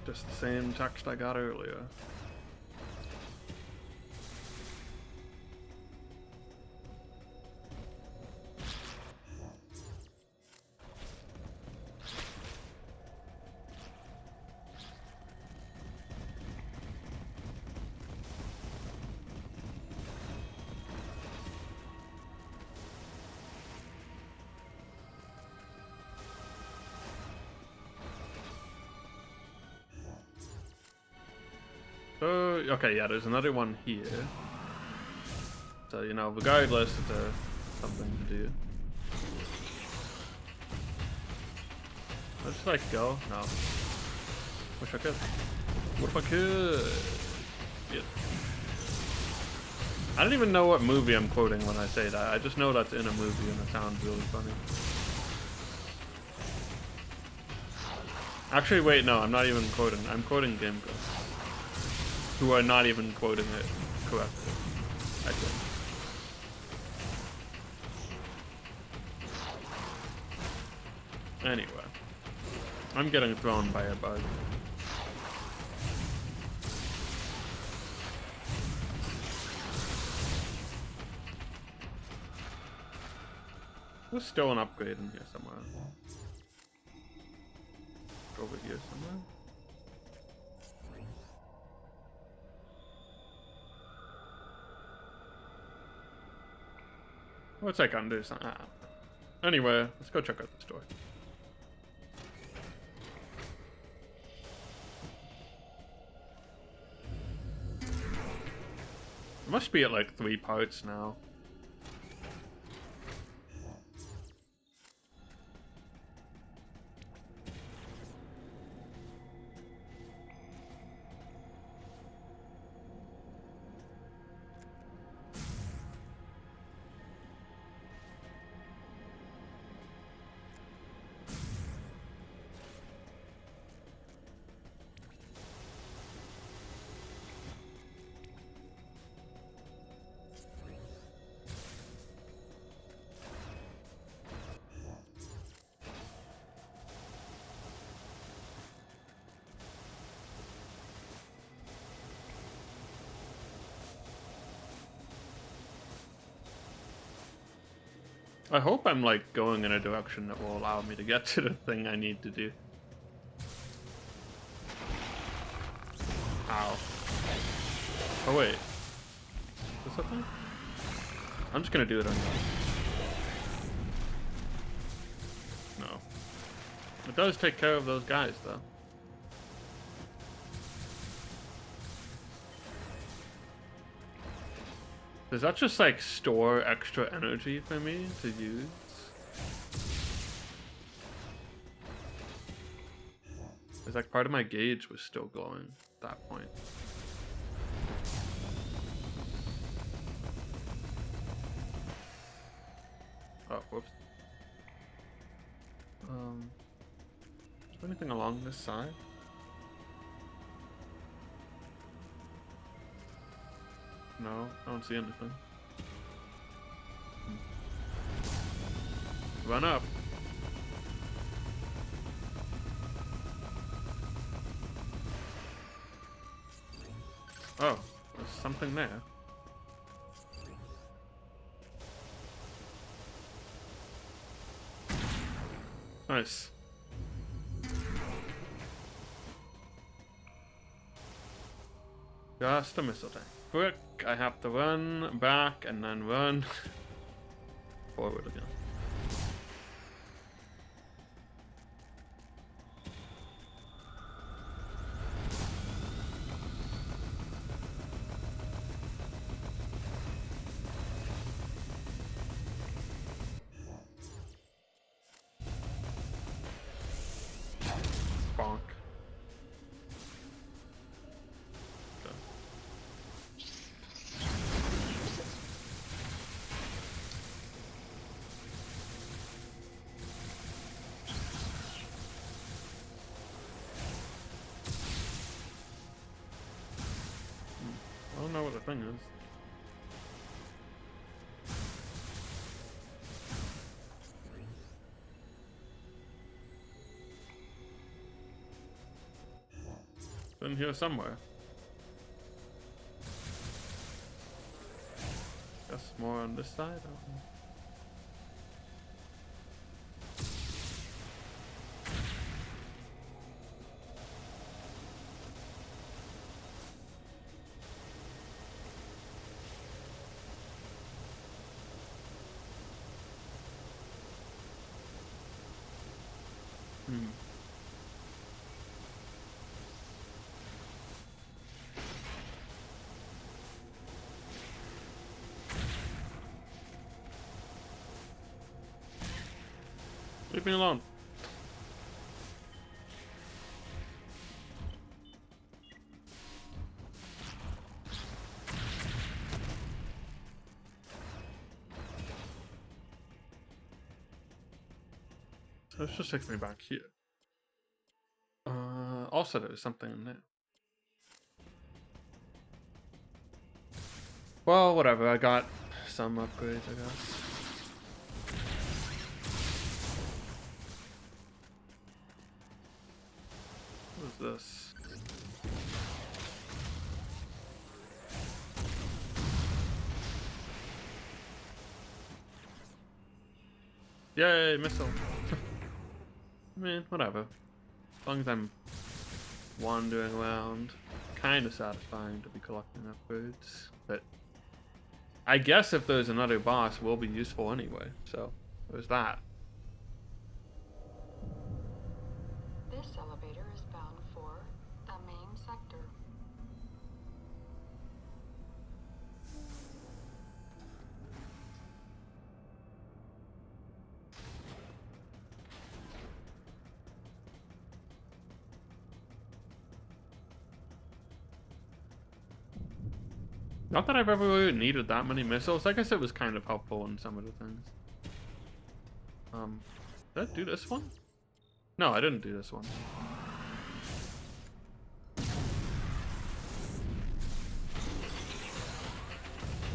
just the same text I got earlier. So, okay, yeah, there's another one here. So, you know, regardless, it's something to do. Let's just, like, go. No. Wish I could. What if I could? Yeah. I don't even know what movie I'm quoting when I say that. I just know that's in a movie and it sounds really funny. Actually, wait, no, I'm not even quoting. I'm quoting Game Grumps, who are not even quoting it correctly, I think. Anyway, I'm getting thrown by a bug. There's still an upgrade in here somewhere. Over here somewhere. What's I gonna do? Anyway, let's go check out the store. It must be at like 3 parts now. I hope I'm like going in a direction that will allow me to get to the thing I need to do. Ow. Oh wait. Is that thing? I'm just gonna do it on no. It does take care of those guys though. Does that just like store extra energy for me to use? It's like part of my gauge was still glowing at that point. Oh, whoops. Is there anything along this side? No, I don't see anything. Run up. Oh, there's something there. Nice. Just a missile tank. Quick, I have to run back and then run forward again. Bonk. Okay. I don't know what the thing is. It's in here somewhere. Guess more on this side. I don't know. Leave me alone. So it's just takes me back here. Also there's something in there. Well, whatever, I got some upgrades, I guess. What is this? Yay, missile. I mean, whatever. As long as I'm wandering around, kind of satisfying to be collecting upgrades. But I guess if there's another boss, it will be useful anyway. So there's that. This elevator is bound for the main sector. Not that I've ever really needed that many missiles. I guess it was kind of helpful in some of the things. Did I do this one? No, I didn't do this one.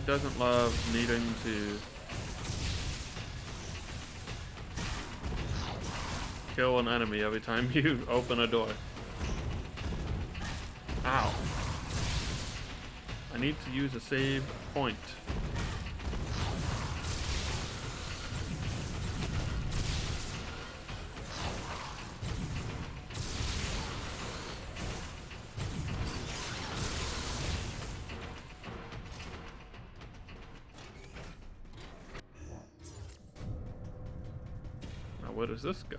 Doesn't love needing to kill an enemy every time you open a door. Ow. I need to use a save point. Now where does this go?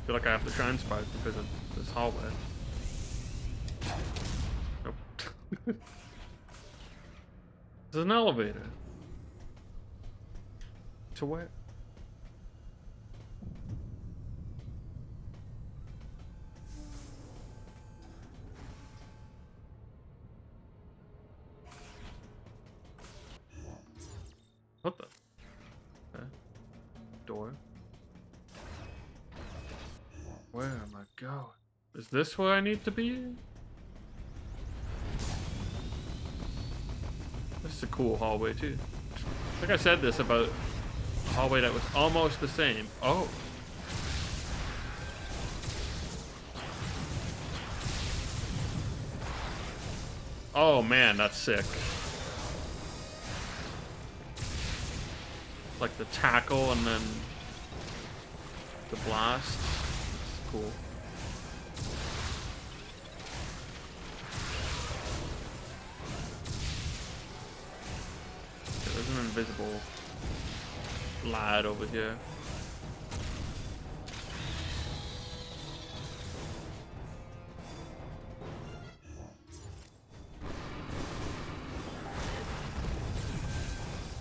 I feel like I have to transport because of this hallway. Nope. This is an elevator. To where? What the? Okay. Door. Where am I going? Is this where I need to be? This is a cool hallway too. I think I said this about a hallway that was almost the same. Oh. Oh man, that's sick. Like the tackle and then the blast. It's cool. There's an invisible lad over here.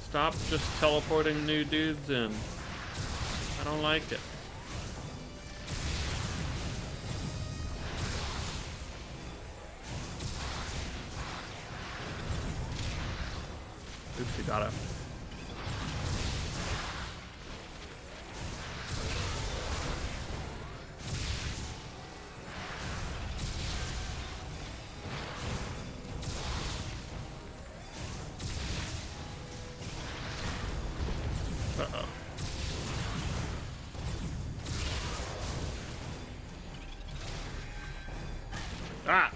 Stop just teleporting new dudes in. I don't like it. Oops, you got it. Uh-oh. Ah!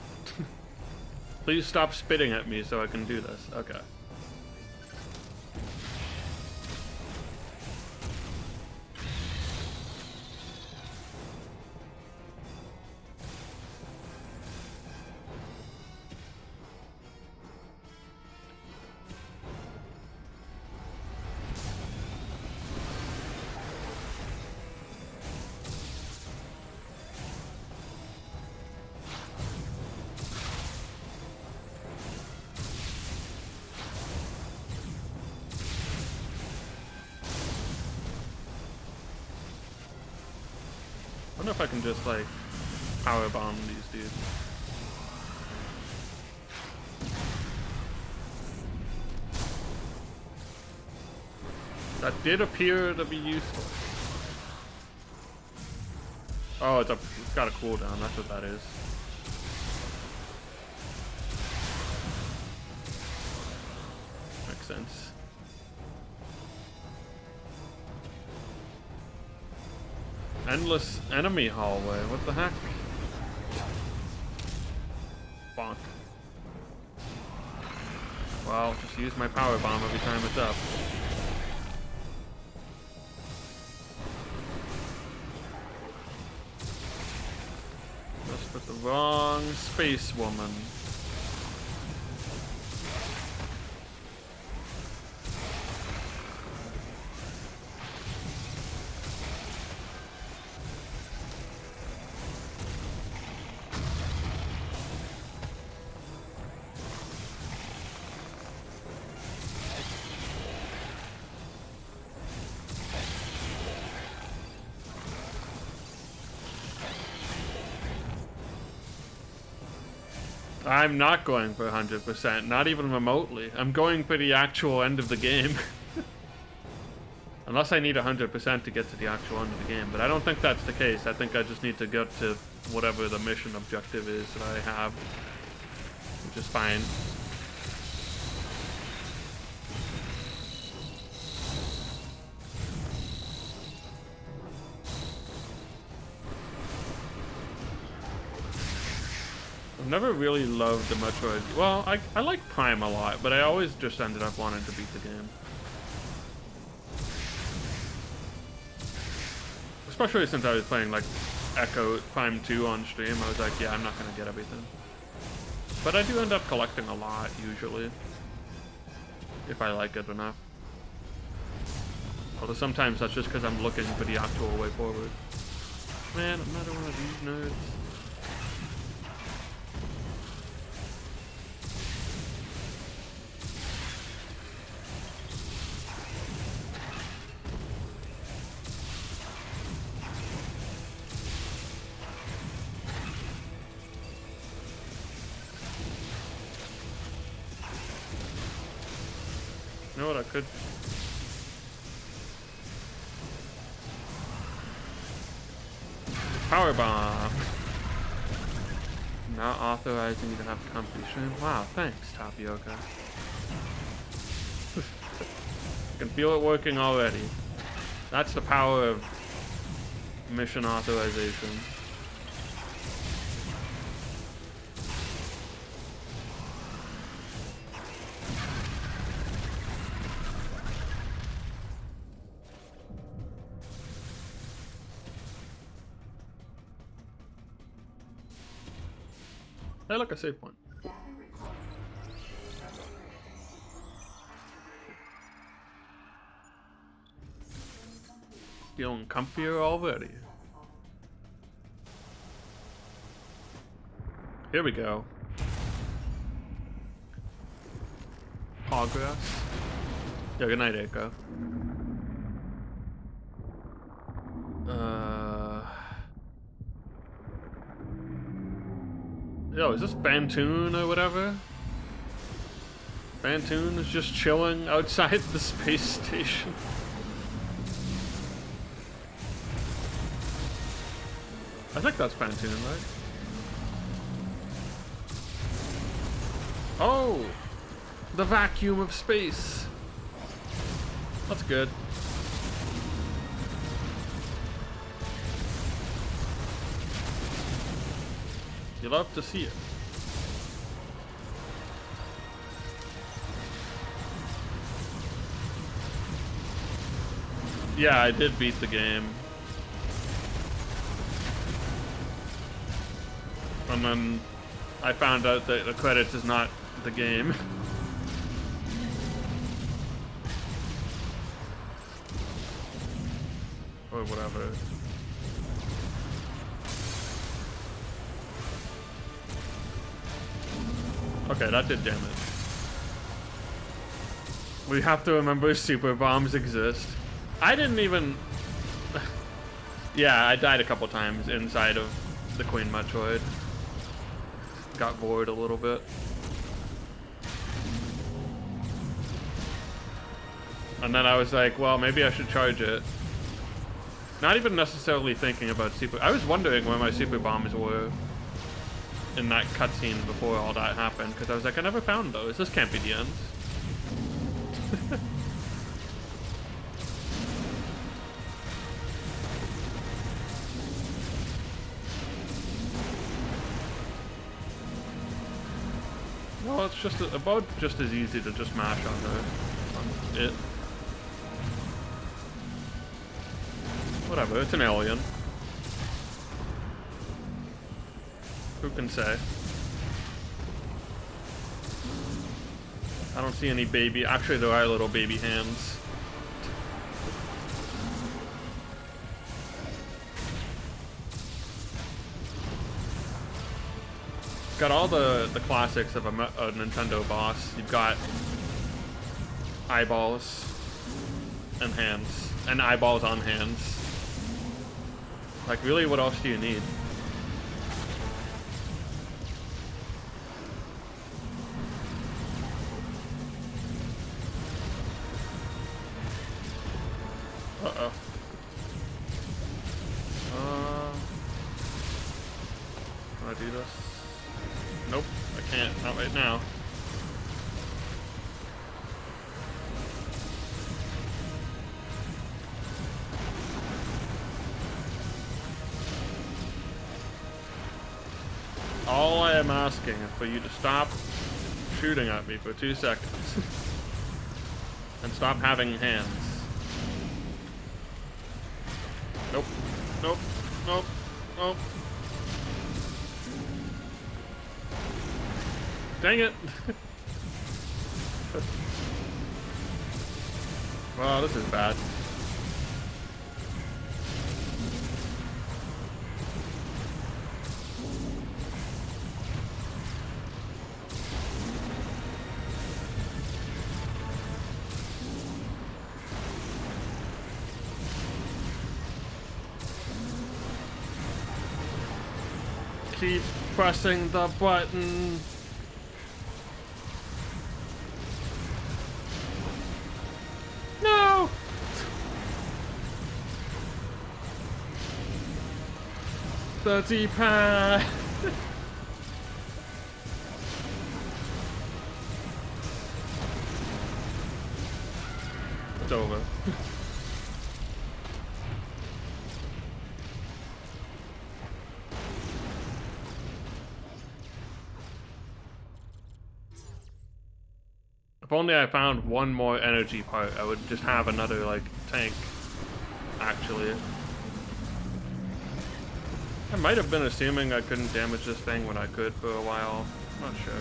Please stop spitting at me so I can do this. Okay. I wonder if I can just like power bomb these dudes. That did appear to be useful. Oh, it's got a cooldown. That's what that is. Makes sense. Endless enemy hallway. What the heck? Bonk. Well, just use my power bomb every time it's up. Just with the wrong space woman. I'm not going for 100%, not even remotely. I'm going for the actual end of the game. Unless I need 100% to get to the actual end of the game, but I don't think that's the case. I think I just need to get to whatever the mission objective is that I have, which is fine. I've never really loved the Metroid. Well, I like Prime a lot, but I always just ended up wanting to beat the game. Especially since I was playing like Echo Prime 2 on stream, I was like, yeah, I'm not gonna get everything. But I do end up collecting a lot, usually. If I like it enough. Although sometimes that's just because I'm looking for the actual way forward. Man, another one of these nerds. You know what I could... Power bomb. Not authorizing you to have company stream. Wow, thanks, Tapioca. I can feel it working already. That's the power of mission authorization. Hey, look, a save point. Feeling comfier already. Here we go. Progress. Yeah, good night, Echo. Yo, is this Bantoon or whatever? Bantoon is just chilling outside the space station. I think that's Bantoon, right? Oh! The vacuum of space! That's good. You love to see it. Yeah, I did beat the game. And then I found out that the credits is not the game. Or whatever. Okay, that did damage. We have to remember super bombs exist. I didn't even... Yeah, I died a couple times inside of the Queen Metroid. Got bored a little bit. And then I was like, well, maybe I should charge it. Not even necessarily thinking about super... I was wondering where my super bombs were in that cutscene before all that happened, because I was like, I never found those. This can't be the end. Well, it's just about just as easy to just mash on it. Whatever, it's an alien. Who can say? I don't see any baby. Actually, there are little baby hands. Got all the classics of a Nintendo boss. You've got eyeballs and hands, and eyeballs on hands. Like, really, what else do you need? Uh-oh. Can I do this? Nope, I can't. Not right now. All I am asking is for you to stop shooting at me for 2 seconds. And stop having hands. Nope. Nope. Nope. Nope. Dang it! Wow, this is bad. Keep pressing the button. No! The D-pad. It's over. If only I found one more energy part, I would just have another, like, tank, actually. I might have been assuming I couldn't damage this thing when I could for a while. I'm not sure.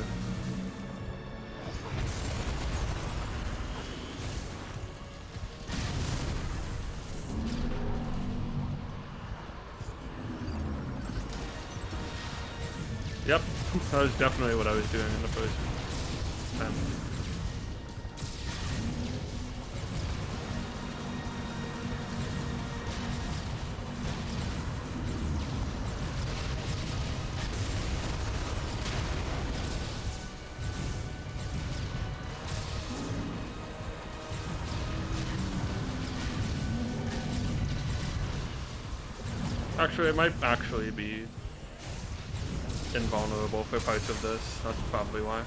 Yep, that was definitely what I was doing in the first time. Actually, it might actually be invulnerable for parts of this. That's probably why.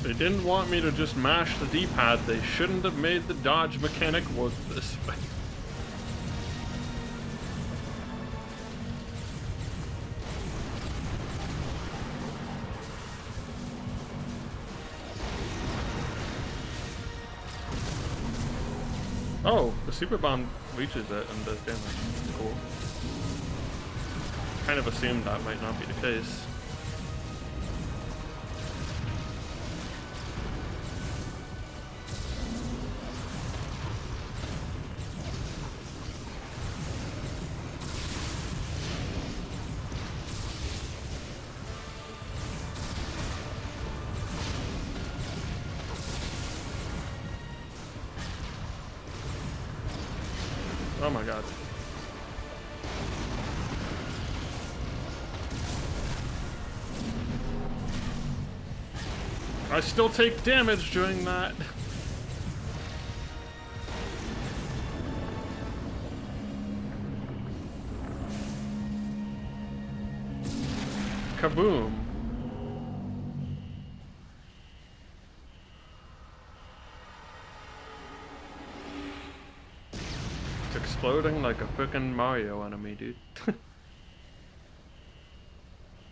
They didn't want me to just mash the D-pad. They shouldn't have made the dodge mechanic work this way. Oh, the super bomb reaches it and does damage. Cool. Kind of assumed that might not be the case. Oh my god. I still take damage during that. Kaboom. Exploding like a frickin' Mario enemy, dude.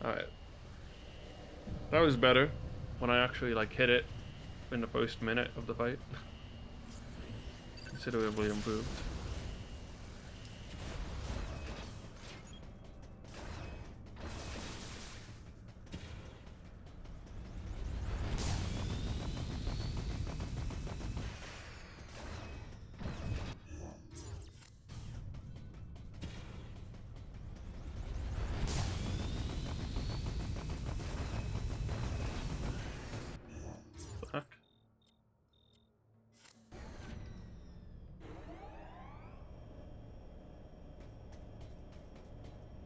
Alright. That was better when I actually like hit it in the first minute of the fight. Considerably improved. Heck.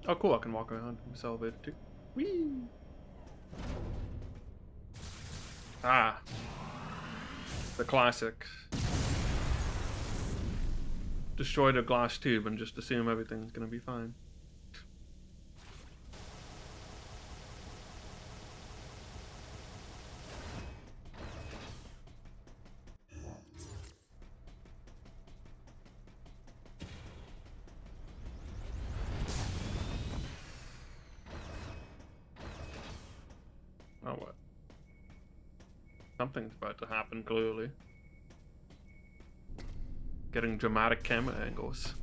Oh cool, I can walk around this elevator too. Whee! Ah. The classic. Destroy the glass tube and just assume everything's gonna be fine. Oh, what? Something's about to happen, clearly. Getting dramatic camera angles.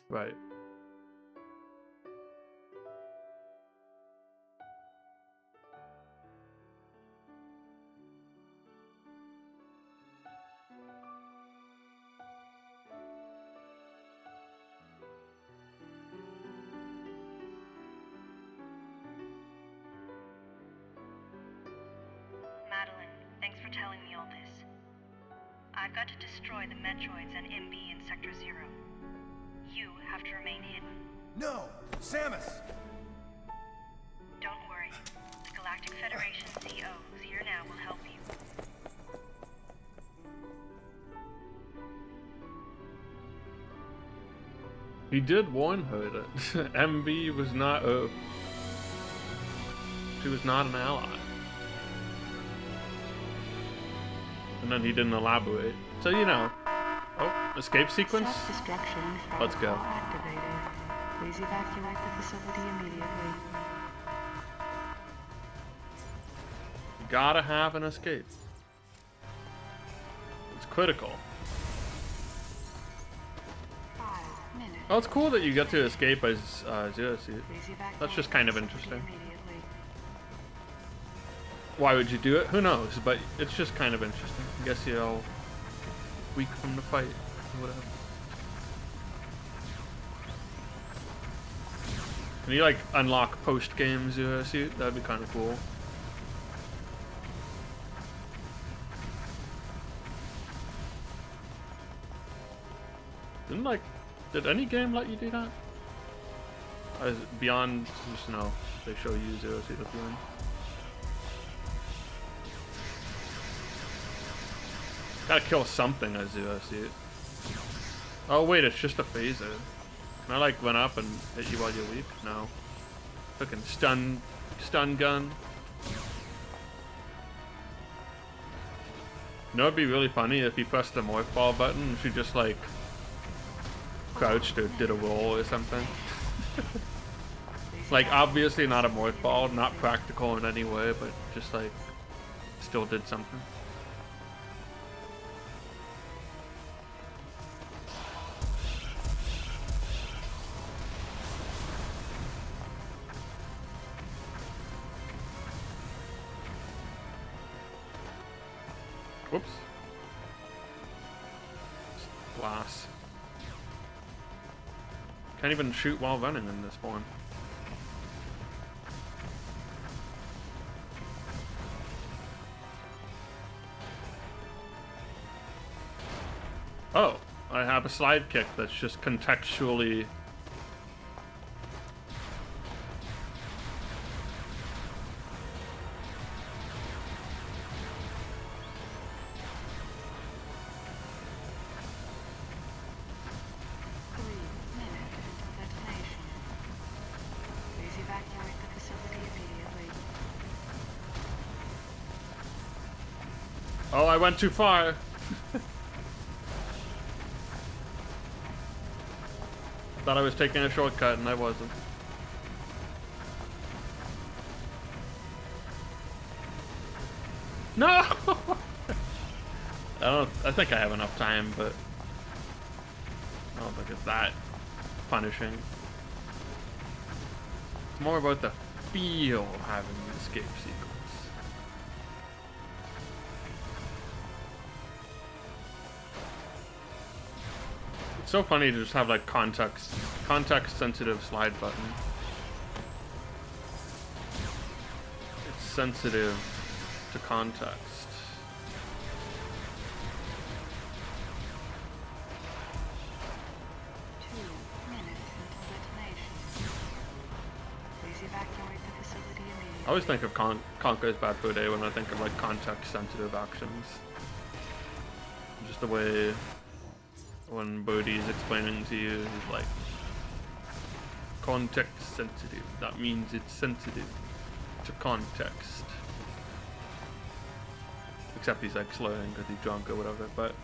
Right. Madeline, thanks for telling me all this. I've got to destroy the Metroids and MB in Sector 0. You have to remain hidden. No! Samus! Don't worry. The Galactic Federation CO who's here now will help you. He did warn her that MB was not a... She was not an ally. And then he didn't elaborate. So, you know. Oh. Escape sequence? Self-destruction Let's go. protocol activated. Please evacuate the facility immediately. You gotta have an escape. It's critical. 5 minutes. Oh, it's cool that you get to escape as Zero Suit. Please evacuate That's just the kind of facility interesting. immediately. Why would you do it? Who knows? But it's just kind of interesting. I guess you're all weak from the fight or whatever. Can you like unlock post-game Zero Suit? That'd be kind of cool. Did any game let you do that? Beyond, just no, they show you Zero Suit at the end. Gotta kill something as Zero Suit. Oh wait, it's just a phaser. Can I like run up and hit you while you're weak? No. Fucking stun gun. You know, it'd be really funny if you pressed the morph ball button and she just like crouched or did a roll or something. Like obviously not a morph ball, not practical in any way, but just like still did something. Whoops. Glass. Can't even shoot while running in this one. Oh, I have a slide kick that's just contextually... Oh, I went too far. Thought I was taking a shortcut and I wasn't. No! I think I have enough time, but I don't think it's that punishing. It's more about the feel of having the escape sequence. It's so funny to just have like context sensitive slide button. It's sensitive to context. I always think of Conker's Bad Fur Day when I think of like context-sensitive actions. Just the way when Bodhi's explaining to you, he's like, context-sensitive. That means it's sensitive to context. Except he's like slurring because he's drunk or whatever, but...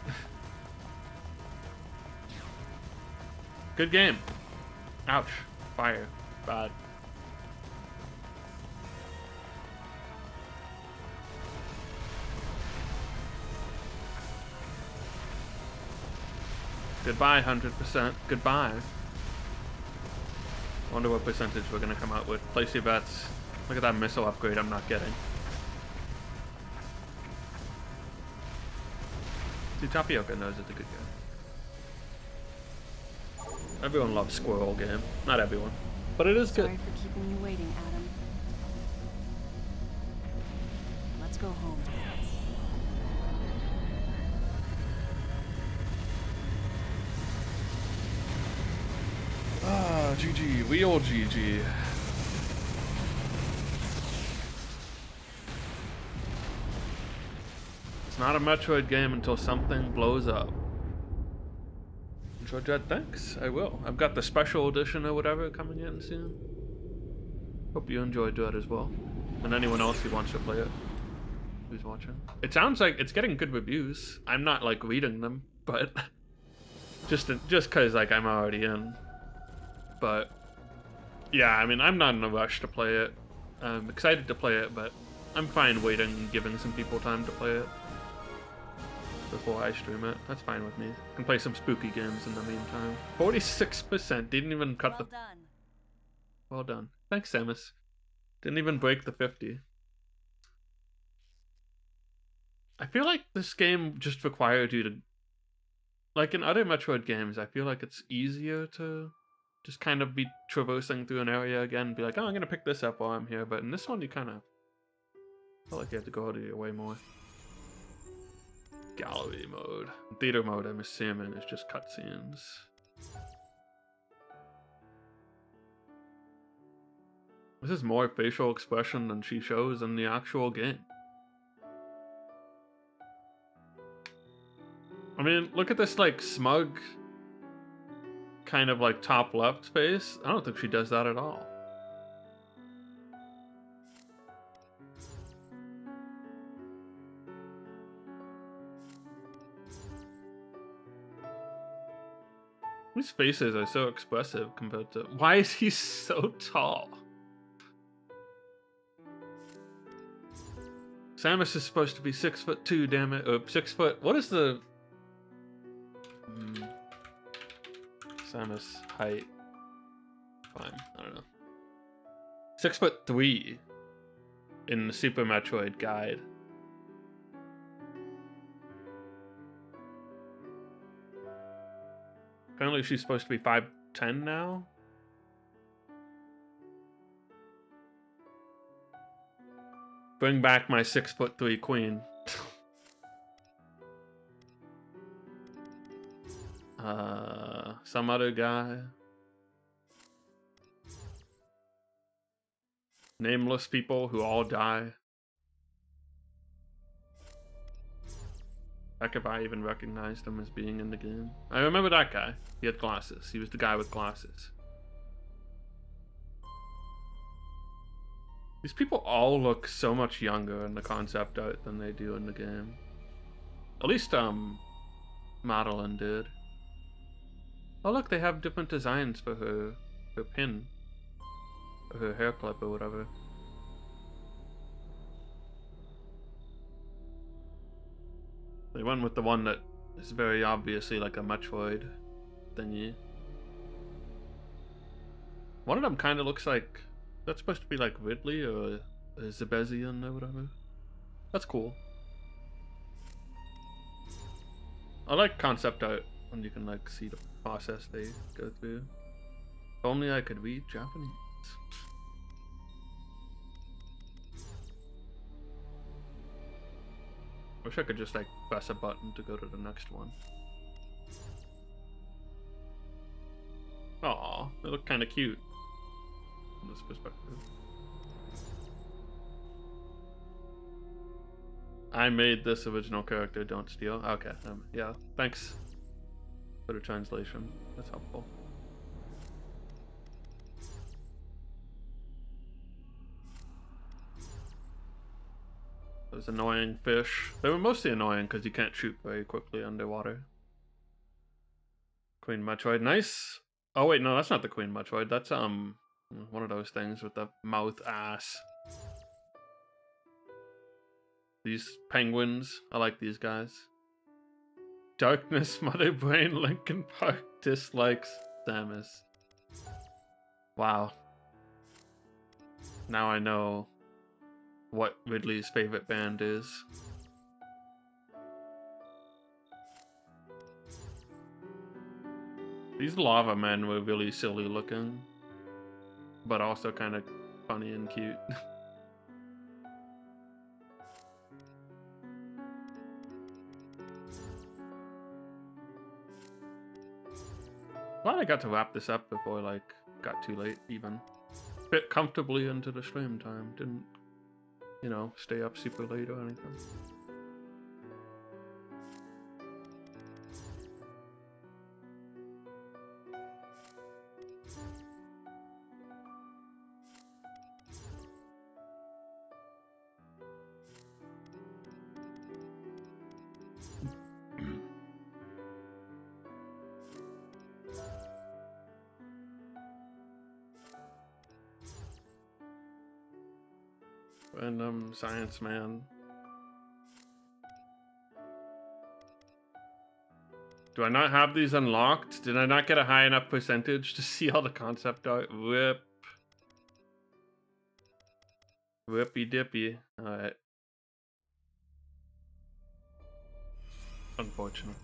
Good game. Ouch. Fire. Bad. Goodbye, 100%. Goodbye. I wonder what percentage we're gonna come out with. Place your bets. Look at that missile upgrade I'm not getting. See, Tapioca knows it's a good game. Everyone loves Squirrel Game. Not everyone. But it is good. Sorry for keeping you waiting, Adam. Let's go home. Ah, GG. We all GG. It's not a Metroid game until something blows up. Metroid Dread, thanks. I will. I've got the special edition or whatever coming in soon. Hope you enjoyed Dread as well. And anyone else who wants to play it, who's watching. It sounds like it's getting good reviews. I'm not like reading them, but Just because like I'm already in. But yeah, I mean, I'm not in a rush to play it. I'm excited to play it, but I'm fine waiting and giving some people time to play it before I stream it. That's fine with me. I can play some spooky games in the meantime. 46%. Didn't even cut the... done. Well done. Thanks, Samus. Didn't even break the 50. I feel like this game just required you to... Like in other Metroid games, I feel like it's easier to just kind of be traversing through an area again and be like, oh, I'm going to pick this up while I'm here. But in this one, you kind of felt like you had to go out of your way more. Gallery mode. Theater mode, I'm assuming, is just cutscenes. This is more facial expression than she shows in the actual game. I mean, look at this, like, smug, kind of, like, top left face. I don't think she does that at all. These faces are so expressive compared to... Why is he so tall? Samus is supposed to be 6'2", damn it. Or 6 foot... What is the... Samus height? Fine, I don't know. 6'3" in the Super Metroid guide. Apparently she's supposed to be 5'10" now. Bring back my 6'3" queen. Some other guy. Nameless people who all die. Heck if I even recognized him as being in the game. I remember that guy. He had glasses. He was the guy with glasses. These people all look so much younger in the concept art than they do in the game. At least, Madeline did. Oh look, they have different designs for her pin. Or her hair clip or whatever. They went with the one that is very obviously like a Metroid thingy. One of them kind of looks like... That's supposed to be like Ridley or Zebezian or whatever. That's cool. I like concept art when you can like see the process they go through. If only I could read Japanese. Wish I could just like press a button to go to the next one. Aw, they look kind of cute from this perspective. I made this original character, don't steal. Okay, yeah, thanks for the translation. That's helpful. Those annoying fish. They were mostly annoying because you can't shoot very quickly underwater. Queen Metroid, nice. Oh wait, no, that's not the Queen Metroid. That's one of those things with the mouth ass. These penguins, I like these guys. Darkness, Mother Brain, Linkin Park dislikes Samus. Wow. Now I know what Ridley's favorite band is. These lava men were really silly looking, but also kind of funny and cute. Glad I got to wrap this up before like got too late even. Fit comfortably into the stream time. Didn't, you know, stay up super late or anything. Random science man. Do I not have these unlocked? Did I not get a high enough percentage to see all the concept art? Rip. Rippy dippy. Alright. Unfortunate.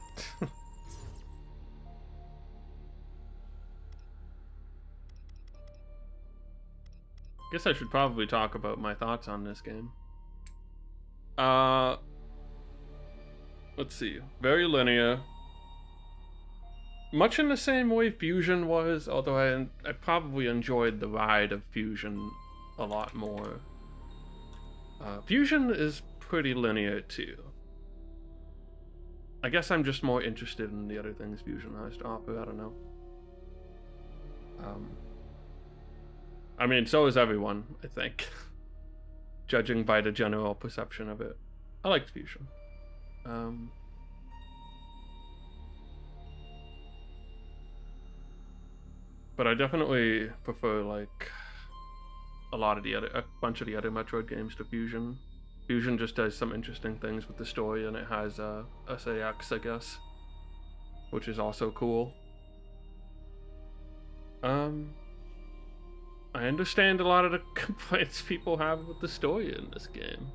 Guess I should probably talk about my thoughts on this game. Let's see. Very linear. Much in the same way Fusion was, although I probably enjoyed the ride of Fusion a lot more. Fusion is pretty linear too. I guess I'm just more interested in the other things Fusion has to offer, I don't know. I mean, so is everyone, I think. Judging by the general perception of it. I liked Fusion. But I definitely prefer, like, a bunch of the other Metroid games to Fusion. Fusion just does some interesting things with the story, and it has SAX, I guess, which is also cool. I understand a lot of the complaints people have with the story in this game.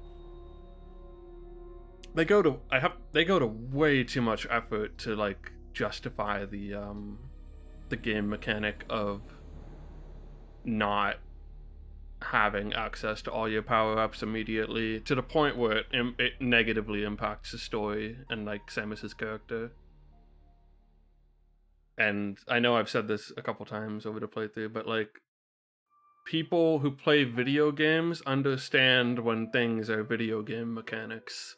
They go to way too much effort to like justify the game mechanic of not having access to all your power-ups immediately, to the point where it negatively impacts the story and like Samus's character. And I know I've said this a couple times over the playthrough, but like, people who play video games understand when things are video game mechanics,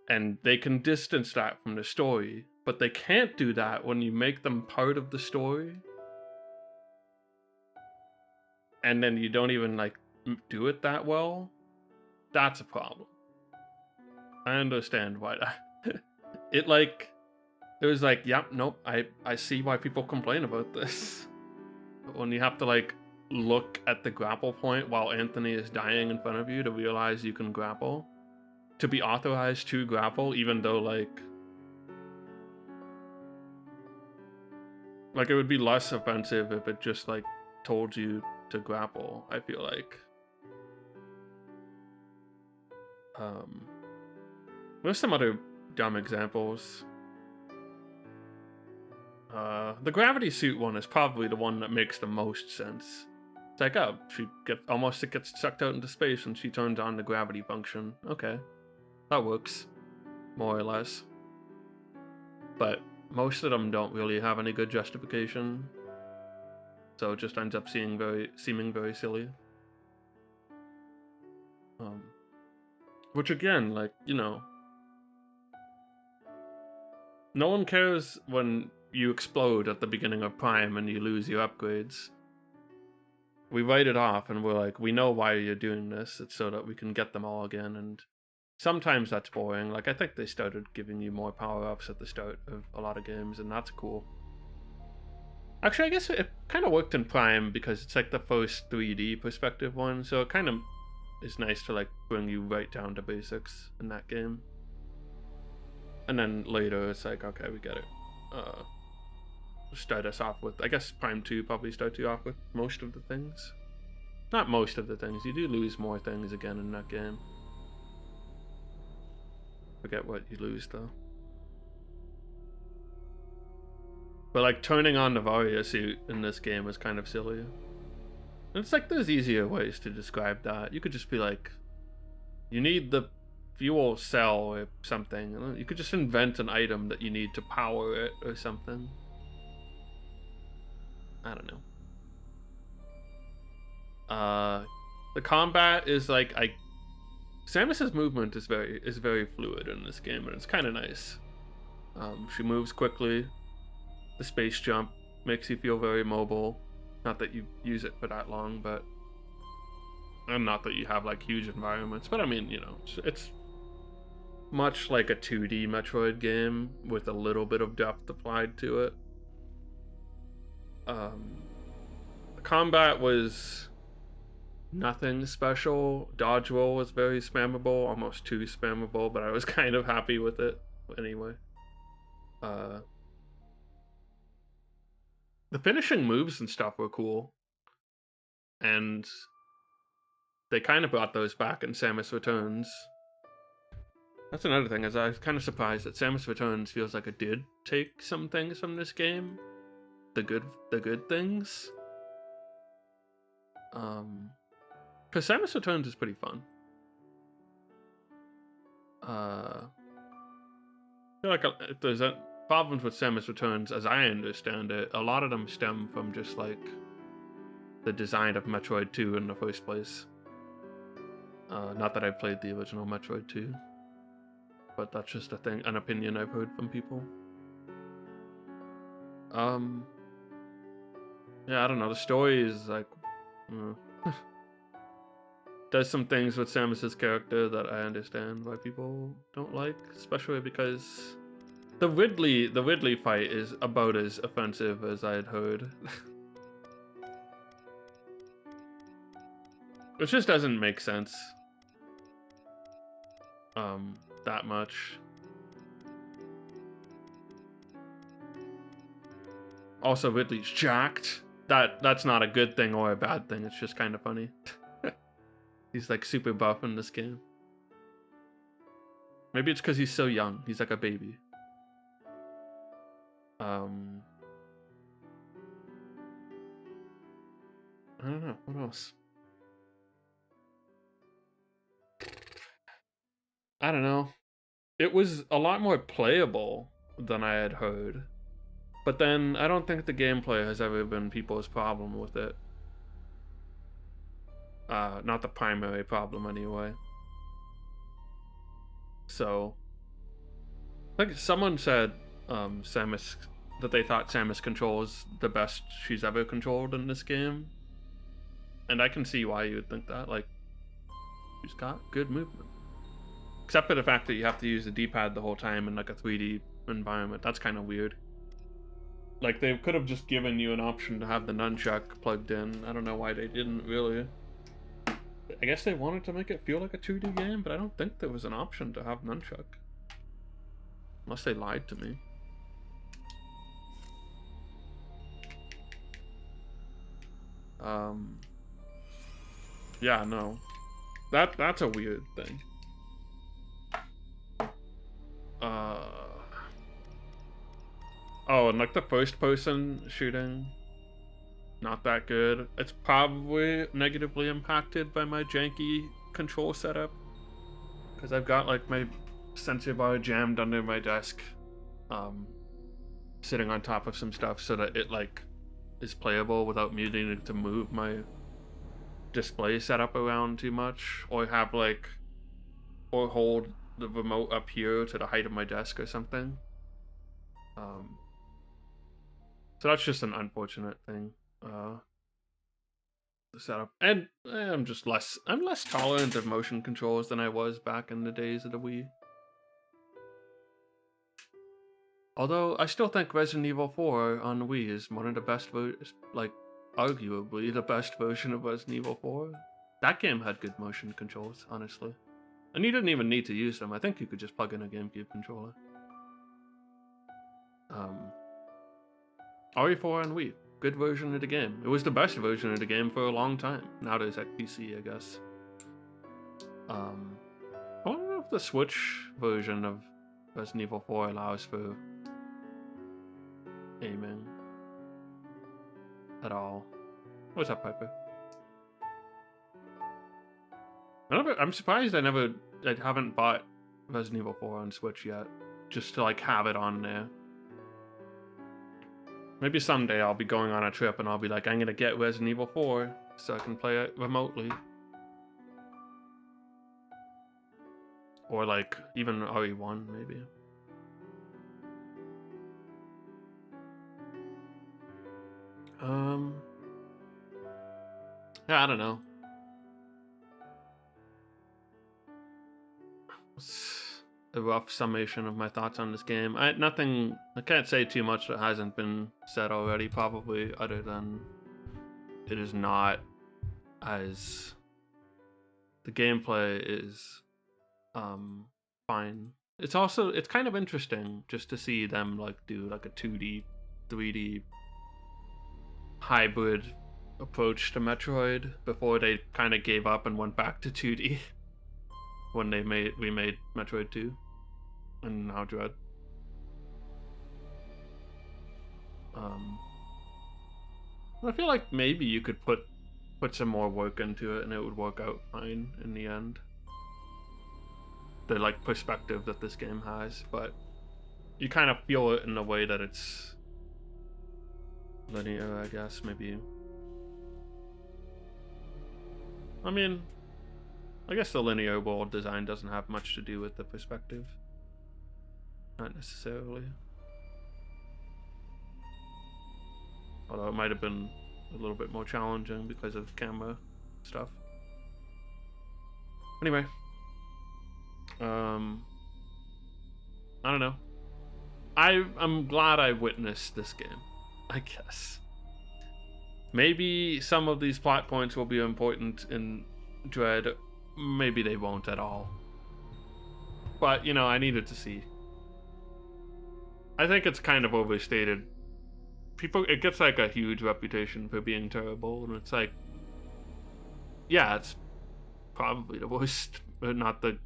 and they can distance that from the story, but they can't do that when you make them part of the story, and then you don't even like do it that well. That's a problem. I understand why that it was like, yep, nope, I see why people complain about this. But when you have to like look at the grapple point while Anthony is dying in front of you to realize you can grapple, to be authorized to grapple, even though like it would be less offensive if it just like told you to grapple, I feel like. There's some other dumb examples. The gravity suit one is probably the one that makes the most sense. It's like, oh, it gets sucked out into space and she turns on the gravity function. Okay, that works, more or less. But most of them don't really have any good justification, so it just ends up seeming very silly. Which again, like, you know, no one cares when you explode at the beginning of Prime and you lose your upgrades. We write it off and we're like, we know why you're doing this. It's so that we can get them all again, and sometimes that's boring. Like, I think they started giving you more power-ups at the start of a lot of games, and that's cool. Actually, I guess it kind of worked in Prime because it's like the first 3D perspective one, so it kind of is nice to like bring you right down to basics in that game. And then later it's like, okay, we get it. Start us off with, I guess Prime 2 probably starts you off with most of the things. Not most of the things, you do lose more things again in that game. Forget what you lose though. But like turning on the Varia suit in this game is kind of silly. And it's like there's easier ways to describe that. You could just be like, you need the fuel cell or something. You could just invent an item that you need to power it or something. I don't know. The combat is like, Samus's movement is very fluid in this game, and it's kind of nice. She moves quickly. The space jump makes you feel very mobile. Not that you use it for that long, but and not that you have like huge environments. But I mean, you know, it's much like a 2D Metroid game with a little bit of depth applied to it. The combat was nothing special. Dodge roll was very spammable, almost too spammable, but I was kind of happy with it anyway. The finishing moves and stuff were cool, and they kind of brought those back in Samus Returns. That's another thing, is I was kind of surprised that Samus Returns feels like it did take some things from this game. The good things. Because Samus Returns is pretty fun. I feel like if there's problems with Samus Returns, as I understand it, a lot of them stem from just like the design of Metroid 2 in the first place. Not that I've played the original Metroid 2, but that's just an opinion I've heard from people. Yeah, I don't know. The story is like, does some things with Samus's character that I understand why people don't like, especially because the Ridley fight is about as offensive as I had heard. It just doesn't make sense. That much. Also, Ridley's jacked. That's not a good thing or a bad thing. It's just kind of funny. He's like super buff in this game. Maybe it's because he's so young. He's like a baby. I don't know. What else? I don't know. It was a lot more playable than I had heard. But then, I don't think the gameplay has ever been people's problem with it. Not the primary problem, anyway. So, like someone said, Samus, that they thought Samus controls the best she's ever controlled in this game. And I can see why you would think that. Like, she's got good movement. Except for the fact that you have to use the D-pad the whole time in like a 3D environment. That's kind of weird. Like, they could have just given you an option to have the nunchuck plugged in. I don't know why they didn't, really. I guess they wanted to make it feel like a 2D game, but I don't think there was an option to have nunchuck. Unless they lied to me. Yeah, no. That's a weird thing. Oh, and like the first person shooting, not that good. It's probably negatively impacted by my janky control setup, because I've got like my sensor bar jammed under my desk, sitting on top of some stuff so that it like is playable without me needing to move my display setup around too much, or have like, or hold the remote up here to the height of my desk or something. So that's just an unfortunate thing. The setup, and I'm less tolerant of motion controls than I was back in the days of the Wii. Although I still think Resident Evil 4 on the Wii is one of the best, like arguably the best version of Resident Evil 4. That game had good motion controls, honestly, and you didn't even need to use them. I think you could just plug in a GameCube controller. RE4 on Wii, good version of the game. It was the best version of the game for a long time. Now there's like PC, I guess. I don't know if the Switch version of Resident Evil 4 allows for aiming at all. What's up, Piper? I'm surprised I haven't bought Resident Evil 4 on Switch yet, just to like have it on there. Maybe someday I'll be going on a trip and I'll be like, I'm gonna get Resident Evil 4 so I can play it remotely. Or like, even RE1, maybe. Yeah, I don't know. It's a rough summation of my thoughts on this game. I can't say too much that hasn't been said already, probably, other than it is not as The gameplay is fine. It's kind of interesting just to see them like do like a 2D, 3D hybrid approach to Metroid before they kind of gave up and went back to 2D when we made Metroid 2 and now Dread. I feel like maybe you could put some more work into it and it would work out fine in the end. The like perspective that this game has, but you kind of feel it in the way that it's linear, I guess, maybe. I mean, I guess the linear world design doesn't have much to do with the perspective. Not necessarily. Although it might have been a little bit more challenging because of camera stuff. Anyway. I don't know. I'm glad I witnessed this game, I guess. Maybe some of these plot points will be important in Dread. Maybe they won't at all. But, you know, I needed to see. I think it's kind of overstated. It gets like a huge reputation for being terrible, and it's like, yeah, it's probably the worst, but not the,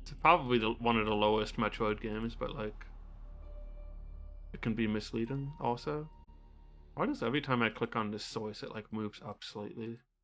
it's probably one of the lowest Metroid games, but like, it can be misleading also. Why does every time I click on this source, it like moves up slightly?